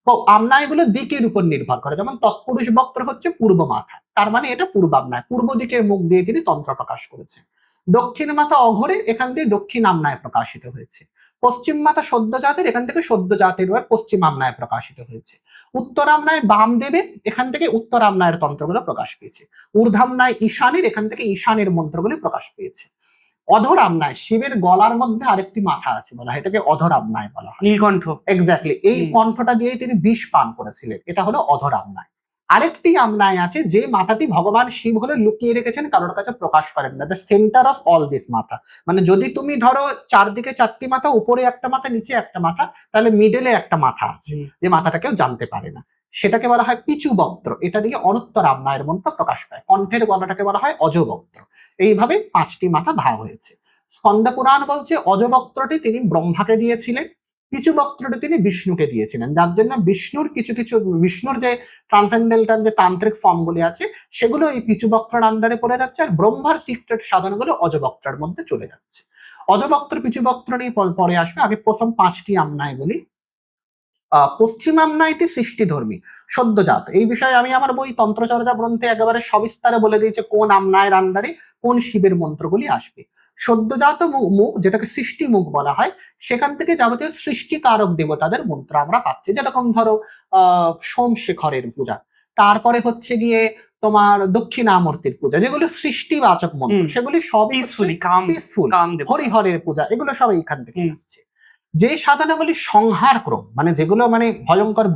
তো আমনায়গুলো দিকের উপর নির্ভর করে। যেমন তৎপুরুষ বক্র হচ্ছে পূর্ব মাথা, তার মানে এটা পূর্বামনায়, পূর্ব দিকের মুখ দিয়ে তিনি তন্ত্র প্রকাশ করেছেন। দক্ষিণ মাথা অঘরে, এখান থেকে দক্ষিণ আমনায় প্রকাশিত হয়েছে। পশ্চিম মাথা সদ্যজাতের, এখান থেকে সদ্যজাতের পশ্চিম আমনায় প্রকাশিত হয়েছে। উত্তর আমনায় বামদেবের, এখান থেকে উত্তর আমনায়ের তন্ত্রগুলো প্রকাশ পেয়েছে। ঊর্ধ্বামনায় ঈশানের, এখান থেকে ঈশানের মন্ত্রগুলি প্রকাশ পেয়েছে। অধর আমনায়, শিবের গলার মধ্যে আরেকটি মাথা আছে, বলা হয় এটাকে অধর আমনায় বলা হয়। নীলকণ্ঠ, এক্স্যাক্টলি, এই কণ্ঠটা দিয়েই তিনি বিষ পান করেছিলেন, এটা হলো অধর আমনায়। আরেকটি আমনায় আছে যে মাথাটি ভগবান শিব হলে লুকিয়ে রেখেছেন, কারোর কাছে প্রকাশ করেন না। The centre of all this মাথা, মানে যদি তুমি ধরো চারদিকে 4টি মাথা, উপরে একটা মাথা, নিচে একটা মাথা, তাহলে মিডলে একটা মাথা আছে যে মাথাটা কেউ জানতে পারে না, সেটাকে বলা হয় পিচু বক্ত্র। এটা দিয়ে অনুত্তর আমনায়ের মন্ত্র প্রকাশ পায়। কণ্ঠের গলাটাকে বলা হয় অজবক্ত্র। এইভাবে 5টি মাথা ভাগ হয়েছে। স্কন্দ পুরাণ বলছে অজবক্ত্রটি তিনি ব্রহ্মাকে দিয়েছিলেন, পিচু বক্ত্রটি তিনি বিষ্ণুকে দিয়েছিলেন, যার জন্য বিষ্ণুর কিছু কিছু, বিষ্ণুর যে ট্রান্সেন্ডেন্টাল যে তান্ত্রিক ফর্মগুলি আছে সেগুলো এই পিচু বক্ত্রের আন্ডারে পড়ে যাচ্ছে, আর ব্রহ্মার সিক্রেট সাধনগুলো অজবক্ত্রের মধ্যে চলে যাচ্ছে। অজবক্ত্র পিচু বক্ত্র নিয়ে পরে আসবে। আগে প্রথম 5টি আমনায় বলি। পশ্চিম আমনাইটি সৃষ্টিধর্মী, সদ্যজাত। এই বিষয়ে আমি আমার বই তন্ত্রচর্যা গ্রন্থে একেবারে সবিস্তারে বলে দিয়েছে কোন আমনায়ের আন্ডারে কোন শিবের মন্ত্রগুলি আসবে। সদ্যজাত মুখ, যেটাকে সৃষ্টি মুখ বলা হয়, সেখান থেকে যাবতীয় সৃষ্টিকারক দেবতাদের মন্ত্র আমরা পাচ্ছি। যেরকম ধরো সোমশেখরের পূজা, তারপরে হচ্ছে গিয়ে তোমার দক্ষিণামূর্তির পূজা, যেগুলো সৃষ্টিবাচক মন্ত্র, সেগুলি সবই পিসফুল। হরিহরের পূজা, এগুলো সব এইখান থেকে আসছে। যে সাধনাগুলি সংহার ক্রম, মানে যেগুলো মানে ভয়ঙ্কর,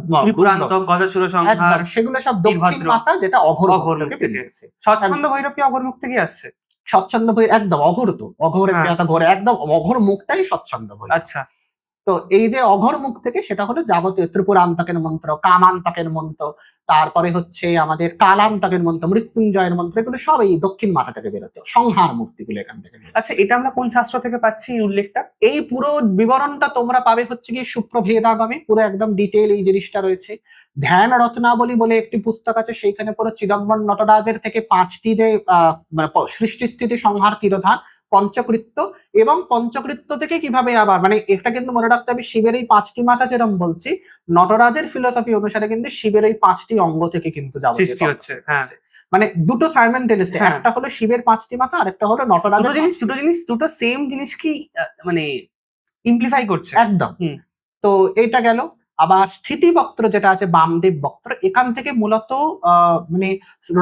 সংহার, সেগুলো সব দক্ষিণ মাথা, যেটা অঘোর থেকে বেরিয়েছে। স্বচ্ছন্দ ভৈরব কি অঘোর মুখ থেকে আসছে? স্বচ্ছন্দ ভৈরব একদম অঘোর, তো অঘোরের ঘোরে একদম অঘোর মুখটাই স্বচ্ছন্দ ভৈরব। আচ্ছা, তো এই যে অঘোর মুখ থেকে, সেটা হলো যাবতীয় ত্রিপুরান্তকের মন্ত্র, কামান্তকের মন্ত্র, তারপরে হচ্ছে আমাদের কালান্তকের মন্ত্র, মৃত্যুঞ্জয়ের মন্ত্র, এগুলো সব এই দক্ষিণ মাথা থেকে বেরোচ্ছে, সংহার মূর্তিগুলো এখান থেকে। আচ্ছা, এটা আমরা কোন শাস্ত্র থেকে পাচ্ছি এই উল্লেখটা? এই পুরো বিবরণটা তোমরা পাবে হচ্ছে গিয়ে সুপ্রভেদাগমে, পুরো একদম ডিটেইল এই জিনিসটা রয়েছে। ধ্যান রত্নাবলী বলে একটি পুস্তক আছে, সেইখানে পুরো চিদম্বর নটরাজের থেকে 5টি যে মানে সৃষ্টি স্থিতি সংহার তিরোধান, পঞ্চকৃত্য, এবং পঞ্চকৃত্য থেকে কিভাবে আবার, মানে এটা কিন্তু মনে রাখতে হবে শিবের এই 5টি মাথা যেরকম বলছি, নটরাজের ফিলোসফি অনুসারে কিন্তু শিবের এই 5টি অঙ্গ থেকে কিন্তু সৃষ্টি হচ্ছে। হ্যাঁ, মানে দুটো সাইমেন্টেনিয়াসলি, একটা হলো শিবের 5টি মাথা, আর একটা হলো নটরাজের। দুটো সেম জিনিস কি মানে ইমপ্লিফাই করছে একদম। তো এটা গেল। আবার স্থিতি বক্ত্র যেটা আছে বামদেব বক্ত্র, এখান থেকে মূলত মানে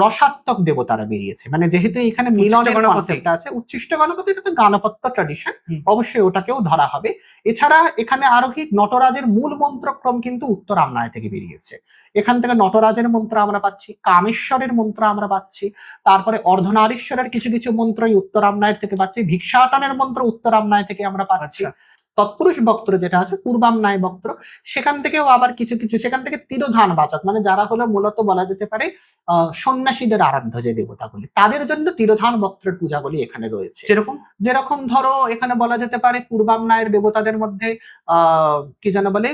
রসাত্মক দেবতারা বেরিয়েছে। মানে যেহেতু এখানে উচ্ছিষ্ট মিলনের গণপতি। কনসেপ্ট আছে, উচ্ছিষ্ট গণপতি, এটা তো গানপত্য ট্র্যাডিশন, হুম। অবশ্যই ওটাকেও ধরা হবে। এছাড়া এখানে আরো কি নটরাজের মূল মন্ত্রক্রম কিন্তু উত্তরামনায় থেকে বেরিয়েছে। এখান থেকে নটরাজের মন্ত্র আমরা পাচ্ছি, কামেশ্বরের মন্ত্র আমরা পাচ্ছি, তারপরে অর্ধনারীশ্বরের কিছু কিছু মন্ত্র এই উত্তরামনায় থেকে পাচ্ছি, ভিক্ষাটনের মন্ত্র উত্তরামনায় থেকে আমরা পাচ্ছি। আচ্ছা। তৎপুরুষ বক্ত্র যেটা আছে পূর্বামনায় বক্ত্র, সেখান থেকেও আবার কিছু কিছু, সেখান থেকে তিরোধান বাচক, মানে যারা হলো মূলত বলা যেতে পারে সন্ন্যাসীদের আরাধ্য যে দেবতাগুলি, তাদের জন্য তিরোধান বক্ত্রের পূজাগুলি এখানে রয়েছে। যেরকম যেরকম ধরো এখানে বলা যেতে পারে পূর্বামনায়ের দেবতাদের মধ্যে কি যেন বলে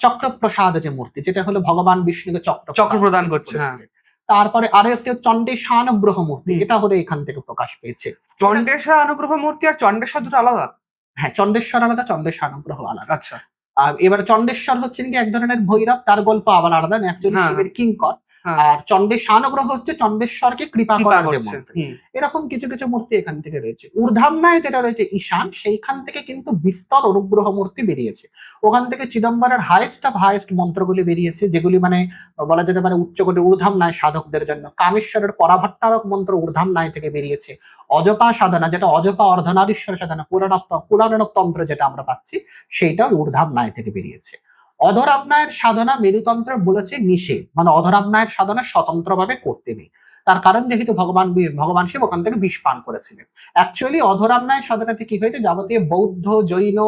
চক্রপ্রসাদ যে মূর্তি, যেটা হলো ভগবান বিষ্ণুকে চক্র প্রদান করছে, হ্যাঁ। তারপরে আরো একটি চণ্ডেশানুগ্রহ মূর্তি, হুম। এটা হলো এখান থেকে প্রকাশ পেয়েছে। চণ্ডেশ্বর অনুগ্রহ মূর্তি আর চণ্ডেশ্বর দুটো আলাদা? হ্যাঁ, চণ্ডেশ্বর আলাদা, চণ্ডেশানুগ্রহ আলাদা। আচ্ছা। আর এবার চণ্ডেশ্বর হচ্ছেন কি এক ধরনের ভৈরব, তার গল্প আবার আলাদা, অ্যাকচুয়ালি হ্যাঁ, শিবের কিঙ্কর। হ্যাঁ। আর চণ্ডেশানুগ্রহ হচ্ছে চণ্ডেশ্বরকে কৃপা কৃপা করার যে করছে। মন্ত্র। হুম। এরকম কিছু কিছু মূর্তি এখান থেকে রয়েছে। ঊর্ধ্বামনায় যেটা রয়েছে ঈশান, সেইখান থেকে কিন্তু বিস্তর অনুগ্রহ মূর্তি বেরিয়েছে। ওখান থেকে চিদম্বরের হাইয়েস্ট অফ হাইয়েস্ট মন্ত্রগুলি বেরিয়েছে, যেগুলি মানে বলা যেতে পারে উচ্চকোটি ঊর্ধ্বামনায় সাধকদের জন্য। কামেশ্বরের পরাভট্টারক মন্ত্র ঊর্ধ্বামনায় থেকে বেরিয়েছে। অজপা সাধনা, যেটা অজপা অর্ধনারীশ্বর সাধনা, পুরাণক তন্ত্র যেটা আমরা পাচ্ছি, সেইটাও ঊর্ধ্বামনায় থেকে বেরিয়েছে। অধরামনায়ের সাধনা মেরুতন্ত্র বলেছে নিষেধ, মানে অধরামনায়ের সাধনা স্বতন্ত্রভাবে করতে নেই। তার কারণ যেহেতু ভগবান শিব ওখান থেকে বিষ পান করেছিলেন। অ্যাকচুয়ালি অধরামনায়ের সাধনাতে কি হয়েছে, যাবতীয় বৌদ্ধ, জৈন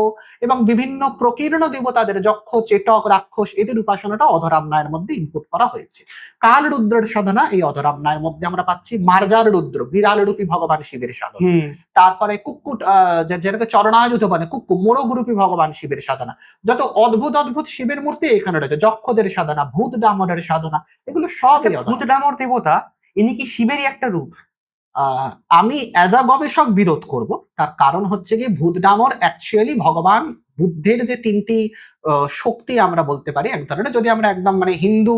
এবং বিভিন্ন প্রকীর্ণ দেবতাদের যক্ষ, চেটক, রাক্ষস, এদের উপাসনাটা অধরামনায়ের মধ্যে ইনপুট করা হয়েছে। কাল রুদ্রের সাধনা এই অধরামনায়ের মধ্যে আমরা পাচ্ছি। মার্জার রুদ্র, বিড়াল রূপী ভগবান শিবের সাধনা। হুম। তারপরে কুক্কুট, যেটাকে চরণায়ুধ বলে, কুক্কু মোরগ রূপী ভগবান শিবের সাধনা। যত অদ্ভুত অদ্ভুত শিবের মূর্তি এখানে রয়েছে, যক্ষদের সাধনা, ভূত ডামরের সাধনা, এগুলো সব আচ্ছা, ভূত ডামর দেবতা ইনি কি শিবেরই একটা রূপ? আমি অ্যাজ আ গবেষক বিরোধ করব। তার কারণ হচ্ছে কি, ভূত ডামর অ্যাকচুয়ালি ভগবান বুদ্ধের যে তিনটি শক্তি আমরা বলতে পারি এক ধরনের, যদি আমরা একদম মানে হিন্দু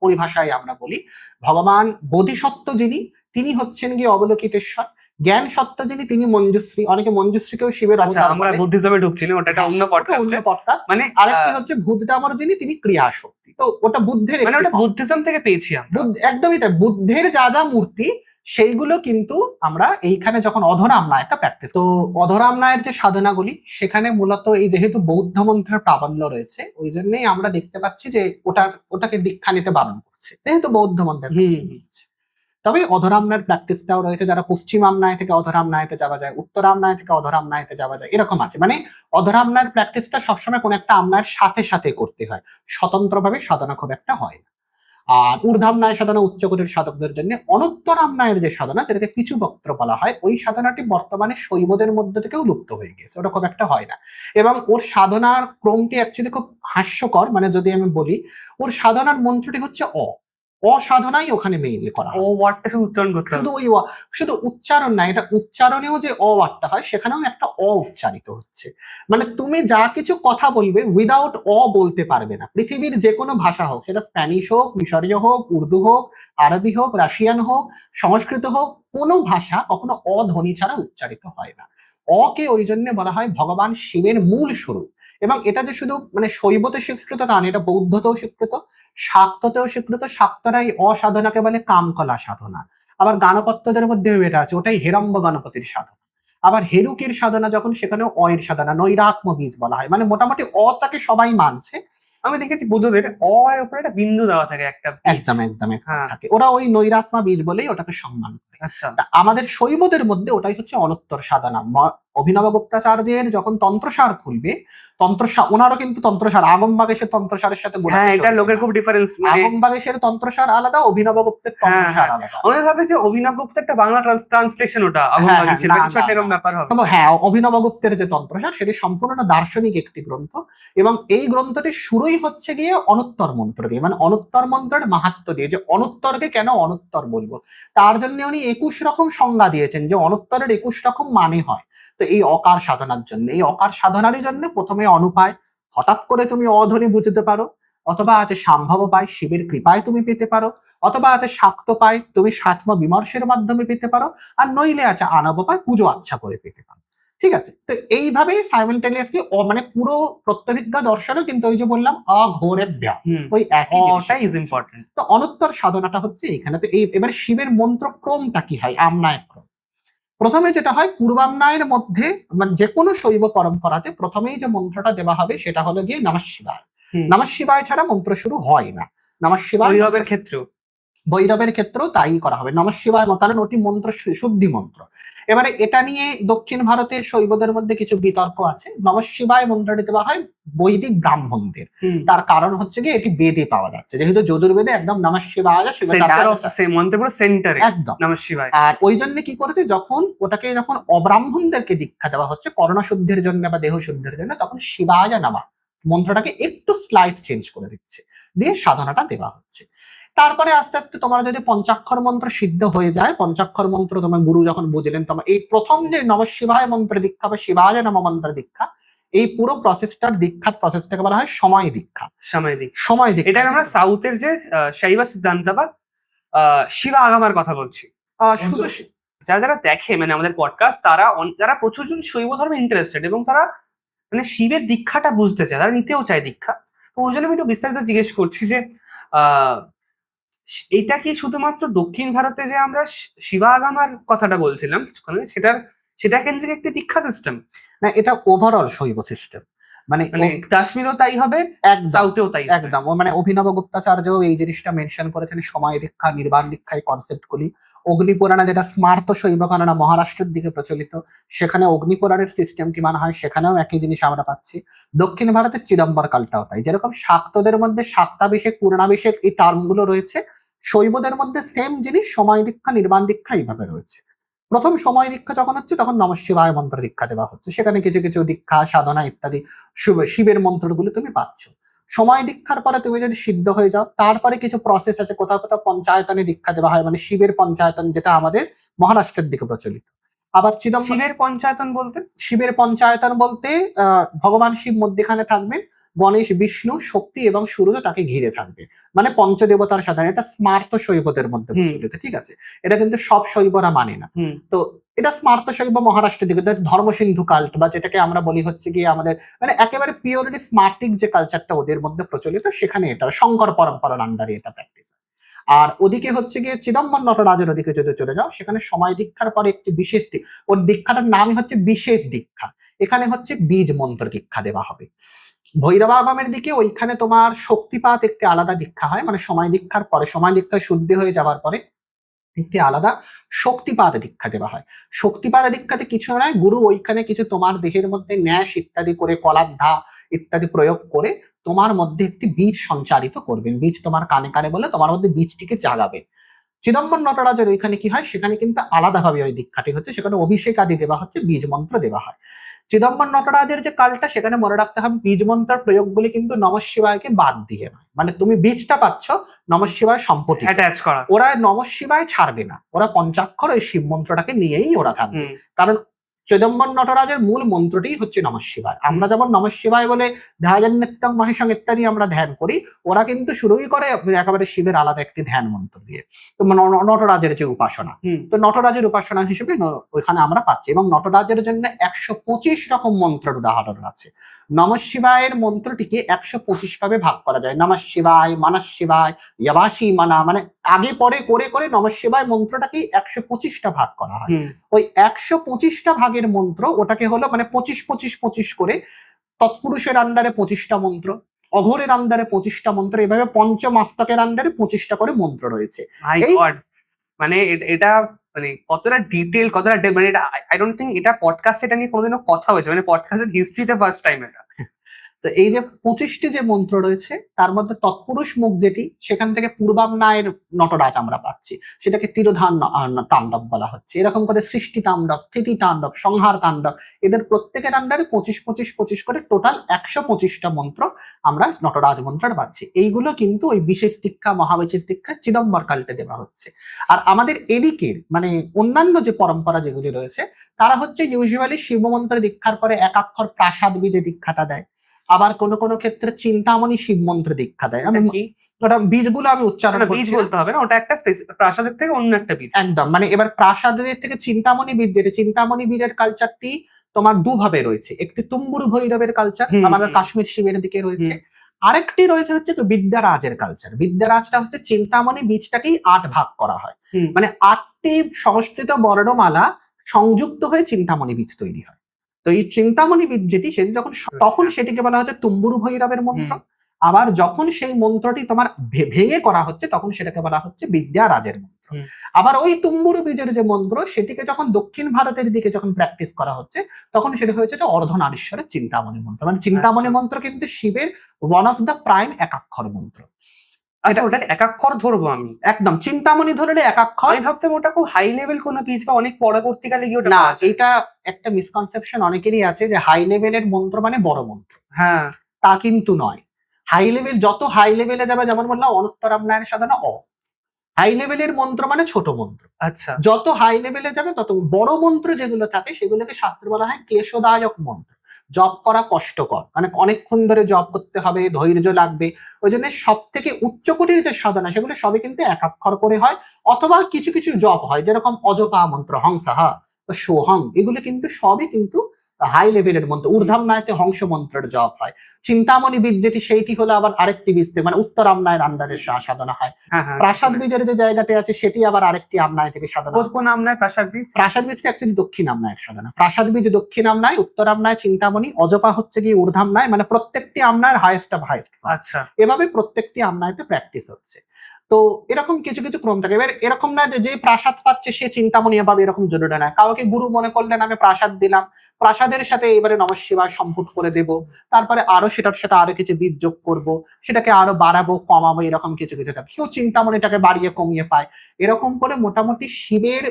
পরিভাষায় আমরা বলি, ভগবান বোধিসত্ত্ব যিনি, তিনি হচ্ছেন গিয়ে অবলোকিতেশ্বর। জ্ঞান সত্ত্ব যিনি, তিনি মঞ্জুশ্রী। অনেকে মঞ্জুশ্রীকেও শিবের আচ্ছা, অবতার আমরা বলে। বুদ্ধিজমে ঢুকছিলাম, ওটা একটা অন্য ওটা পডকাস্টে। অন্য পডকাস্ট। মানে আরেকটি হচ্ছে ভূত ডামর যিনি, তিনি ক্রিয়া শক্তি। তো ওটা বুদ্ধের মানে একটি ওটা form। বুদ্ধিজম থেকে পেয়েছি আমরা। একদমই তাই, বুদ্ধের যা যা মূর্তি সেইগুলো কিন্তু আমরা এইখানে যখন অধরামনায়টা প্র্যাকটিস, তো অধরামনায়ের যে সাধনাগুলি সেখানে মূলত এই যেহেতু বৌদ্ধ মন্ত্রের প্রাবল্য রয়েছে, ওই জন্যই আমরা দেখতে পাচ্ছি যে ওটাকে দীক্ষা নিতে বারণ করছে, যেহেতু বৌদ্ধ মন্ত্রের হুম। রয়েছে। তবে অধরামনায়ের প্র্যাকটিসটাও রয়েছে, যারা পশ্চিম আমনায় থেকে অধরামনায়তে যাওয়া যায়, উত্তর আমনায় থেকে অধরামনায়তে যাওয়া যায়, এরকম আছে। মানে অধরামনায়ের প্র্যাকটিসটা সবসময় কোন একটা আমনায়ের সাথে সাথে করতে হয়, স্বতন্ত্রভাবে সাধনা খুব একটা হয় না। আর ঊর্ধ্বামনায় সাধনা উচ্চকোটির সাধকদের জন্য। অনুত্তরামনায়ের যে সাধনা, যেটাকে পিছু বক্ত্র বলা হয়, ওই সাধনাটি বর্তমানে শৈবদের মধ্যে থেকেও লুপ্ত হয়ে গেছে, ওটা খুব একটা হয় না। এবং ওর সাধনার ক্রমটি অ্যাকচুয়ালি খুব হাস্যকর। মানে যদি আমি বলি, ওর সাধনার মন্ত্রটি হচ্ছে অসাধনাই ওখানে মেইনলি করা হয়। ও ওয়ার্ডটা শুধু উচ্চারণ করতে হবে। শুধু শুধু উচ্চারণ না, এটা উচ্চারণেও যে ওয়ার্ডটা হয় সেখানেও একটা উচ্চারিত হচ্ছে। মানে তুমি যা কিছু কথা বলবে উইদাউট বলতে পারবে না। পৃথিবীর যে কোনো ভাষা হোক, সেটা স্প্যানিশ হোক, মিশরীয় হোক, উর্দু হোক, আরবি হোক, রাশিয়ান হোক, সংস্কৃত হোক, কোনো ভাষা কখনো ধ্বনি ছাড়া উচ্চারিত হয় না। কে ওই জন্য বলা হয় ভগবান শিবের মূল স্বরূপ। এবং এটা যে শুধু মানে শৈবতে স্বীকৃত তা না, এটা বৌদ্ধতেও স্বীকৃত, শাক্ততেও স্বীকৃত। শাক্তরা এই অসাধনাকে বলে কামকলা সাধনা। আবার গানপত্যদের মধ্যেও এটা আছে, ওটাই হেরম্ব গণপতির সাধনা। আবার হেরুকির সাধনা যখন, সেখানেও এর সাধনা, নৈরাত্ম বীজ বলা হয়। মানে মোটামুটি তাকে সবাই মানছে। আমি দেখেছি বুদ্ধদের এর উপরে একটা বিন্দু দেওয়া থাকে, একটা বীজ। একদম একদম হ্যাঁ। থাকে, ওরা ওই নৈরাত্মা বীজ বলেই ওটাকে সম্মান করে। আচ্ছা। তা আমাদের শৈবদের মধ্যে ওটাই হচ্ছে অনুত্তর সাধনা। অভিনব গুপ্তাচার্যের যখন তন্ত্রসার খুলবে, ওনারও কিন্তু তন্ত্রসার, আগমবাগেশের তন্ত্রসারের সাথে গোড়াতে হ্যাঁ, এটা চলবে লোকের না। খুব ডিফারেন্স। আগমবাগেশের তন্ত্রসার আলাদা, অভিনব গুপ্তের তন্ত্রসার আলাদা। অনেক ভাবে যে অভিনব গুপ্ত একটা বাংলা ট্রান্সলেশন, ওটা আগমবাগীশের না, কিছু একটা এরকম ব্যাপার হবে। হ্যাঁ, অভিনব গুপ্তের যে তন্ত্রসার, সেটি সম্পূর্ণ দার্শনিক একটি গ্রন্থ। এবং এই গ্রন্থটির শুরুই হচ্ছে গিয়ে অনুত্তর মন্ত্র দিয়ে, মানে অনুত্তর মন্ত্রের মাহাত্ম্য দিয়ে, যে অনুত্তরকে কেন অনুত্তর বলবো, তার জন্য উনি 21 রকম সংজ্ঞা দিয়েছেন, যে অনুত্তরের 21 রকম মানে হয়। তো এই অকার সাধনার জন্য, এই অকার সাধনারই জন্য প্রথমে অনুপায়, হঠাৎ করে তুমি অধ্বনি বুঝতে পারো, অথবা আছে সম্ভব পায়, শিবের কৃপায় তুমি পেতে পারো, অথবা আছে শাক্ত পায়, তুমি সাত্ম বিমর্শের মাধ্যমে পেতে পারো, আর নইলে আছে আনব পায়, পুজো আচ্ছা করে পেতে পারো। ঠিক আছে, তো এইভাবে সাইমালটেনিয়াসলি মানে পুরো প্রত্যভিজ্ঞা দর্শনও কিন্তু ওই যে বললাম অঘোরেভ্যা, ওই একই ওটা ইজ জিনিস। ইম্পর্টেন্ট। তো অনুত্তর সাধনাটা হচ্ছে এখানে। তো এই এবার শিবের মন্ত্র ক্রমটা কি হয়, আমনায়ক ক্রম। প্রথমে যেটা হয় পূর্বামনায়ের মধ্যে, মানে যে কোনো শৈব পরম্পরাতে প্রথমেই যে মন্ত্রটা দেওয়া হবে সেটা হলো গিয়ে নমঃ শিবায়। নমঃ শিবায় ছাড়া মন্ত্র শুরু হয় না। নমঃ শিবায় ভৈরবের ক্ষেত্রেও ভৈরবের ক্ষেত্রেও তাই করা হবে, নমঃ শিবায় কারণ ওটি মন্ত্র শুদ্ধি মন্ত্র। এবারে এটা নিয়ে দক্ষিণ ভারতের শৈবদের মধ্যে কিছু বিতর্ক আছে। নমঃ শিবায় মন্ত্রটি দেওয়া হয় বৈদিক ব্রাহ্মণদের, তার কারণ হচ্ছে কি এটি বেদে পাওয়া যাচ্ছে, যেহেতু যজুর্বেদে একদম নমঃ শিবায় সেন্টার অফ মন্ত্রের পুরো সেন্টারে একদম নমঃ শিবায়। আর ওই জন্য কি করেছে, যখন অব্রাহ্মণদেরকে দীক্ষা দেওয়া হচ্ছে কর্ণশুদ্ধির জন্য বা দেহ শুদ্ধির জন্য, তখন শিবায় নামা মন্ত্রটাকে একটু স্লাইড চেঞ্জ করে দিচ্ছে, দিয়ে সাধনাটা দেওয়া হচ্ছে। তারপরে আস্তে আস্তে তোমার যদি পঞ্চাক্ষর মন্ত্র সিদ্ধ হয়ে যায়, পঞ্চাক্ষর মন্ত্র তোমার গুরু যখন বুঝলেন, তোমার এই প্রথম যে নমঃ শিবায় মন্ত্র দীক্ষা বা শিবায় নম মন্ত্র দীক্ষা, এই পুরো প্রসেসটার দীক্ষার প্রসেসটাকে বলা হয় সময় দীক্ষা। সময় দীক্ষা এটা আমরা সাউথের যে শৈব সিদ্ধান্ত বা শিবা আগামার কথা বলছি। শুধু যারা যারা দেখে মানে আমাদের পডকাস্ট, যারা প্রচুর জন শৈব ধর্মে ইন্টারেস্টেড এবং তারা মানে শিবের দীক্ষাটা বুঝতে চায়, তারা নিতেও চায় দীক্ষা। তো ওই জন্য আমি একটু বিস্তারিত জিজ্ঞেস করছি যে এটা কি শুধুমাত্র দক্ষিণ ভারতে যে আমরা শিবা আগামার কথাটা বলছিলাম কিছুক্ষণ আগে, সেটা কেন্দ্রিক একটি দীক্ষা সিস্টেম না, এটা ওভারঅল শৈব সিস্টেম। মানে কাশ্মীরও তাই হবে, সাউথেও তাই হবে। একদম। মানে অভিনব গুপ্তাচার্য এই জিনিসটা মেনশন করেছেন, সময় দীক্ষা, নির্বাণ দীক্ষা, এই কনসেপ্ট গুলি। অগ্নিপুরাণে যেটা স্মার্ত শৈব গণনা মহারাষ্ট্রের দিকে প্রচলিত, সেখানে অগ্নিপুরাণের সিস্টেমটি মানা হয়, সেখানেও একই জিনিস আমরা পাচ্ছি। দক্ষিণ ভারতের চিদম্বর কালটাও তাই। যেরকম শাক্তদের মধ্যে শাক্তাভিষেক, পূর্ণাভিষেক এই টার্মগুলো রয়েছে, শৈবদের মধ্যে সেম জিনিস সময় দীক্ষা, নির্বাণ দীক্ষা এইভাবে রয়েছে। প্রথম সময় দীক্ষা যখন হচ্ছে তখন নমঃ শিবায় মন্ত্র দীক্ষা দেওয়া হচ্ছে, সেখানে কিছু কিছু দীক্ষা সাধনা ইত্যাদি শিবের মন্ত্রগুলো তুমি পাচ্ছ। সময় দীক্ষার পরে তুমি যদি সিদ্ধ হয়ে যাও, তারপরে কিছু প্রসেস আছে, কোথাও কোথাও পঞ্চায়েতনে দীক্ষা দেওয়া হয়, মানে শিবের পঞ্চায়েতন, যেটা আমাদের মহারাষ্ট্রের দিকে প্রচলিত। আবার শিবের পঞ্চায়েতন বলতে ভগবান শিব মধ্যখানে থাকবেন, গণেশ, বিষ্ণু, শক্তি এবং সূর্য তাকে ঘিরে থাকবে, মানে পঞ্চদেবতার সাথে। এটা স্মার্ত শৈবদের মধ্যে প্রচলিত, ঠিক আছে? এটা কিন্তু সব শৈবরা মানে না। তো এটা স্মার্ত শৈব মহারাষ্ট্রের দিকে, ধর্মসিন্ধু কাল্ট বা যেটাকে আমরা বলি হচ্ছে গিয়ে আমাদের মানে একেবারে পিওরলি স্মার্টিক যে কালচারটা ওদের মধ্যে প্রচলিত, সেখানে এটা শঙ্কর পরম্পরার আন্ডারে এটা প্র্যাকটিস হয়। আর ওদিকে হচ্ছে গিয়ে চিদম্বর নটরাজের ওদিকে যদি চলে যাও, সেখানে সময় দীক্ষার পরে একটি বিশেষ ওর দীক্ষাটার নামই হচ্ছে বিশেষ দীক্ষা। এখানে হচ্ছে বীজ মন্ত্র দীক্ষা দেওয়া হবে। ভৈরবাগমের দিকে ওইখানে তোমার শক্তিপাত একটি আলাদা দীক্ষা হয়, মানে সময় দীক্ষার পরে, সময় দীক্ষায় শুদ্ধি হয়ে যাওয়ার পরে একটি আলাদা শক্তিপাত দীক্ষা দেওয়া হয়। শক্তিপাত দীক্ষাতে কিছু নয়, গুরু ওইখানে কিছু তোমার দেহের মধ্যে ন্যাস ইত্যাদি করে, কলাদ্ধা ইত্যাদি প্রয়োগ করে তোমার মধ্যে একটি বীজ সঞ্চারিত করবেন, বীজ তোমার কানে কানে বলে তোমার মধ্যে বীজটিকে জাগাবেন। চিদম্বর নটরাজের ওইখানে কি হয়, সেখানে কিন্তু আলাদাভাবে ওই দীক্ষাটি হচ্ছে, সেখানে অভিষেক আদি দেওয়া হচ্ছে, বীজ মন্ত্র দেওয়া হয়। চিদম্বর নটরাজের যে কালটা, সেখানে মনে রাখতে হবে বীজ মন্ত্রের প্রয়োগগুলি কিন্তু নমঃ শিবায়কে বাদ দিয়ে নয়, মানে তুমি বীজটা পাচ্ছ নমঃ শিবায় সম্পত্তি অ্যাটাচ করা, ওরা নমঃ শিবায় ছাড়বে না, ওরা পঞ্চাক্ষর ওই শিব মন্ত্রটাকে নিয়েই ওরা থাকবে। কারণ চিদম্বর নটরাজের মূল মন্ত্রটি হচ্ছে নমঃ শিবায়। আমরা যেমন নমঃ শিবায় বলে ধ্যান নিত্যং মহেশং ইত্যাদি আমরা ধ্যান করি, ওরা কিন্তু শুরুই করে একেবারে শিবের আলাদা একটি ধ্যান মন্ত্র দিয়ে। তো নটরাজের যে উপাসনা, তো নটরাজের উপাসনা হিসেবে ওইখানে আমরা পাচ্ছি। এবং নটরাজের জন্য 125 রকম মন্ত্রের উদাহরণ আছে। নমঃ শিবায়ের মন্ত্রটিকে 125 ভাবে ভাগ করা যায়। নমঃ শিবায়, মানস শিবায়, ইয়াবাসি মানা, মানে আগে পরে করে করে নমঃ শিবায় মন্ত্রটাকে 125টা ভাগ করা হয়। ওই 125টা ভাগের মন্ত্র, ওটাকে হলো মানে 25 করে তৎপুরুষের আন্ডারে 25টা মন্ত্র, অঘোরের আন্ডারে 25টা মন্ত্র, এভাবে পঞ্চমাস্তকের আন্ডারে 25টা করে মন্ত্র রয়েছে। মানে এটা মানে কতটা ডিটেল, কতটা মানে এটা আই ডোন্ট থিঙ্ক এটা পডকাস্টে এটা নিয়ে কোনোদিনও কথা হয়েছে, মানে পডকাস্টের হিস্ট্রিতে ফার্স্ট টাইম এটা। তো এই যে 25টি যে মন্ত্র রয়েছে, তার মধ্যে তৎপুরুষ মুখ যেটি, সেখান থেকে পূর্বামনায়ের নটরাজ আমরা পাচ্ছি, সেটাকে তিরোধান তাণ্ডব বলা হচ্ছে। এরকম করে সৃষ্টি তাণ্ডব, স্থিতি তাণ্ডব, সংহার তাণ্ডব, এদের প্রত্যেকের আন্ডারে 25 করে টোটাল 125টা মন্ত্র আমরা নটরাজ মন্ত্রের পাচ্ছি। এইগুলো কিন্তু ওই বিশেষ দীক্ষা, মহাবিশেষ দীক্ষা চিদম্বর কাল্টে দেওয়া হচ্ছে। আর আমাদের এদিকের মানে অন্যান্য যে পরম্পরা যেগুলি রয়েছে, তারা হচ্ছে ইউজুয়ালি শিবমন্ত্র দীক্ষার পরে একাক্ষর প্রাসাদ বীজে দীক্ষাটা দেয়। আবার কোন কোন ক্ষেত্রে চিন্তামণি শিব মন্ত্র দীক্ষা দেয়। ওটা বীজগুলো আমি উচ্চারণ না, বীজ করছি না। বলতে হবে না, ওটা একটা প্রাসাদের থেকে অন্য একটা বীজ। একদম, মানে এবার প্রাসাদের থেকে চিন্তামণি বীজ, যেটা চিন্তামণি বীজের কালচারটি তোমার দুভাবে রয়েছে। একটি তুম্বুরু ভৈরবের কালচার হুম, আমাদের হুম। কাশ্মীর শিবের দিকে রয়েছে, আরেকটি রয়েছে হচ্ছে তো বিদ্যারাজের কালচার। বিদ্যারাজটা হচ্ছে চিন্তামণি বীজটাকেই 8 ভাগ করা হয়, হুম। মানে 8টি সংস্কৃত বর্ণমালা সংযুক্ত হয়ে চিন্তামণি বীজ তৈরি হয়। তো এই চিন্তামণি বীজ যেটি, সেটি যখন তখন সেটিকে বলা হচ্ছে তুম্বুরু ভৈরবের মন্ত্র। আবার যখন সেই মন্ত্রটি তোমার ভেঙে করা হচ্ছে তখন সেটাকে বলা হচ্ছে বিদ্যারাজের মন্ত্র। হুম। আবার ওই তুম্বুরু বীজের যে মন্ত্র, সেটিকে যখন দক্ষিণ ভারতের দিকে যখন প্র্যাকটিস করা হচ্ছে তখন সেটা হয়েছে যে অর্ধনারীশ্বরের চিন্তামণি মন্ত্র। মানে চিন্তামণি আচ্ছা। মন্ত্র কিন্তু শিবের ওয়ান অফ দ্য প্রাইম একাক্ষর মন্ত্র। আচ্ছা, ওটা একাক্ষর ধরবো আমি? একদম, চিন্তামণি ধরে একাক্ষর। আমি ভাবতাম ওটা খুব হাই লেভেল কোনো বীজ বা অনেক পরবর্তীকালে গিয়ে ওটা না, পাওয়া যায়। এটা একটা মিসকনসেপশন অনেকেরই আছে যে হাই লেভেলের মন্ত্র মানে বড় মন্ত্র। হ্যাঁ। তা কিন্তু নয়। হাই লেভেল, যত হাই লেভেলে যাবে, যেমন বললাম অনুত্তরামনায়ের সাধনা হাই লেভেলের মন্ত্র মানে ছোট মন্ত্র। আচ্ছা। যত হাই লেভেলে যাবে তত বড় মন্ত্র যেগুলো থাকে সেগুলোকে শাস্ত্রে বলা হয় ক্লেশদায়ক মন্ত্র, জপ করা কষ্টকর, মানে অনেকক্ষণ ধরে জপ করতে হবে, ধৈর্য লাগবে। ওই জন্য সব থেকে উচ্চকোটির যে সাধনা সেগুলো সবই কিন্তু একাক্ষর করে হয়, অথবা কিছু কিছু জপ হয় যেরকম অজপা মন্ত্র, হংসাহা, সোহং, এগুলো কিন্তু সবই কিন্তু হাই লেভেলের মন্ত্র। ঊর্ধ্বনায়তে হংস মন্ত্রের জপ হয়। চিন্তামণি বীজ যেটি, সেইটি হলো আবার আরেকটি বীজ, মানে উত্তরামনায়ের আন্ডারে সাধনা হয়। হ্যাঁ, হ্যাঁ। প্রাসাদ বীজের যে জায়গাটি আছে সেটি আবার আরেকটি আমনায় থেকে সাধনা কোন হচ্ছে। কোন আমনায় প্রাসাদ বীজ? প্রাসাদ বীজটা অ্যাকচুয়ালি দক্ষিণ আমনায়ের সাধনা। প্রাসাদ বীজ দক্ষিণ আমনায়, উত্তরামনায় চিন্তামণি, অজপা হচ্ছে কি ঊর্ধ্বামনায়, মানে প্রত্যেকটি আমনায়ের হাইয়েস্ট অফ হাইয়েস্ট। আচ্ছা। এভাবে প্রত্যেকটি আমনায়তে প্র্যাকটিস হচ্ছে। তো এরকম কিছু কিছু ক্রম থাকে। এবার এরকম না যে যে প্রাসাদ পাচ্ছে সে চিন্তামণি পাবে, এরকম জরুরি না। কাউকে গুরু মনে করলেন, আমি প্রাসাদ দিলাম, প্রাসাদের সাথে এবারে নমঃ শিবায় সম্পুট করে দেব, তারপরে আরো সেটার সাথে আরো কিছু বীজ যোগ করবো, সেটাকে আরো বাড়াবো কমাবো, এরকম কিছু কিছু থাকে। কেউ চিন্তামণিটাকে বাড়িয়ে কমিয়ে পায়, এরকম করে মোটামুটি শিবের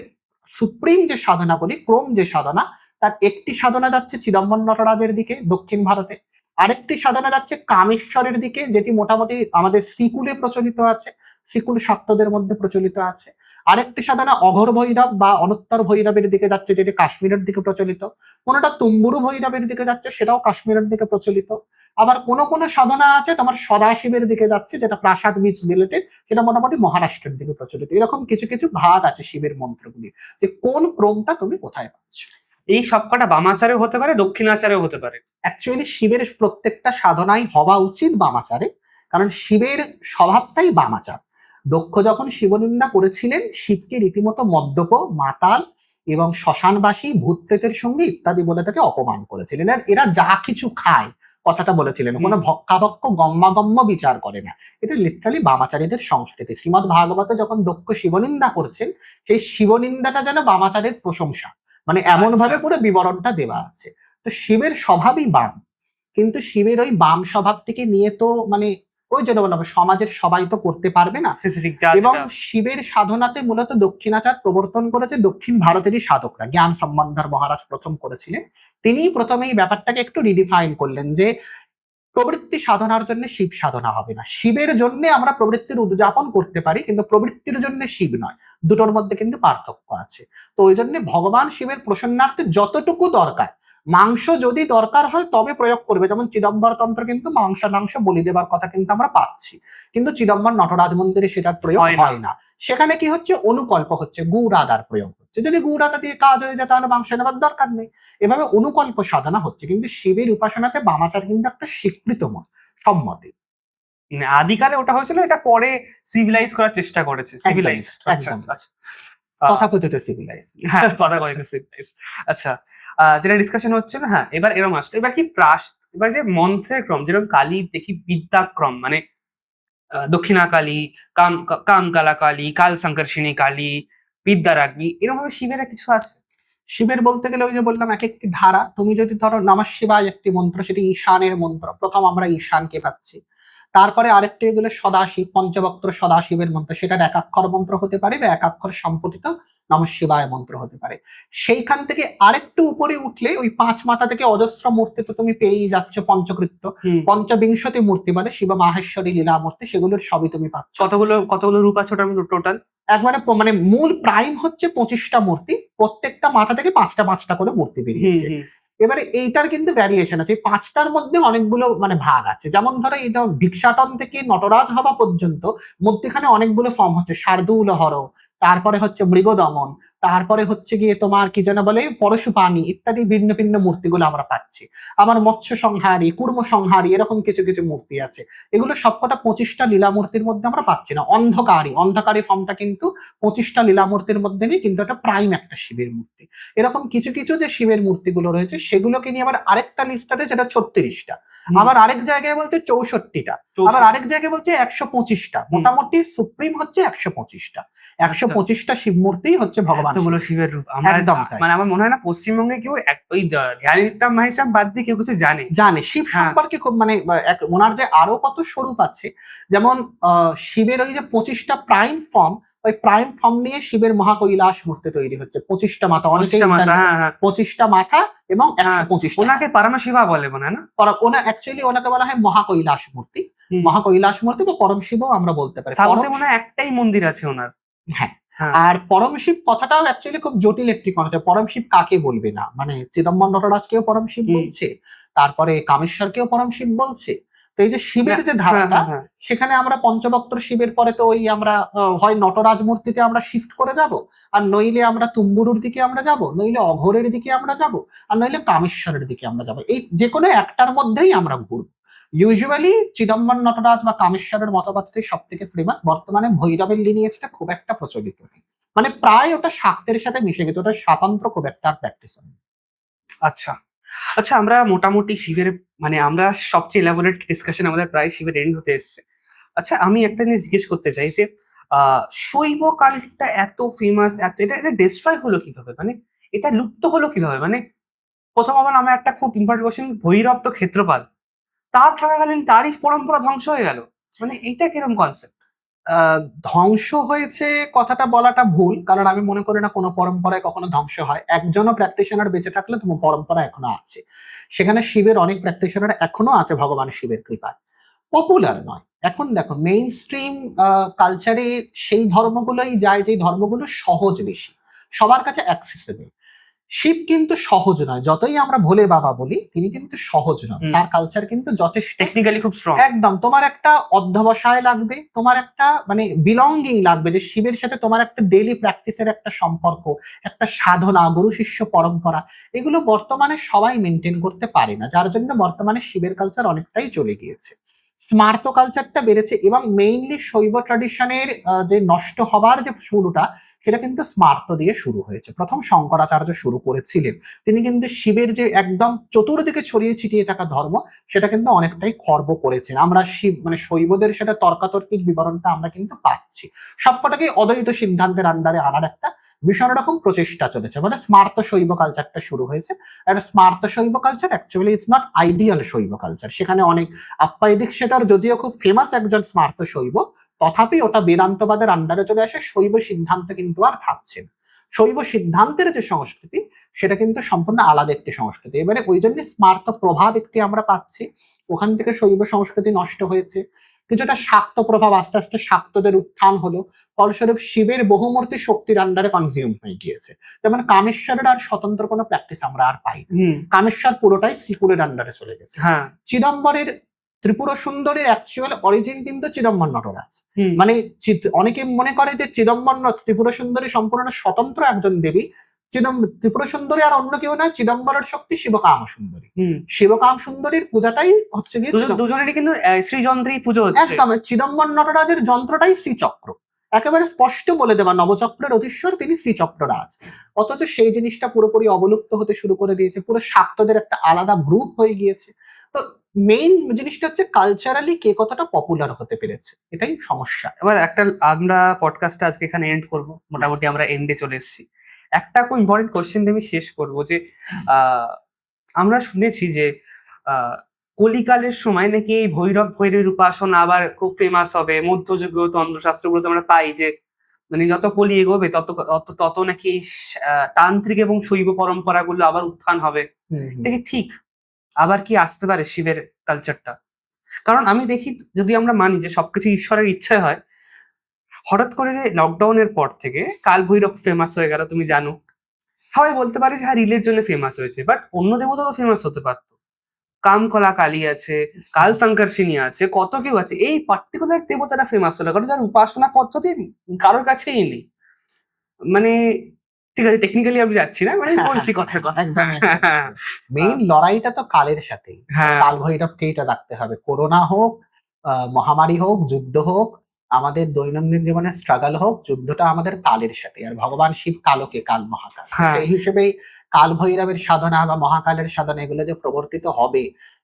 সুপ্রিম যে সাধনাগুলি, ক্রম যে সাধনা, তার একটি সাধনা যাচ্ছে চিদম্বর নটরাজের দিকে দক্ষিণ ভারতে, আরেকটি সাধনা যাচ্ছে কামেশ্বরের দিকে, যেটি মোটামুটি আমাদের শ্রীকুলে প্রচলিত আছে, শ্রীকুল শাক্তদের মধ্যে প্রচলিত আছে। আরেকটি সাধনা অঘোর ভৈরব বা অনুত্তর ভৈরবের দিকে যাচ্ছে, যেটি কাশ্মীরের দিকে প্রচলিত। কোনটা তুম্বুরু ভৈরবের দিকে যাচ্ছে, সেটাও কাশ্মীরের দিকে প্রচলিত। আবার কোন কোন সাধনা আছে তোমার সদাশিবের দিকে যাচ্ছে, যেটা প্রাসাদ বীজ রিলেটেড, সেটা মোটামুটি মহারাষ্ট্রের দিকে প্রচলিত। এরকম কিছু কিছু ভাগ আছে শিবের মন্ত্রগুলি, যে কোন ক্রমটা তুমি কোথায় পাচ্ছ। এই সবকটা বামাচারেও হতে পারে, দক্ষিণাচারেও হতে পারে। অ্যাকচুয়ালি শিবের প্রত্যেকটা সাধনাই হওয়া উচিত বামাচারে, কারণ শিবের স্বভাবটাই বামাচার। দক্ষ যখন শিবনিন্দা করেছিলেন, শিবকে রীতিমতো মদ্যপ, মাতাল এবং শ্মশানবাসী, ভূত প্রেতের সঙ্গে ইত্যাদি বলে তাকে অপমান করেছিলেন। আর এরা যা কিছু খায় কথাটা বলেছিলেন, কোনো ভক্কাভক্ক গম্যাগম্য বিচার করে না। এটা লিটারালি বামাচারীদের সংস্কৃতি। শ্রীমদ্ ভাগবতে যখন দক্ষ শিবনিন্দা করছেন, সেই শিবনিন্দাটা যেন বামাচারের প্রশংসা, মানে এমন ভাবে পুরো বিবরণটা দেওয়া আছে। তো শিবের স্বভাবই বাম, কিন্তু শিবের ওই বাম স্বভাবটিকে নিয়ে তো মানে ওই জন্য বললাম সমাজের সবাই তো করতে পারবে না। স্পেসিফিক এবং শিবের সাধনাতে মূলত দক্ষিণাচার প্রবর্তন করেছে দক্ষিণ ভারতেরই সাধকরা। জ্ঞান সম্বন্ধর মহারাজ প্রথম করেছিলেন, তিনি প্রথমে এই ব্যাপারটাকে একটু রিডিফাইন করলেন যে প্রবৃত্তি সাধনার জন্য শিব সাধনা হবে না, শিবের জন্য আমরা প্রবৃত্তির উদযাপন করতে পারি, কিন্তু প্রবৃত্তির জন্য শিব নয়, দুটোর মধ্যে কিন্তু পার্থক্য আছে। তো ওই জন্য ভগবান শিবের প্রসন্নার্থে যতটুকু দরকার, মাংস যদি দরকার হয় তবে প্রয়োগ করবে, যেমন চিদম্বর তন্ত্র কিন্তু মাংস বলি দেবার কথা কিন্তু আমরা পাচ্ছি, কিন্তু চিদম্বর নটরাজ মন্দিরে সেটার প্রয়োগ হয় না। সেখানে কি হচ্ছে, অনুকল্প হচ্ছে, গুড় আদার প্রয়োগ হচ্ছে। যদি গুড় আদা দিয়ে কাজ হয়ে যায় তাহলে মাংস নেবার দরকার নেই। এভাবে অনুকল্প সাধনা হচ্ছে, কিন্তু শিবের উপাসনাতে বামাচার কিন্তু একটা স্বীকৃত মত, সম্মতি। আদিকালে ওটা হয়েছিল, এটা পরে সিভিলাইজ করার চেষ্টা করেছে। সিভিলাইজড, আচ্ছা আচ্ছা, তথাকথিত সিভিলাইজ। হ্যাঁ, কথা কইতে সিভিলাইজ। আচ্ছা, যেটা ডিসকাশন হচ্ছে না, হ্যাঁ, এবার এরকম আসলো। এবার কি এবার যে মন্ত্রের ক্রম, যেরকম কালী দেখি বিদ্যাক্রম, মানে দক্ষিণা কালী, কামকালা কালী, কাল সংকর্ষিণী কালী, বিদ্যারাগ্নি, এরকম ভাবে শিবের কিছু আছে? শিবের বলতে গেলে ওই যে বললাম এক একটি ধারা। তুমি যদি ধরো নমঃ শিবায় একটি মন্ত্র, সেটি ঈশানের মন্ত্র, প্রথম আমরা ঈশানকে পাচ্ছি। তারপরে আরেকটি এগুলো সদাশিব, পঞ্চবক্ত্র সদাশিবের মন্ত্র, সেটার একাক্ষর মন্ত্র হতে পারে বা একাক্ষর সম্পঠিত নমঃ শিবায় মন্ত্র হতে পারে। সেইখান থেকে আরেকটু উপরে উঠলে ওই 5 মাথা থেকে অজস্র মূর্তি তো তুমি পেয়েই যাচ্ছ, পঞ্চকৃত্য, পঞ্চবিংশতি মূর্তি বলে শিব মাহেশ্বরী লীলা মূর্তি, সেগুলোর সবই তুমি পাচ্ছ। কতগুলো রূপ আছে ওটার মধ্যে টোটাল? একবারে মানে মূল প্রাইম হচ্ছে 25টা মূর্তি, প্রত্যেকটা মাথা থেকে 5টা 5টা করে মূর্তি বেরিয়েছে। এবারে এইটার কিন্তু ভ্যারিয়েশন আছে, এই 5টার মধ্যে অনেকগুলো মানে ভাগ আছে। যেমন ধরো এই যেমন ভিক্ষাটন থেকে নটরাজ হওয়া পর্যন্ত মধ্যেখানে অনেকগুলো ফর্ম হচ্ছে, শার্দুল হর, তারপরে হচ্ছে মৃগদমন, তারপরে হচ্ছে গিয়ে তোমার কি যেন বলে পরশুপাণি ইত্যাদি ভিন্ন ভিন্ন মূর্তিগুলো আমরা পাচ্ছি। আবার মৎস্য সংহারী, কুর্ম সংহারী, এরকম কিছু কিছু মূর্তি আছে। এগুলো সবকটা 25টা লীলা মূর্তির মধ্যে আমরা পাচ্ছি না। অন্ধকারী ফর্মটা কিন্তু 25টা লীলা মূর্তির মধ্যে নেই, কিন্তু এটা প্রাইম একটা শিবের মূর্তি। এরকম কিছু কিছু যে শিবের মূর্তিগুলো রয়েছে সেগুলোকে নিয়ে আবার আরেকটা লিস্ট আছে, যেটা 36টা, আবার আরেক জায়গায় বলছে 64টা, আবার আরেক জায়গায় বলছে 125টা। মোটামুটি সুপ্রিম হচ্ছে 125টা। 125টা শিব মূর্তি হচ্ছে ভগবান এতগুলো শিব। শিবের রূপ আমরা একদম তাই। মানে আমার মনে হয় না পশ্চিমবঙ্গে কেউ ওই ধ্যানী নিত্যাম মাহেশাম বাদ দিয়ে কেউ কিছু জানে। শিব হ্যাঁ। সম্পর্কে খুব মানে ওনার যে আরো কত স্বরূপ আছে, যেমন শিবের ওই যে 25টা প্রাইম ফর্ম, ওই প্রাইম ফর্ম নিয়ে শিবের মহাকৈলাস মূর্তি তৈরি হচ্ছে। 25টা মাথা, অনেকে 25টা মাথা, হ্যাঁ হ্যাঁ 25টা মাথা এবং হ্যাঁ। 125টা। ওনাকে পারমশিবা বলে মনে হয় না? অ্যাকচুয়ালি ওনাকে বলা হয় মহাকৈলাস মূর্তি। হুম। মহাকৈলাস মূর্তি বা পরম শিবও আমরা বলতে পারি। সাউথে মনে হয় একটাই মন্দির আছে ওনার। হ্যাঁ। হ্যাঁ। আর পরম শিব কথাটাও অ্যাকচুয়ালি খুব জটিল একটি কনসেপ্ট। পরম শিব কাকে বলবে না, মানে চিদম্বর নটরাজকেও পরম শিব বলছে, তারপরে কামেশ্বরকেও পরম শিব বলছে। তো এই যে শিবের যে ধারাটা, হ্যাঁ। সেখানে আমরা পঞ্চবক্ত্র শিবের পরে তো ওই আমরা হয় নটরাজ মূর্তিতে আমরা শিফট করে যাব, আর নইলে আমরা তুম্বুরুর দিকে আমরা যাব, নইলে অঘোরের দিকে আমরা যাব, আর নইলে কামেশ্বরের দিকে আমরা যাব। এই যে কোনো একটার মধ্যেই আমরা ঘুরবো। ইউজুয়ালি চিদম্বর নটরাজ বা কামেশ্বরের মতবাদটাই সব থেকে ফেমাস। বর্তমানে ভৈরবের লিনিয়েজটা খুব একটা প্রচলিত নেই, মানে প্রায় ওটা শাক্তের সাথে মিশে গেছে, ওটা স্বাতন্ত্র খুব একটা প্র্যাকটিস হয়। আচ্ছা আচ্ছা, আমরা মোটামুটি শিবের মানে আমরা সবচেয়ে ইলাবোরেট ডিসকাশন আমাদের প্রায় শিবের এন্ড হতে এসছে। আচ্ছা, আমি একটা জিনিস জিজ্ঞেস করতে চাই যে শৈব কালটা এত ফেমাস, এত এটা ডিস্ট্রয় হলো কিভাবে, মানে এটা লুপ্ত হলো কিভাবে? মানে প্রথমত আমার একটা খুব ইম্পর্টেন্ট কোশ্চেন, ভৈরব তো ক্ষেত্রপাল, তার থাকাকালীন তারই পরম্পরা ধ্বংস হয়ে গেল, মানে এইটা কিরকম কনসেপ্ট? ধ্বংস হয়েছে কথাটা বলাটা ভুল, কারণ আমি মনে করি না কোনো পরম্পরায় কখনো ধ্বংস হয়। একজনও প্র্যাকটিশনার বেঁচে থাকলে তোমার পরম্পরা এখনো আছে। সেখানে শিবের অনেক প্র্যাকটিশনার এখনো আছে ভগবান শিবের কৃপায়, পপুলার নয়। এখন দেখো মেইন স্ট্রিম কালচারে সেই ধর্মগুলোই যায় যে ধর্মগুলো সহজ বেশি, সবার কাছে অ্যাক্সেসিবল। শিব কিন্তু সহজ নয়, যতই আমরা ভোলে বাবা বলি তিনি কিন্তু সহজ নয়। তার কালচার কিন্তু যথেষ্ট টেকনিক্যালি খুব স্ট্রং। একদম, তোমার একটা অধ্যবসায় লাগবে, তোমার একটা মানে বিলঙ্গিং লাগবে, যে শিবের সাথে তোমার একটা ডেইলি প্র্যাকটিসের একটা সম্পর্ক, একটা সাধনা, গুরু শিষ্য পরম্পরা, এগুলো বর্তমানে সবাই মেনটেন করতে পারে না, যার জন্য বর্তমানে শিবের কালচার অনেকটাই চলে গিয়েছে। স্মার্ত কালচারটা বেড়েছে, এবং মেইনলি শৈব ট্র্যাডিশনের যে নষ্ট হবার যে শুরুটা, সেটা কিন্তু স্মার্ত দিয়ে শুরু হয়েছে। প্রথম শঙ্করাচার্য শুরু করেছিলেন, তিনি কিন্তু শিবের যে একদম চতুর্দিকে ছড়িয়ে ছিটিয়ে থাকা ধর্ম, সেটা কিন্তু অনেকটাই খর্ব করেছেন। আমরা শিব মানে শৈবদের সাথে তর্কাতর্কির বিবরণটা আমরা কিন্তু পাচ্ছি। সবকটাকে অদ্বৈত সিদ্ধান্তের আন্ডারে আনার একটা ভীষণ রকম প্রচেষ্টা চলেছে, মানে স্মার্ত শৈব কালচারটা শুরু হয়েছে। আর স্মার্ত শৈব culture actually it's not ideal শৈব কালচার। সেখানে অনেক আপ্পাই দীক্ষিতর যদিও খুব ফেমাস একজন স্মার্ত শৈব, তথাপি ওটা বেদান্তবাদের আন্ডারে চলে আসে, শৈব সিদ্ধান্ত কিন্তু আর থাকছে না। শৈব সিদ্ধান্তের যে সংস্কৃতি, সেটা কিন্তু সম্পূর্ণ আলাদা একটি সংস্কৃতি। এবারে ওই জন্য স্মার্ত প্রভাব একটি আমরা পাচ্ছি, ওখান থেকে শৈব সংস্কৃতি নষ্ট হয়েছে। কিছুটা শাক্ত প্রভাব, আস্তে আস্তে শাক্তদের উত্থান হলো, ফলস্বরূপ শিবের বহুমূর্তি শক্তির আন্ডারে কনজিউম হয়ে গিয়েছে। যেমন কামেশ্বরের আর স্বতন্ত্র কোনো প্র্যাকটিস আমরা আর পাই না, কামেশ্বর পুরোটাই শ্রীকুলের আন্ডারে চলে গেছে। হ্যাঁ। চিদম্বরের ত্রিপুর সুন্দরীর অ্যাকচুয়াল অরিজিন কিন্তু চিদম্বর নটরাজ। মানে অনেকে মনে করে যে চিদম্বর ত্রিপুর সুন্দরী সম্পূর্ণ স্বতন্ত্র একজন দেবী। ত্রিপুর সুন্দরী আর অন্য কেউ নয়, চিদম্বরের শক্তি শিবকাম সুন্দরী। শিবকাম সুন্দরীর পূজাটাই হচ্ছে গিয়ে দুজনেরই কিন্তু শ্রীযন্ত্রী পুজো হচ্ছে। একদম, চিদম্বর নটরাজের যন্ত্রটাই শ্রীচক্র, একেবারে স্পষ্ট বলে দেওয়া, নবচক্রের অধীশ্বর তিনি শ্রীচক্ররাজ। অথচ সেই জিনিসটা পুরোপুরি অবলুপ্ত হতে শুরু করে দিয়েছে, পুরো শাক্তদের একটা আলাদা গ্রুপ হয়ে গিয়েছে। তো মেইন জিনিসটা হচ্ছে কালচারালি কে কতটা পপুলার হতে পেরেছে, এটাই সমস্যা। এবার একটা আমরা পডকাস্টটা আজকে এখানে এন্ড করব, মোটামুটি আমরা এন্ডে চলে এসেছি। একটা খুব ইম্পর্টেন্ট কোশ্চেন দিয়ে আমি শেষ করব যে আমরা শুনেছি যে কলিকালের সময় নাকি এই ভৈরবের উপাসনা আবার খুব ফেমাস হবে। মধ্যযুগ তন্ত্রশাস্ত্রগুলোতে আমরা পাই যে মানে যত কলি এগোবে তত নাকি তান্ত্রিক এবং শৈব পরম্পরাগুলো আবার উত্থান হবে। এটা কি ঠিক? আবার কি আসতে পারে শিবের কালচারটা? কারণ আমি দেখি, যদি আমরা মানি যে সবকিছু ঈশ্বরের ইচ্ছায় হয়, হঠাৎ করে যে লকডাউনের পর থেকে কাল ভৈরব ফেমাস হয়ে গেল, তুমি জানো, সবাই বলতে পারে যে হ্যাঁ রিলের জন্য ফেমাস হয়েছে, বাট অন্য দেবতা তো ফেমাস হতে পারতো। কামকলা কালী আছে, কাল সংকর্ষিণী আছে, কত কেউ আছে, এই পার্টিকুলার দেবতাটা ফেমাস হলো কারণ যার উপাসনা পদ্ধতি কারোর কাছেই নেই। মানে ঠিক আছে, টেকনিক্যালি আমি যাচ্ছি না, মানে বলছি কথার কথা। মেইন লড়াইটা তো কালের সাথেই, হ্যাঁ কাল ভৈরবকেই এটা রাখতে হবে। করোনা হোক, মহামারী হোক, যুদ্ধ হোক, আমাদের দৈনন্দিন জীবনে স্ট্রাগল হোক, যুদ্ধটা আমাদের কালের সাথে। আর ভগবান শিব কালকে, কাল মহাকাল, হ্যাঁ। সেই হিসেবেই কাল ভৈরবের সাধনা বা মহাকালের সাধনা এগুলো যে প্রবর্তিত হবে,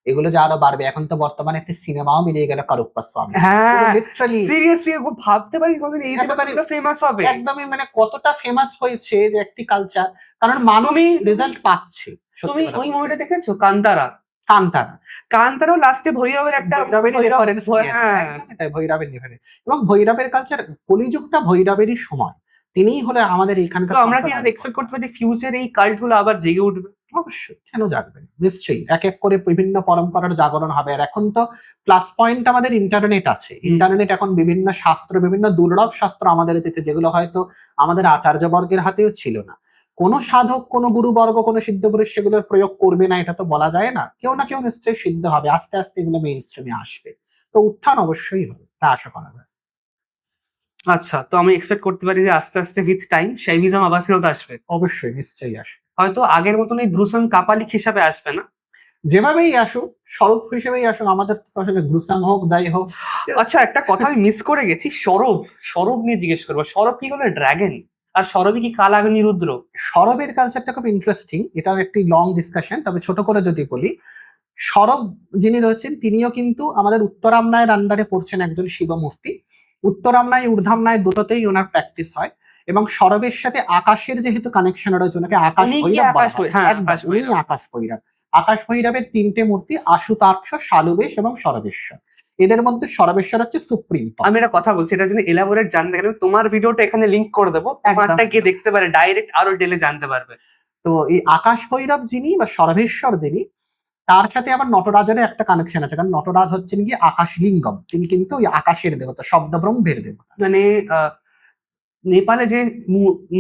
এগুলো যে আরো বাড়বে। এখন তো বর্তমানে একটি সিনেমাও বেরিয়ে গেল কারুপ্পা স্বামী, হ্যাঁ লিটারালি সিরিয়াসলি ভাবতে পারি কোনদিন এই একেবারে দেবতাটা ফেমাস হবে। একদমই মানে কতটা ফেমাস হয়েছে যে একটি কালচার, কারণ মানুষ তুমি- রেজাল্ট পাচ্ছে। সত্যি তুমি কথা ওই বলতে। মুভিটা দেখেছো কান্তারা? কান্তারা, কান্তারাও লাস্টে ভৈরবের একটা ভৈরবেরই reference নিয়ে আসছে, হ্যাঁ একদমই তাই, ভৈরবের reference। এবং ভৈরবের কালচার, কলিযুগটা ভৈরবেরই সময়, তিনিই হলে আমাদের এখানকার তো আমরা কি সম্প্রদায়ের এক্সপেক্ট করতে পারি ফিউচার এই কাল্ট গুলো আবার জেগে উঠবে? অবশ্যই, কেন জাগবে না? নিশ্চয়ই এক এক করে বিভিন্ন পরম্পরার জাগরণ হবে। আর এখন তো প্লাস পয়েন্ট আমাদের ইন্টারনেট আছে। ইন্টারনেট এখন বিভিন্ন শাস্ত্র, বিভিন্ন দুর্লভ শাস্ত্র আমাদের দিতে, যেগুলো হয়তো আমাদের আচার্যবর্গের হাতেও ছিল না। কোন সাধক, কোন গুরুবর্গ, কোন সিদ্ধ পুরুষ সেগুলোর প্রয়োগ করবে না এটা তো বলা যায় না। কেউ না কেউ নিশ্চয়ই সিদ্ধ হবে, আস্তে আস্তে এগুলো মেইন স্ট্রিমে আসবে। তো উত্থান অবশ্যই হবে, তা আশা করা যায়। আচ্ছা, তো আমি এক্সপেক্ট করতে পারি যে আস্তে আস্তে উইথ টাইম শৈভিজম আবার ফেরত আসবে। অবশ্যই, নিশ্চয়ই আসবে। হয়তো আগের মতন এই ব্রুসন কাপালিক হিসাবে আসবে না। যেভাবেই আসুক, স্বরূপ হিসেবেই আসুক, আমাদের তো আসলে গ্রুসাম হোক, যাই হোক। আচ্ছা, একটা কথা আমি মিস করে গেছি, সরব। সরব নিয়ে জিজ্ঞেস করবো, সরব কি হলো ড্রাগন? আর সরবই কি কালাগ্নি রুদ্র? সরবের কালচারটা খুব ইন্টারেস্টিং, এটাও একটি লং ডিসকাশন। তবে ছোট করে যদি বলি, সরব যিনি রয়েছেন তিনিও কিন্তু আমাদের উত্তরামনায়ের আন্ডারে পড়ছেন একজন শিবমূর্তি। উত্তরামনায়, ঊর্ধ্বামনায় দুটোতেই ওনার প্র্যাকটিস হয়। এবং সরবের সাথে আকাশের যেহেতু কানেকশন রয়েছে, ওনাকে আকাশ উনি কি ভৈরব বলা আকাশ হয়। হ্যাঁ, একদম, আকাশ উনি ভৈরব। আকাশ ভৈরব। আকাশ ভৈরবের তিনটে মূর্তি, আশুতাক্ষ, শালুবেশ এবং সরবেশ্বর। এদের মধ্যে সরবেশ্বর হচ্ছে সুপ্রিম। আমি একটা কথা বলছি, এটার জন্য এলাবোরেট জানতে গেলে তোমার ভিডিওটা এখানে লিংক করে দেবো, তোমারটা গিয়ে দেখতে পারে, ডাইরেক্ট আরো ডিটেইলে জানতে পারবে। তো এই আকাশ ভৈরব যিনি বা সরবেশ্বর যিনি, তার সাথে আবার নটরাজের একটা কানেকশন আছে, কারণ নটরাজ হচ্ছেন কি আকাশ লিঙ্গম, তিনি কিন্তু ওই আকাশের দেবতা, শব্দ ব্রহ্মের দেবতা। মানে নেপালে যে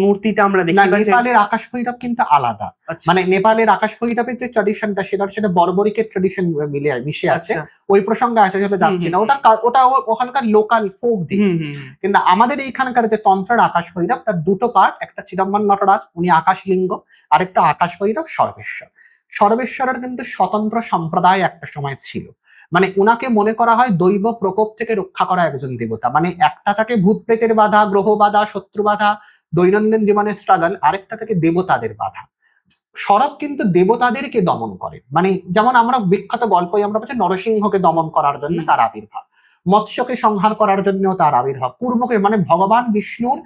মূর্তিটা আমরা দেখি না, বা যে- নেপালের আকাশ ভৈরব কিন্তু আলাদা। আচ্ছা, মানে নেপালের আকাশ ভৈরবের যে ট্র্যাডিশনটা, সেটার সাথে বর্বরিকের ট্র্যাডিশন মিশে আছে। আচ্ছা। ওই প্রসঙ্গে আসলে যাচ্ছি না, হুম, ওটা ওখানকার লোকাল ফোক দিক। হুম, হুম, হুম। কিন্তু আমাদের এইখানকার যে তন্ত্রের আকাশ ভৈরব, তার দুটো পার্ট, একটা চিদম্বর নটরাজ, উনি আকাশ লিঙ্গ, আর একটা আকাশ ভৈরব সর্বেশ্বর। সর্বেশ্বরের কিন্তু স্বতন্ত্র সম্প্রদায় একটা সময় ছিল। মানে উনাকে মনে করা হয় দৈব প্রকোপ থেকে রক্ষা করা একজন দেবতা। মানে একটা থাকে ভূত প্রেতের বাধা, গ্রহ বাধা, শত্রু বাধা, দৈনন্দিন জীবনে স্ট্রাগল, আরেকটা থেকে দেবতাদের বাধা। সরব কিন্তু দেবতাদেরকে দমন করে। মানে যেমন আমরা বিখ্যাত গল্পই আমরা পাচ্ছি, নরসিংহকে দমন করার জন্য তার আবির্ভাব, মৎস্যকে সংহার করার জন্য তার আবির্ভাব, কুর্মকে, মানে ভগবান বিষ্ণুর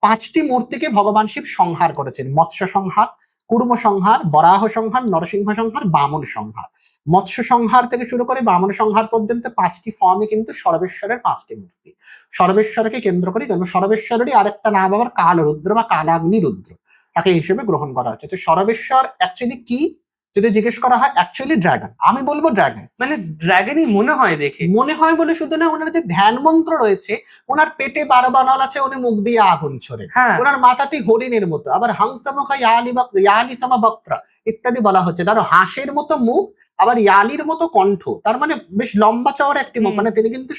5টি মূর্তিকে ভগবান শিব সংহার করেছেন: মৎস্য সংহার, কুর্ম সংহার, বরাহ সংহার, নরসিংহ সংহার, বামন সংহার। মৎস্য সংহার থেকে শুরু করে বামন সংহার পর্যন্ত 5টি ফর্মে কিন্তু সর্বেশ্বরের 5টি মূর্তি। সর্বেশ্বরকে কেন্দ্র করে, এবং সর্বেশ্বরেরই আরেকটা নাম আবার কাল রুদ্র বা কালাগ্নি রুদ্র, তাকে হিসেবে গ্রহণ করা হচ্ছে। তো সর্বেশ্বর অ্যাকচুয়ালি কি যদি জিজ্ঞেস করা হয়, অ্যাকচুয়ালি ড্রাগন। আমি বলবো ড্রাগন। মানে ড্রাগনই মনে হয় দেখে। মনে হয় বলে শুধু না, ওনার যে ধ্যান মন্ত্র রয়েছে, ওনার পেটে 12 বানল আছে, উনি মুখ দিয়ে আগুন ছড়ে। হ্যাঁ, ওনার মাথাটি হরিণের মতো, আবার হাংসমুখা ইয়ালি সামা বক্ত্রা ইত্যাদি বলা হচ্ছে। তার হাঁসের মতো মুখ, আবার ইয়ালির মতো কণ্ঠ, তার মানে বেশ লম্বা চওড়া একটি মুখ। মানে তিনি কিন্তু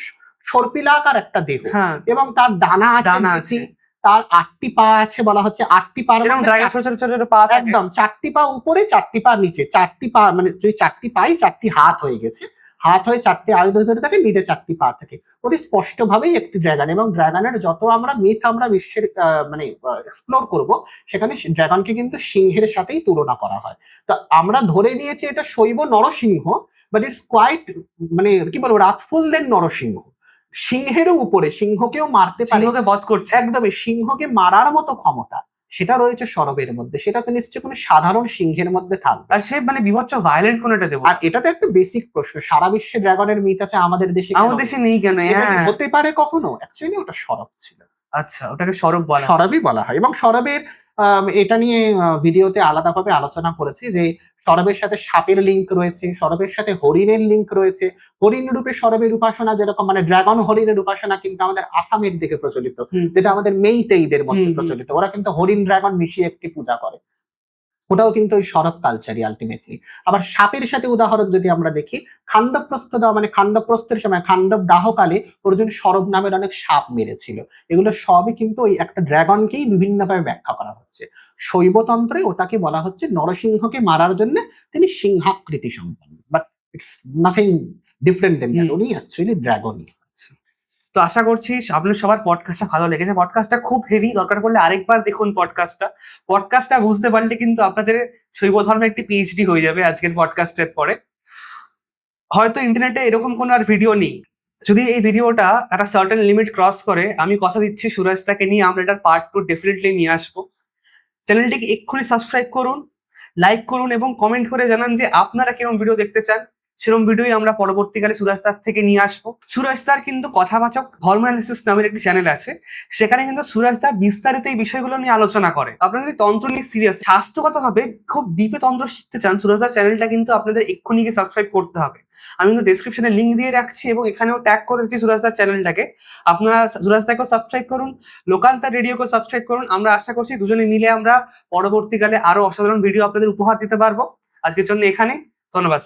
সর্পিলাকার একটা দেহ, হ্যাঁ, এবং তার ডানা আছে, ডানা আছে। তার 8টি পা আছে, বলা হচ্ছে 8টি পা, যেরকম ড্রাগন ছোট ছোট ছোট ছোট পা থাকে। একদম 4টি পা উপরে, 4টি পা নিচে, 4টি পা মানে যে 4টি পাই 4টি হাত হয়ে গেছে, হাত হয়ে 4টি আয়ুধ ধরে থাকে, নিচে 4টি পা থাকে। ওটি স্পষ্টভাবেই একটি ড্রাগন। এবং ড্রাগনের যত আমরা মিথ আমরা বিশ্বের মানে এক্সপ্লোর করব, সেখানে ড্রাগনকে কিন্তু সিংহের সাথেই তুলনা করা হয়। তো আমরা ধরে নিয়েছি এটা শৈব নরসিংহ, বাট ইটস কোয়াইট, মানে কি বলবো, রাতফুল দেন নরসিংহ। সিংহেরও উপরে, সিংহকেও মারতে পারে, সিংহকে বধ করছে। একদমই সিংহকে মারার মতো ক্ষমতা সেটা রয়েছে সরবের মধ্যে। সেটা তো নিশ্চয়ই কোনো সাধারণ সিংহের মধ্যে থাকবে। আর সে মানে বিভৎস ভায়োলেন্ট কোন একটা দেব। আর এটা তো একটা বেসিক প্রশ্ন, সারা বিশ্বে ড্রাগনের মিথ আছে, আমাদের দেশে কেন আমাদের দেশে নেই কেন? এটা কি হ্যাঁ, হতে পারে কখনো? অ্যাকচুয়ালি ওটা সরব ছিল। আচ্ছা, ওটাকে সরব বলা হয়। সরবই বলা হয়। এবং সরবের এটা নিয়ে ভিডিওতে আলাদাভাবে আলোচনা করেছি যে সরবের সাথে সাপের লিঙ্ক রয়েছে, সরবের সাথে হরিণের লিঙ্ক রয়েছে। হরিণ রূপে সরবের উপাসনা, যেরকম মানে ড্রাগন হরিণের উপাসনা কিন্তু আমাদের আসামের দিকে প্রচলিত, হুম। যেটা আমাদের মেইতেইদের মধ্যে হুম, হুম। প্রচলিত। ওরা কিন্তু হরিণ ড্রাগন মিশিয়ে একটি পূজা করে। ওটাও কিন্তু ওই সরব কালচারই আলটিমেটলি। আবার সাপের সাথে উদাহরণ যদি আমরা দেখি, খান্ডবপ্রস্থ দেওয়া মানে খান্ডবপ্রস্থের সময় খান্ডব দাহকালে অর্জুন সরব নামের অনেক সাপ মেরেছিল। এগুলো সবই কিন্তু ওই একটা ড্রাগনকেই বিভিন্নভাবে ব্যাখ্যা করা হচ্ছে। শৈবতন্ত্রে ওটাকে বলা হচ্ছে নরসিংহকে মারার জন্য তিনি সিংহাকৃতি সম্পন্ন, but it's nothing different than that, উনি অ্যাকচুয়ালি ড্রাগনই। তো আশা করছি আপনার সবার পডকাস্টটা ভালো লেগেছে। পডকাস্টটা খুব হেভি, দরকার পড়লে আরেকবার দেখুন পডকাস্টটা বুঝতে পারলে কিন্তু আপনাদের শৈব ধর্মের একটি পিএইচডি হয়ে যাবে আজকের পডকাস্টের পরে। হয়তো ইন্টারনেটে এরকম কোনো আর ভিডিও নেই, যদি এই ভিডিওটা একটা সার্টেন লিমিট ক্রস করে, আমি কথা দিচ্ছি সুরাজদাকে নিয়ে আমরা এটার পার্ট 2 ডেফিনেটলি নিয়ে আসবো। চ্যানেলটিকে এক্ষুনি সাবস্ক্রাইব করুন, লাইক করুন এবং কমেন্ট করে জানান যে আপনারা কিরকম ভিডিও দেখতে চান। সেরকম ভিডিওই আমরা পরবর্তীকালে সুরাজদার থেকে নিয়ে আসবো। সুরাজদার কিন্তু কথাবাচক ধর্ম অ্যানালিসিস নামের একটি চ্যানেল আছে, সেখানে কিন্তু সুরাজদা বিস্তারিত এই বিষয়গুলো নিয়ে আলোচনা করে। আপনারা যদি তন্ত্র নিয়ে সিরিয়াস, স্বাস্থ্যগতভাবে খুব ডিপে তন্ত্র শিখতে চান, সুরাজদার চ্যানেলটা কিন্তু আপনাদের এক্ষুনি গিয়ে সাবস্ক্রাইব করতে হবে। আমি কিন্তু ডেসক্রিপশনে লিঙ্ক দিয়ে রাখছি এবং এখানেও ট্যাগ করে দিচ্ছি সুরাজদার চ্যানেলটাকে। আপনারা সুরাজদাকেও সাবস্ক্রাইব করুন, লোকান্তর রেডিওকেও সাবস্ক্রাইব করুন। আমরা আশা করছি দুজনে মিলে আমরা পরবর্তীকালে আরো অসাধারণ ভিডিও আপনাদের উপহার দিতে পারবো। আজকের জন্য এখানে ধন্যবাদ।